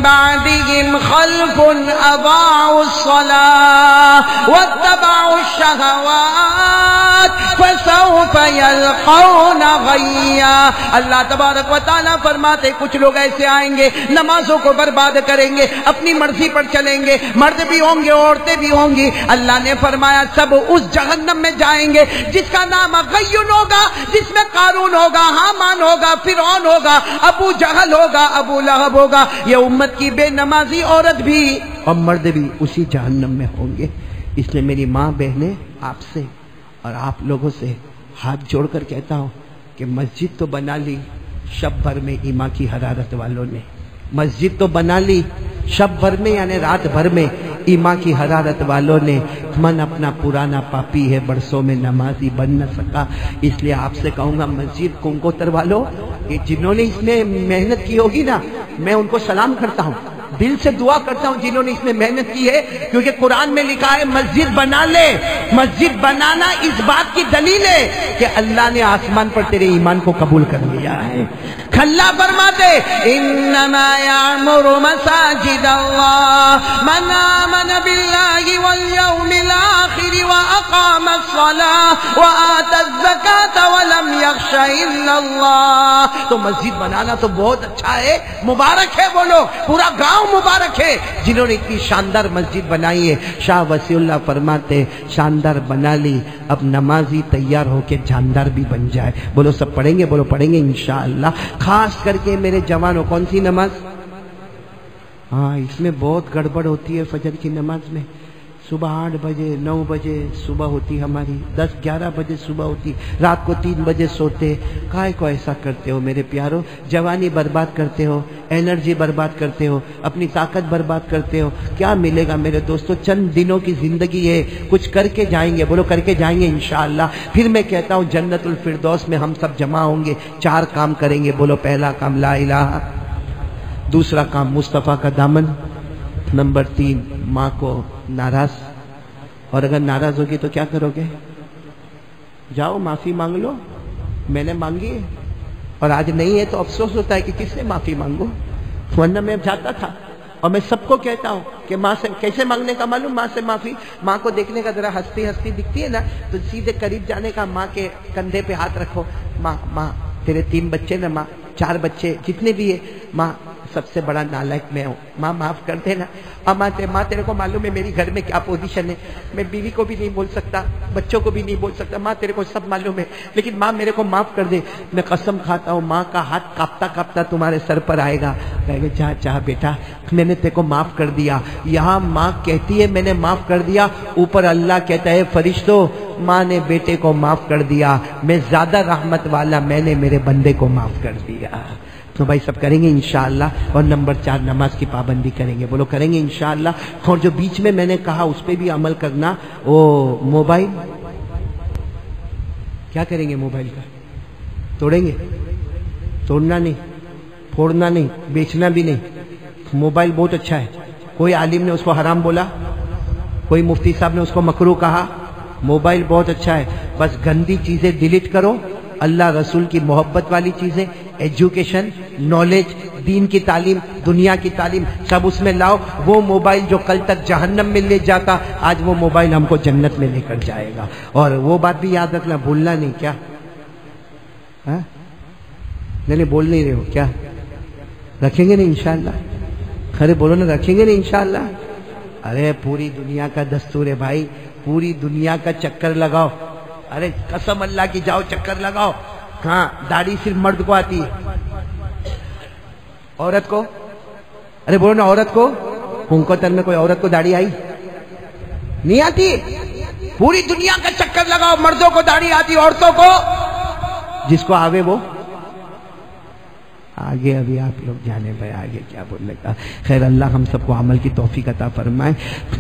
بعدهم خلف اضاعوا الصلاة واتبعوا الشهوات فسوف يلقون غيا. اللہ تبارک و تعالیٰ فرماتے کچھ لوگ ایسے آئیں گے نمازوں کو برباد کریں گے، اپنی مرضی پر چلیں گے، مرد بھی ہوں گے عورتیں بھی ہوں گی. اللہ نے فرمایا سب اس جہنم میں جائیں گے جس کا نام غیون ہوگا، جس میں قارون ہوگا، حامان ہوگا، فرعون ہوگا، ابو جہل ہوگا، ابو لہب ہوگا. یہ امت کی بے نمازی عورت بھی اور مرد بھی اسی جہنم میں ہوں گے. اس لیے میری ماں بہنیں آپ سے اور آپ لوگوں سے ہاتھ جوڑ کر کہتا ہوں کہ مسجد تو بنا لی شب بھر میں ایمان کی حرارت والوں نے، مسجد تو بنا لی شب بھر میں یعنی رات بھر میں ایمان کی حرارت والوں نے. من اپنا پرانا پاپی ہے برسوں میں نمازی بن نہ سکا. اس لیے آپ سے کہوں گا مسجد کمکوتر والوں، یہ جنہوں نے اس میں محنت کی ہوگی نا، میں ان کو سلام کرتا ہوں، دل سے دعا کرتا ہوں جنہوں نے اس میں محنت کی ہے. کیونکہ قرآن میں لکھا ہے مسجد بنا لے. مسجد بنانا اس بات کی دلیل ہے کہ اللہ نے آسمان پر تیرے ایمان کو قبول کر لیا ہے. اللہ فرماتے انما یعمر مساجد اللہ من آمن باللہ والیوم الآخر واقام الصلاة وآت الزکاة ولم یخش الا اللہ. تو مسجد بنانا تو بہت اچھا ہے، مبارک ہے وہ لوگ، پورا گاؤں مبارک ہے جنہوں نے اتنی شاندار مسجد بنائی ہے. شاہ وسیع اللہ فرماتے شاندار بنا لی، اب نمازی تیار ہو کے جاندار بھی بن جائے. بولو سب پڑھیں گے؟ بولو پڑھیں گے انشاءاللہ. خاص کر کے میرے جوانوں کون سی نماز؟ ہاں اس میں بہت گڑبڑ ہوتی ہے فجر کی نماز میں. صبح 8 بجے 9 بجے صبح ہوتی ہماری، 10-11 بجے صبح ہوتی، رات کو 3 بجے سوتے. کائے کو ایسا کرتے ہو میرے پیارو؟ جوانی برباد کرتے ہو، انرجی برباد کرتے ہو، اپنی طاقت برباد کرتے ہو. کیا ملے گا میرے دوستو؟ چند دنوں کی زندگی ہے، کچھ کر کے جائیں گے. بولو کر کے جائیں گے انشاءاللہ. پھر میں کہتا ہوں جنت الفردوس میں ہم سب جمع ہوں گے. 4 کام کریں گے. بولو پہلا کام لا الہ، دوسرا کام مصطفیٰ کا دامن، نمبر 3 ماں کو ناراض، اور اگر ناراض ہوگی تو کیا کرو گے؟ جاؤ معافی مانگ لو. میں نے مانگی اور آج نہیں ہے تو افسوس ہوتا ہے کہ کس سے معافی مانگو، ورنہ میں جاتا تھا. اور میں سب کو کہتا ہوں کہ ماں سے کیسے مانگنے کا معلوم؟ ماں سے معافی. ماں کو دیکھنے کا ذرا ہستی ہستی دکھتی ہے نا تو سیدھے قریب جانے کا، ماں کے کندھے پہ ہاتھ رکھو. ماں ماں تیرے 3 بچے نا، ماں 4 بچے جتنے بھی ہے، ماں سب سے بڑا نالائق میں ہوں، ماں معاف کر دینا. ماں تیرے کو معلوم ہے میری گھر میں کیا پوزیشن ہے، میں بیوی کو بھی نہیں بول سکتا، بچوں کو بھی نہیں بول سکتا. ماں تیرے کو سب معلوم ہے، لیکن ماں میرے کو معاف کر دے. میں قسم کھاتا ہوں ماں کا ہاتھ کاپتا کاپتا تمہارے سر پر آئے گا، کہے گا جا جا بیٹا میں نے تیرے کو معاف کر دیا. یہاں ماں کہتی ہے میں نے معاف کر دیا، اوپر اللہ کہتا ہے فرشتوں ماں نے بیٹے کو معاف کر دیا، میں زیادہ رحمت والا، میں نے میرے بندے کو معاف کر دیا. تو بھائی سب کریں گے انشاءاللہ. اور نمبر 4 نماز کی پابندی کریں گے. بولو کریں گے انشاءاللہ. اور جو بیچ میں نے کہا اس پہ بھی عمل کرنا. وہ موبائل کیا کریں گے؟ موبائل کا توڑیں گے؟ توڑنا نہیں، پھوڑنا نہیں، بیچنا بھی نہیں. موبائل بہت اچھا ہے. کوئی عالم نے اس کو حرام بولا؟ کوئی مفتی صاحب نے اس کو مکروہ کہا؟ موبائل بہت اچھا ہے. بس گندی چیزیں ڈیلیٹ کرو. اللہ رسول کی محبت والی چیزیں، ایجوکیشن، نالج، دین کی تعلیم، دنیا کی تعلیم سب اس میں لاؤ. وہ موبائل جو کل تک جہنم میں لے جاتا، آج وہ موبائل ہم کو جنت میں لے کر جائے گا. اور وہ بات بھی یاد رکھنا، بھولنا نہیں. کیا نہیں بول نہیں رہے ہو کیا؟ رکھیں گے نہیں انشاءاللہ؟ خرے بولو نا، رکھیں گے نہیں انشاءاللہ؟ ارے پوری دنیا کا دستور ہے بھائی، پوری دنیا کا چکر لگاؤ. ارے قسم اللہ کی جاؤ چکر لگاؤ. ہاں داڑھی صرف مرد کو آتی ہے، عورت کو؟ ارے بولو نا عورت کو. کنکوتر میں کوئی عورت کو داڑھی آئی؟ نہیں آتی. پوری دنیا کا چکر لگاؤ، مردوں کو داڑھی آتی، عورتوں کو جس کو آوے وہ آگے. ابھی آپ لوگ جانے بھائی آگے کیا بولنے کا. خیر اللہ ہم سب کو عمل کی توفیق عطا فرمائے.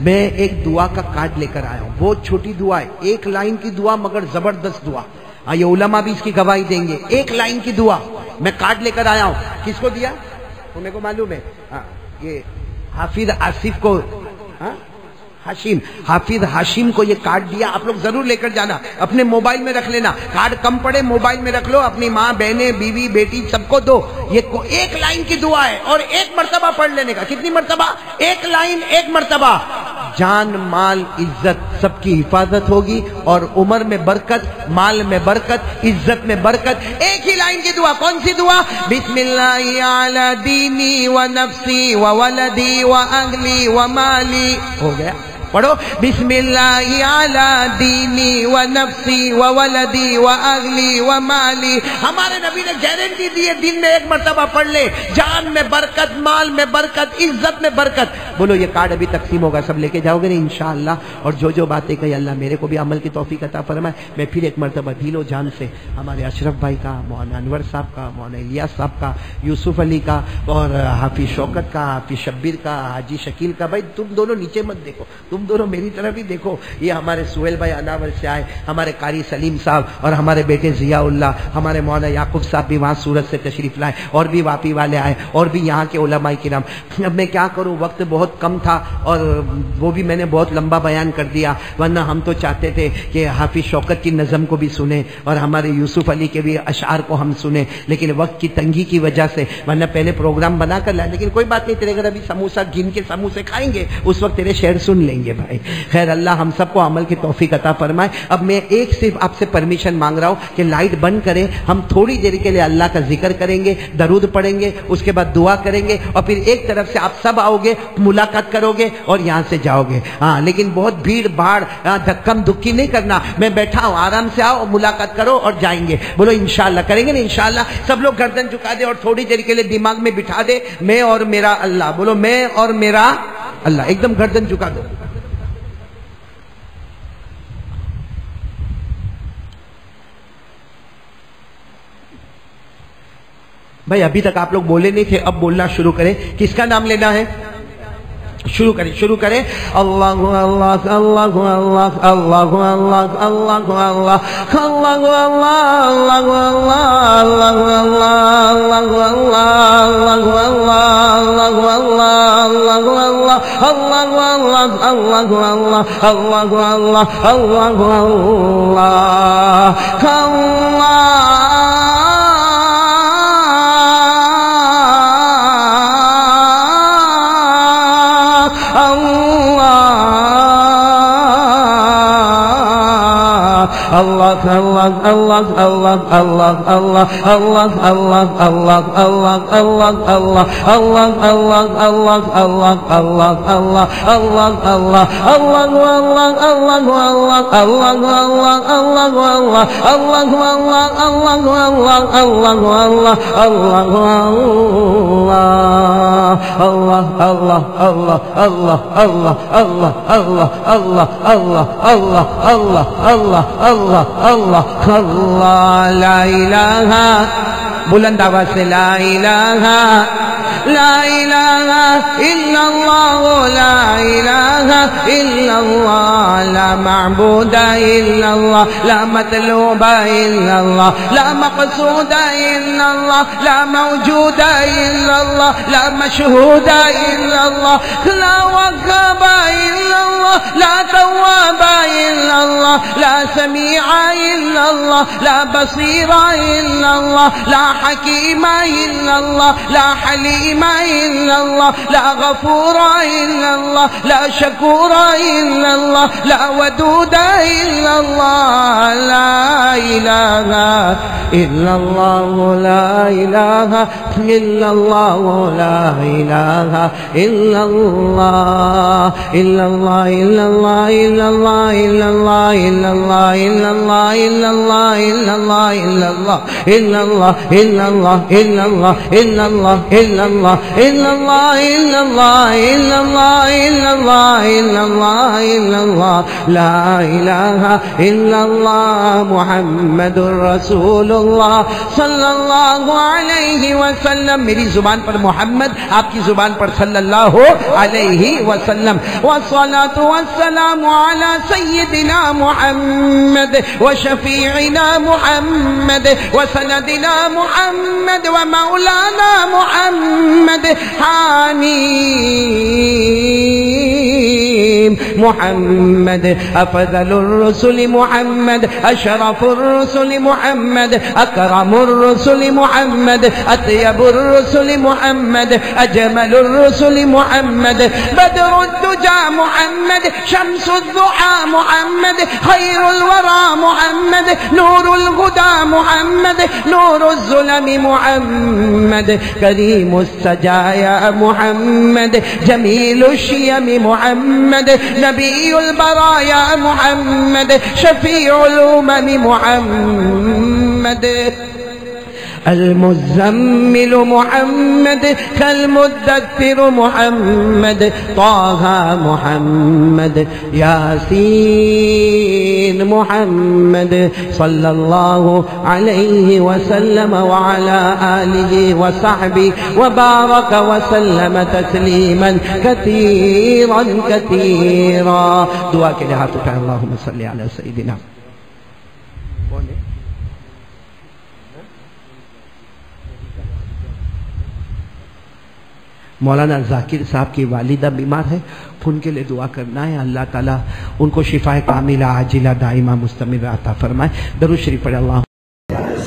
میں ایک دعا کا کارڈ لے کر آیا ہوں. بہت چھوٹی دعا ہے، 1 لائن کی دعا مگر زبردست دعا. یہ علماء بھی اس کی گواہی دیں گے. 1 لائن کی دعا میں کارڈ لے کر آیا ہوں. کس کو دیا تو میرے کو معلوم ہے. یہ حافظ آصف کو، حافظ ہاشم کو یہ کارڈ دیا. آپ لوگ ضرور لے کر جانا، اپنے موبائل میں رکھ لینا. کارڈ کم پڑے موبائل میں رکھ لو، اپنی ماں بہنیں بیوی بیٹی سب کو دو. یہ 1 لائن کی دعا ہے اور 1 مرتبہ پڑھ لینے کا. کتنی مرتبہ؟ 1 لائن 1 مرتبہ. جان مال عزت سب کی حفاظت ہوگی اور عمر میں برکت، مال میں برکت، عزت میں برکت. 1 ہی لائن کی دعا. کون سی دعا؟ بسم اللہ علی دینی و نفسی و ولدی و اہلی و مالی. ہو گیا. پڑھو بسم اللہ علی دینی و نفسی و ولدی و اہلی و مالی. ہمارے نبی نے گارنٹی دی ہے، دن میں 1 مرتبہ پڑھ لے، جان میں برکت، مال میں برکت، عزت میں برکت. بولو یہ کارڈ ابھی تقسیم ہوگا، سب لے کے جاؤ گے نا انشاءاللہ. اور جو باتیں کہی اللہ میرے کو بھی عمل کی توفیق عطا فرمائے. میں پھر 1 مرتبہ دل و جان سے ہمارے اشرف بھائی کا، مولانا انور صاحب کا، مولانا الیاس صاحب کا، یوسف علی کا، اور حافظ شوکت کا، حافظ شبیر کا، حاجی شکیل کا. بھائی تم دونوں نیچے مت دیکھو، تم دونوں میری طرف ہی دیکھو. یہ ہمارے سہیل بھائی اناور سے آئے، ہمارے قاری سلیم صاحب اور ہمارے بیٹے ضیاء اللہ، ہمارے مولانا یعقوب صاحب بھی وہاں سورت سے تشریف لائے، اور بھی واپی والے آئے، اور بھی یہاں کے علماء کرام. اب میں کیا کروں، وقت بہت کم تھا اور وہ بھی میں نے بہت لمبا بیان کر دیا. ورنہ ہم تو چاہتے تھے کہ حافظ شوکت کی نظم کو بھی سنیں اور ہمارے یوسف علی کے بھی اشعار کو ہم سنیں، لیکن وقت کی تنگی کی وجہ سے. ورنہ پہلے پروگرام بنا کر لائے، لیکن کوئی بات نہیں، تیرے گھر ابھی سموسہ گن کے سموسے کھائیں گے، اس وقت تیرے شعر سن لیں گے بھائی. خیر اللہ ہم سب کو عمل کی توفیق عطا فرمائے. اب میں صرف آپ سے پرمیشن مانگ رہا ہوں کہ لائٹ بند کریں. ہم تھوڑی دیر کے لیے اللہ کا ذکر کریں گے، درود پڑھیں گے، اس کے بعد دعا کریں گے، اور پھر ایک طرف سے آپ سب آؤ گے، ملاقات کرو گے اور یہاں سے جاؤ گے. لیکن بہت بھیڑ بھاڑ دھکم دھکی نہیں کرنا. میں بیٹھا ہوں، آرام سے آؤ، ملاقات کرو اور جائیں گے. بولو انشاءاللہ کریں گے نا انشاءاللہ. سب لوگ گردن جھکا دے اور تھوڑی دیر کے لیے دماغ میں بٹھا دے میں اور میرا اللہ. بولو میں اور میرا اللہ. ایک دم گردن جھکا دو. بھائی ابھی تک آپ لوگ بولے نہیں تھے، اب بولنا شروع کریں. کس کا نام لینا ہے؟ شروع کریں. اللہ اللہ اللہ اللہ اللہ اللہ اللہ اللہ اللہ بلند آواز سے لا الہ لا الہ الا اللہ لا الہ الا اللہ لا معبود الا اللہ لا مطلوب الا اللہ لا مقصود الا اللہ لا موجود الا اللہ لا مشہود الا اللہ لا وهاب الا اللہ لا تواب الا اللہ لا سمیع الا اللہ لا بصیر الا اللہ لا حکیم الا اللہ لا حلیم الا اللہ لا غفور الا اللہ لا شکور الا اللہ لا ودود الا اللہ لا الہ الا اللہ لا الہ الا اللہ لا الہ الا اللہ الا اللہ الا اللہ الا اللہ الا اللہ الا اللہ الا اللہ الا اللہ الا اللہ الا اللہ الا اللہ الا اللہ الا اللہ الا اللہ الا اللہ الا اللہ الا اللہ الا اللہ الا اللہ لا الہ الا اللہ محمد رسول اللہ صلی اللہ علیہ وسلم. میری زبان پر محمد، آپ کی زبان پر صلی اللہ علیہ وسلم. والصلاة والسلام على سيدنا محمد وشفيعنا محمد وسندنا محمد ومولانا محمد حميم محمد أفضل الرسل محمد أشرف الرسل محمد أكرم الرسل محمد أطيب الرسل محمد أجمل الرسل محمد بدر الدجى محمد شمس الضحى محمد خير الورى محمد نور الهدى محمد نور الظلم محمد كريم السجايا محمد جميل الشيم محمد نبي البرايا محمد شفيع الأمم محمد المزمل محمد كالمدثر محمد طه محمد ياسين محمد صلى الله عليه وسلم وعلى آله وصحبه وبارك وسلم تسليما كثيرا كثيرا. دعا کے لیے ہاتھ اٹھائیں. اللهم صل على سيدنا. مولانا ذاکر صاحب کی والدہ بیمار ہے، ان کے لیے دعا کرنا ہے. اللہ تعالیٰ ان کو شفا کاملہ عاجلہ دائمہ مستمرہ عطا فرمائے. درود شریف پڑھ. اللہ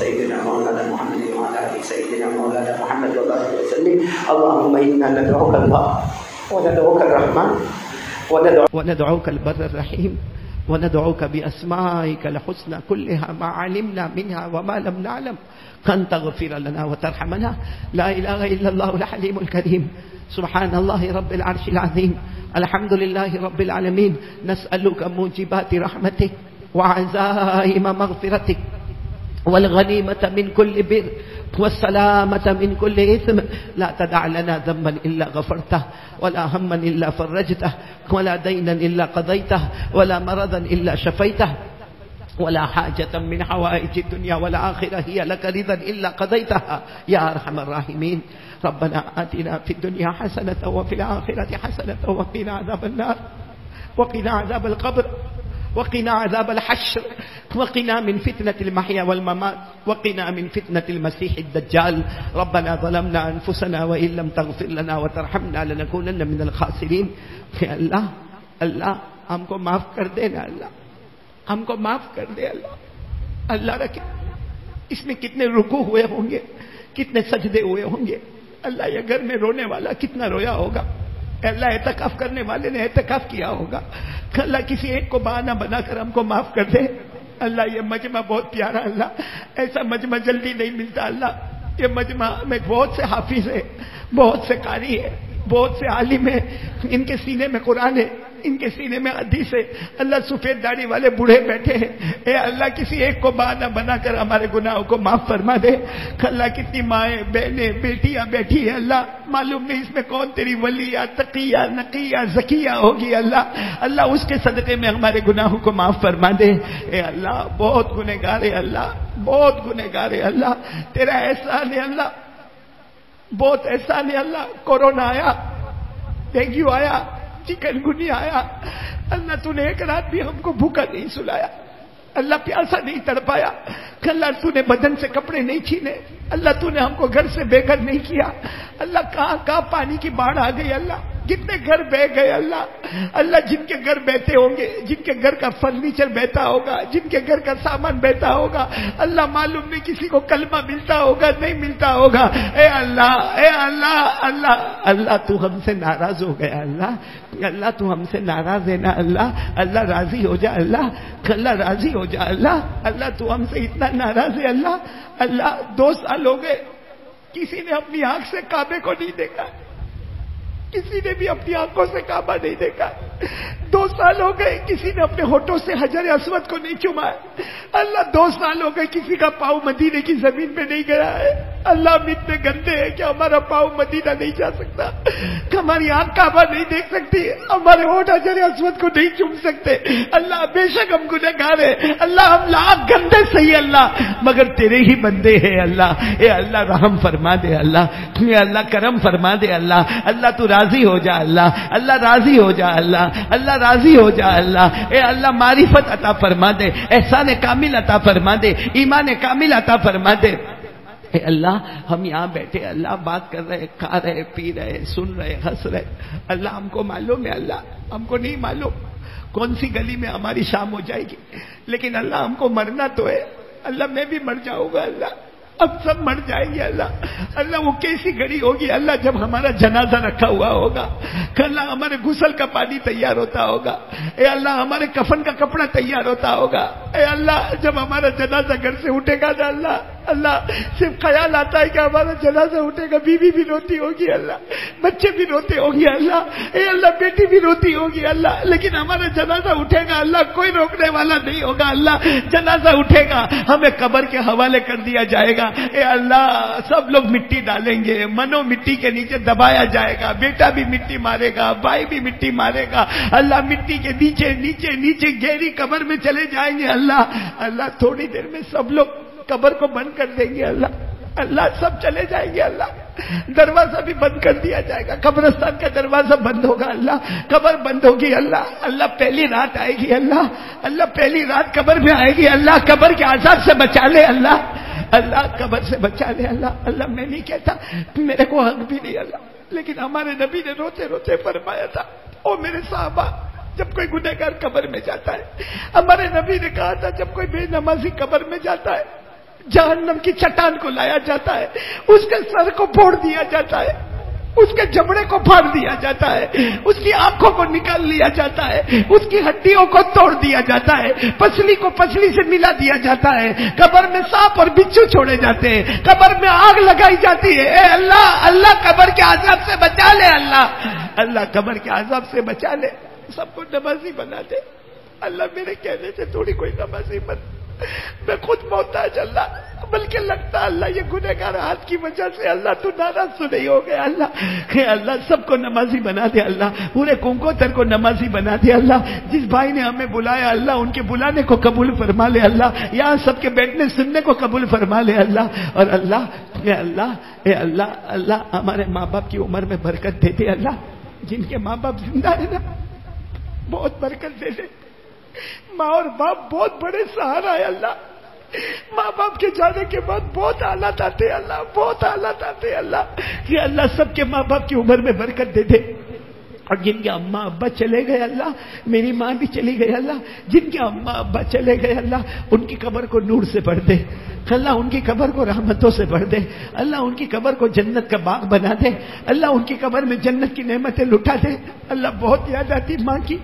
سيدنا مولانا محمد وعلى آل سيدنا مولانا محمد وبارك وسلم. اللهم إنا ندعوك الله وندعوك الرحمن وندعوك البر الرحيم وندعوك بأسمائك الحسنى كلها ما علمنا منها وما لم نعلم أن تغفر لنا وترحمنا. لا إله إلا الله الحليم الكريم. سبحان الله رب العرش العظيم. الحمد لله رب العالمين. نسألك موجبات رحمتك وعزائم مغفرتك والغنيمة من كل بر والسلامة من كل إثم. لا تدع لنا ذنبا إلا غفرته ولا هما إلا فرجته ولا دينا إلا قضيته ولا مرضا إلا شفيته ولا حاجة من حوائج الدنيا والآخرة هي لك رضا إلا قضيتها يا أرحم الراحمين. ربنا آتنا في الدنيا حسنة وفي الآخرة حسنة وقنا عذاب النار وقنا عذاب القبر وقنا عذاب الحشر وقنا من فتنة المحيا والممات وقنا من فتنة المسيح الدجال. ربنا ظلمنا أنفسنا وإن لم تغفر لنا وترحمنا لنكونن من الخاسرين. يا الله اللہ ہم کو معاف کر دینا. اللہ ہم کو معاف کر دے. اللہ اللہ رکھے اس میں کتنے رکوع ہوئے ہوں گے، کتنے سجدے ہوئے ہوں گے. اللہ یہ گھر میں رونے والا کتنا رویا ہوگا. اللہ اعتکاف کرنے والے نے اعتکاف کیا ہوگا. اللہ کسی ایک کو بہانہ بنا کر ہم کو معاف کر دے. اللہ یہ مجمع بہت پیارا. اللہ ایسا مجمع جلدی نہیں ملتا. اللہ یہ مجمع میں بہت سے حافظ ہے، بہت سے قاری ہے، بہت سے عالم ہے. ان کے سینے میں قرآن ہے، ان کے سینے میں حدیث ہے. اللہ سفید داڑھی والے بوڑھے بیٹھے ہیں. اے اللہ کسی ایک کو بہانہ بنا کر ہمارے گناہوں کو معاف فرما دے. اللہ کتنی مائیں بہنیں بیٹیاں بیٹھی ہیں. اللہ معلوم نہیں اس میں کون تیری ولیہ تقیہ نقیہ زکیہ ہوگی. اللہ اللہ اس کے صدقے میں ہمارے گناہوں کو معاف فرما دے. اے اللہ بہت گنہگار ہے. اللہ بہت گنہگار ہے اللہ، تیرا احسان ہے اللہ، بہت احسان ہے اللہ. کورونا آیا، ڈینگو آیا، چکن گنیا آیا، اللہ تو نے ایک رات بھی ہم کو بھوکا نہیں سلایا، اللہ پیاسا نہیں تڑپایا، اللہ تو نے بدن سے کپڑے نہیں چھینے، اللہ تو نے ہم کو گھر سے بے گھر نہیں کیا. اللہ کہاں کہاں پانی کی باڑھ آ گئی اللہ، کتنے گھر بہ گئے اللہ. اللہ جن کے گھر بہتے ہوں گے، جن کے گھر کا فرنیچر بہتا ہوگا، جن کے گھر کا سامان بہتا ہوگا، اللہ معلوم نہیں کسی کو کلمہ ملتا ہوگا نہیں ملتا ہوگا. اے اللہ، اے اللہ، اللہ اللہ تو ہم سے ناراض ہو گیا اللہ، اللہ تو ہم سے ناراض ہے نا اللہ، اللہ راضی ہو جا اللہ، اللہ راضی ہو جا اللہ، اللہ تو ہم سے اتنا ناراض ہے اللہ. اللہ 2 سال ہو گئے کسی نے اپنی آنکھ سے کعبے کو نہیں دیکھا، کسی نے بھی اپنی آنکھوں سے کعبہ نہیں دیکھا. 2 سال ہو گئے کسی نے اپنے ہونٹوں سے حجر اسود کو نہیں چوما ہے. اللہ 2 سال ہو گئے کسی کا پاؤں مدینے کی زمین پہ نہیں گیا ہے. اللہ ہم اتنے گندے ہیں کہ ہمارا پاؤں مدینہ نہیں جا سکتا، کہ ہماری آنکھ کعبہ نہیں دیکھ سکتی، ہمارے ہونٹ حجر اسود کو نہیں چوم سکتے. اللہ بے شک ہم گنہگار ہیں اللہ، ہم لاکھ گندے صحیح اللہ، مگر تیرے ہی بندے ہیں اللہ. اے اللہ رحم فرما دے اللہ، اے اللہ کرم فرما دے اللہ، اللہ تو راضی ہو جا اللہ، اللہ راضی ہو جا اللہ، اللہ راضی ہو جا اللہ. اے اللہ معرفت عطا فرما دے، احسان کامل عطا فرما دے، ایمان کامل عطا فرما دے. اے اللہ ہم یہاں بیٹھے اللہ بات کر رہے، کھا رہے، پی رہے، سن رہے، ہنس رہے. اللہ ہم کو معلوم ہے اللہ، ہم کو نہیں معلوم کون سی گلی میں ہماری شام ہو جائے گی، لیکن اللہ ہم کو مرنا تو ہے اللہ، میں بھی مر جاؤں گا اللہ، اب سب مر جائیں گے اللہ. اللہ وہ کیسی گھڑی ہوگی اللہ جب ہمارا جنازہ رکھا ہوا ہوگا، اللہ ہمارے غسل کا پانی تیار ہوتا ہوگا، اے اللہ ہمارے کفن کا کپڑا تیار ہوتا ہوگا. اے اللہ جب ہمارا جنازہ گھر سے اٹھے گا نا اللہ، اللہ صرف خیال آتا ہے کہ ہمارا جنازہ اٹھے گا، بیوی بھی روتی ہوگی اللہ، بچے بھی روتے ہوں گے اللہ، اے اللہ بیٹی بھی روتی ہوگی اللہ، لیکن ہمارا جنازہ اٹھے گا اللہ، کوئی روکنے والا نہیں ہوگا اللہ. جنازہ اٹھے گا، ہمیں قبر کے حوالے کر دیا جائے گا. اے اللہ سب لوگ مٹی ڈالیں گے، منو مٹی کے نیچے دبایا جائے گا، بیٹا بھی مٹی مارے گا، بھائی بھی مٹی مارے گا اللہ، مٹی کے نیچے نیچے نیچے گہری قبر میں چلے جائیں گے اللہ. اللہ تھوڑی دیر میں سب لوگ قبر کو بند کر دیں گے اللہ، اللہ سب چلے جائیں گے اللہ، دروازہ بھی بند کر دیا جائے گا، قبرستان کا دروازہ بند ہوگا اللہ، قبر بند ہوگی اللہ. اللہ پہلی رات آئے گی اللہ، اللہ پہلی رات قبر میں آئے گی اللہ، قبر کے عذاب سے بچا لے اللہ، اللہ قبر سے بچا لے اللہ. اللہ میں نہیں کہتا میرے کو حق بھی نہیں اللہ، لیکن ہمارے نبی نے روتے روتے فرمایا تھا، او میرے صحابہ جب کوئی گنہگار قبر میں جاتا ہے، ہمارے نبی نے کہا تھا جب کوئی بے نمازی قبر میں جاتا ہے، جہنم کی چٹان کو لایا جاتا ہے، اس کے سر کو پھوڑ دیا جاتا ہے، اس کے جبڑے کو پھاڑ دیا جاتا ہے، اس کی آنکھوں کو نکال لیا جاتا ہے، اس کی ہڈیوں کو توڑ دیا جاتا ہے، پسلی کو پسلی سے ملا دیا جاتا ہے، قبر میں سانپ اور بچھو چھوڑے جاتے ہیں، قبر میں آگ لگائی جاتی ہے. اے اللہ، اللہ قبر کے عذاب سے بچا لے اللہ، اللہ قبر کے عذاب سے بچا لے، سب کو نمازی بنا دے اللہ. میرے کہنے سے تھوڑی کوئی نمازی بن، میں خود محتاج اللہ، بلکہ لگتا اللہ یہ گنہگار ہاتھ کی وجہ سے اللہ تو ناراض تو نہیں ہو گیا اللہ. کہ اللہ سب کو نمازی بنا دے اللہ، پورے کنکوتر کو نمازی بنا دے اللہ. جس بھائی نے ہمیں بلایا اللہ ان کے بلانے کو قبول فرما لے اللہ، یہاں سب کے بیٹھنے سننے کو قبول فرما لے اللہ. اور اللہ اے اللہ اے اللہ، اللہ ہمارے ماں باپ کی عمر میں برکت دے دے اللہ، جن کے ماں باپ زندہ ہے نا بہت برکت دے دے. ماں اور باپ بہت بڑے سہارا ہے اللہ، ماں باپ کے جانے کے بعد بہت حالات آتے اللہ، بہت حالات آتے اللہ. کہ اللہ سب کے ماں باپ کی عمر میں برکت دے دے. اور جن کے اماں ابا چلے گئے اللہ، میری ماں بھی چلی گئی اللہ، جن کے اماں ابا چلے گئے اللہ ان کی قبر کو نور سے بھر دے اللہ، ان کی قبر کو رحمتوں سے بھر دے اللہ، ان کی قبر کو جنت کا باغ بنا دے اللہ، ان کی قبر میں جنت کی نعمتیں لٹا دے اللہ. بہت یاد آتی ماں کی،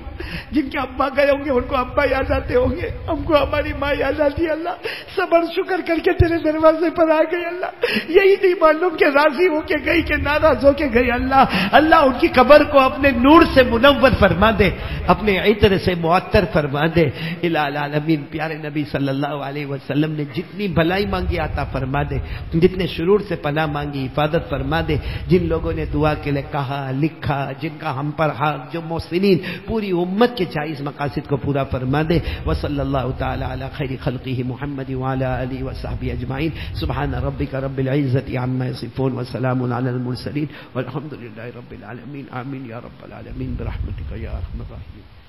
جن کے ابا گئے ہوں گے ان کو ابا یاد آتے ہوں گے، ہم کو ہماری ماں یاد آتی اللہ. صبر شکر کر کے تیرے دروازے پر آ گئی اللہ، یہی نہیں معلوم کہ راضی ہو کے گئی کہ ناراض ہو کے گئی اللہ. اللہ ان کی قبر کو اپنے اپنے نور سے منور فرما دے، اپنے عطر سے معطر فرما دے۔ الہ العالمین پیارے نبی صلی اللہ علیہ وسلم نے جتنی بھلائی مانگی عطا فرما دے، جتنے شرور سے پناہ مانگی حفاظت فرما دے۔ جن لوگوں نے دعا کے لیے کہا لکھا، جن کا ہم پر حق، جو محسنین، پوری امت کے جائز مقاصد کو پورا فرما دے۔ وصلی اللہ تعالی علی خیر خلقہ محمد وعلی آلہ وصحبہ اجمعین۔ سبحان ربک رب العزۃ عما یصفون وسلام علی المرسلین والحمد للہ رب العالمین۔ آمین یا رب العالمین برحمتک یا ارحم الراحمین۔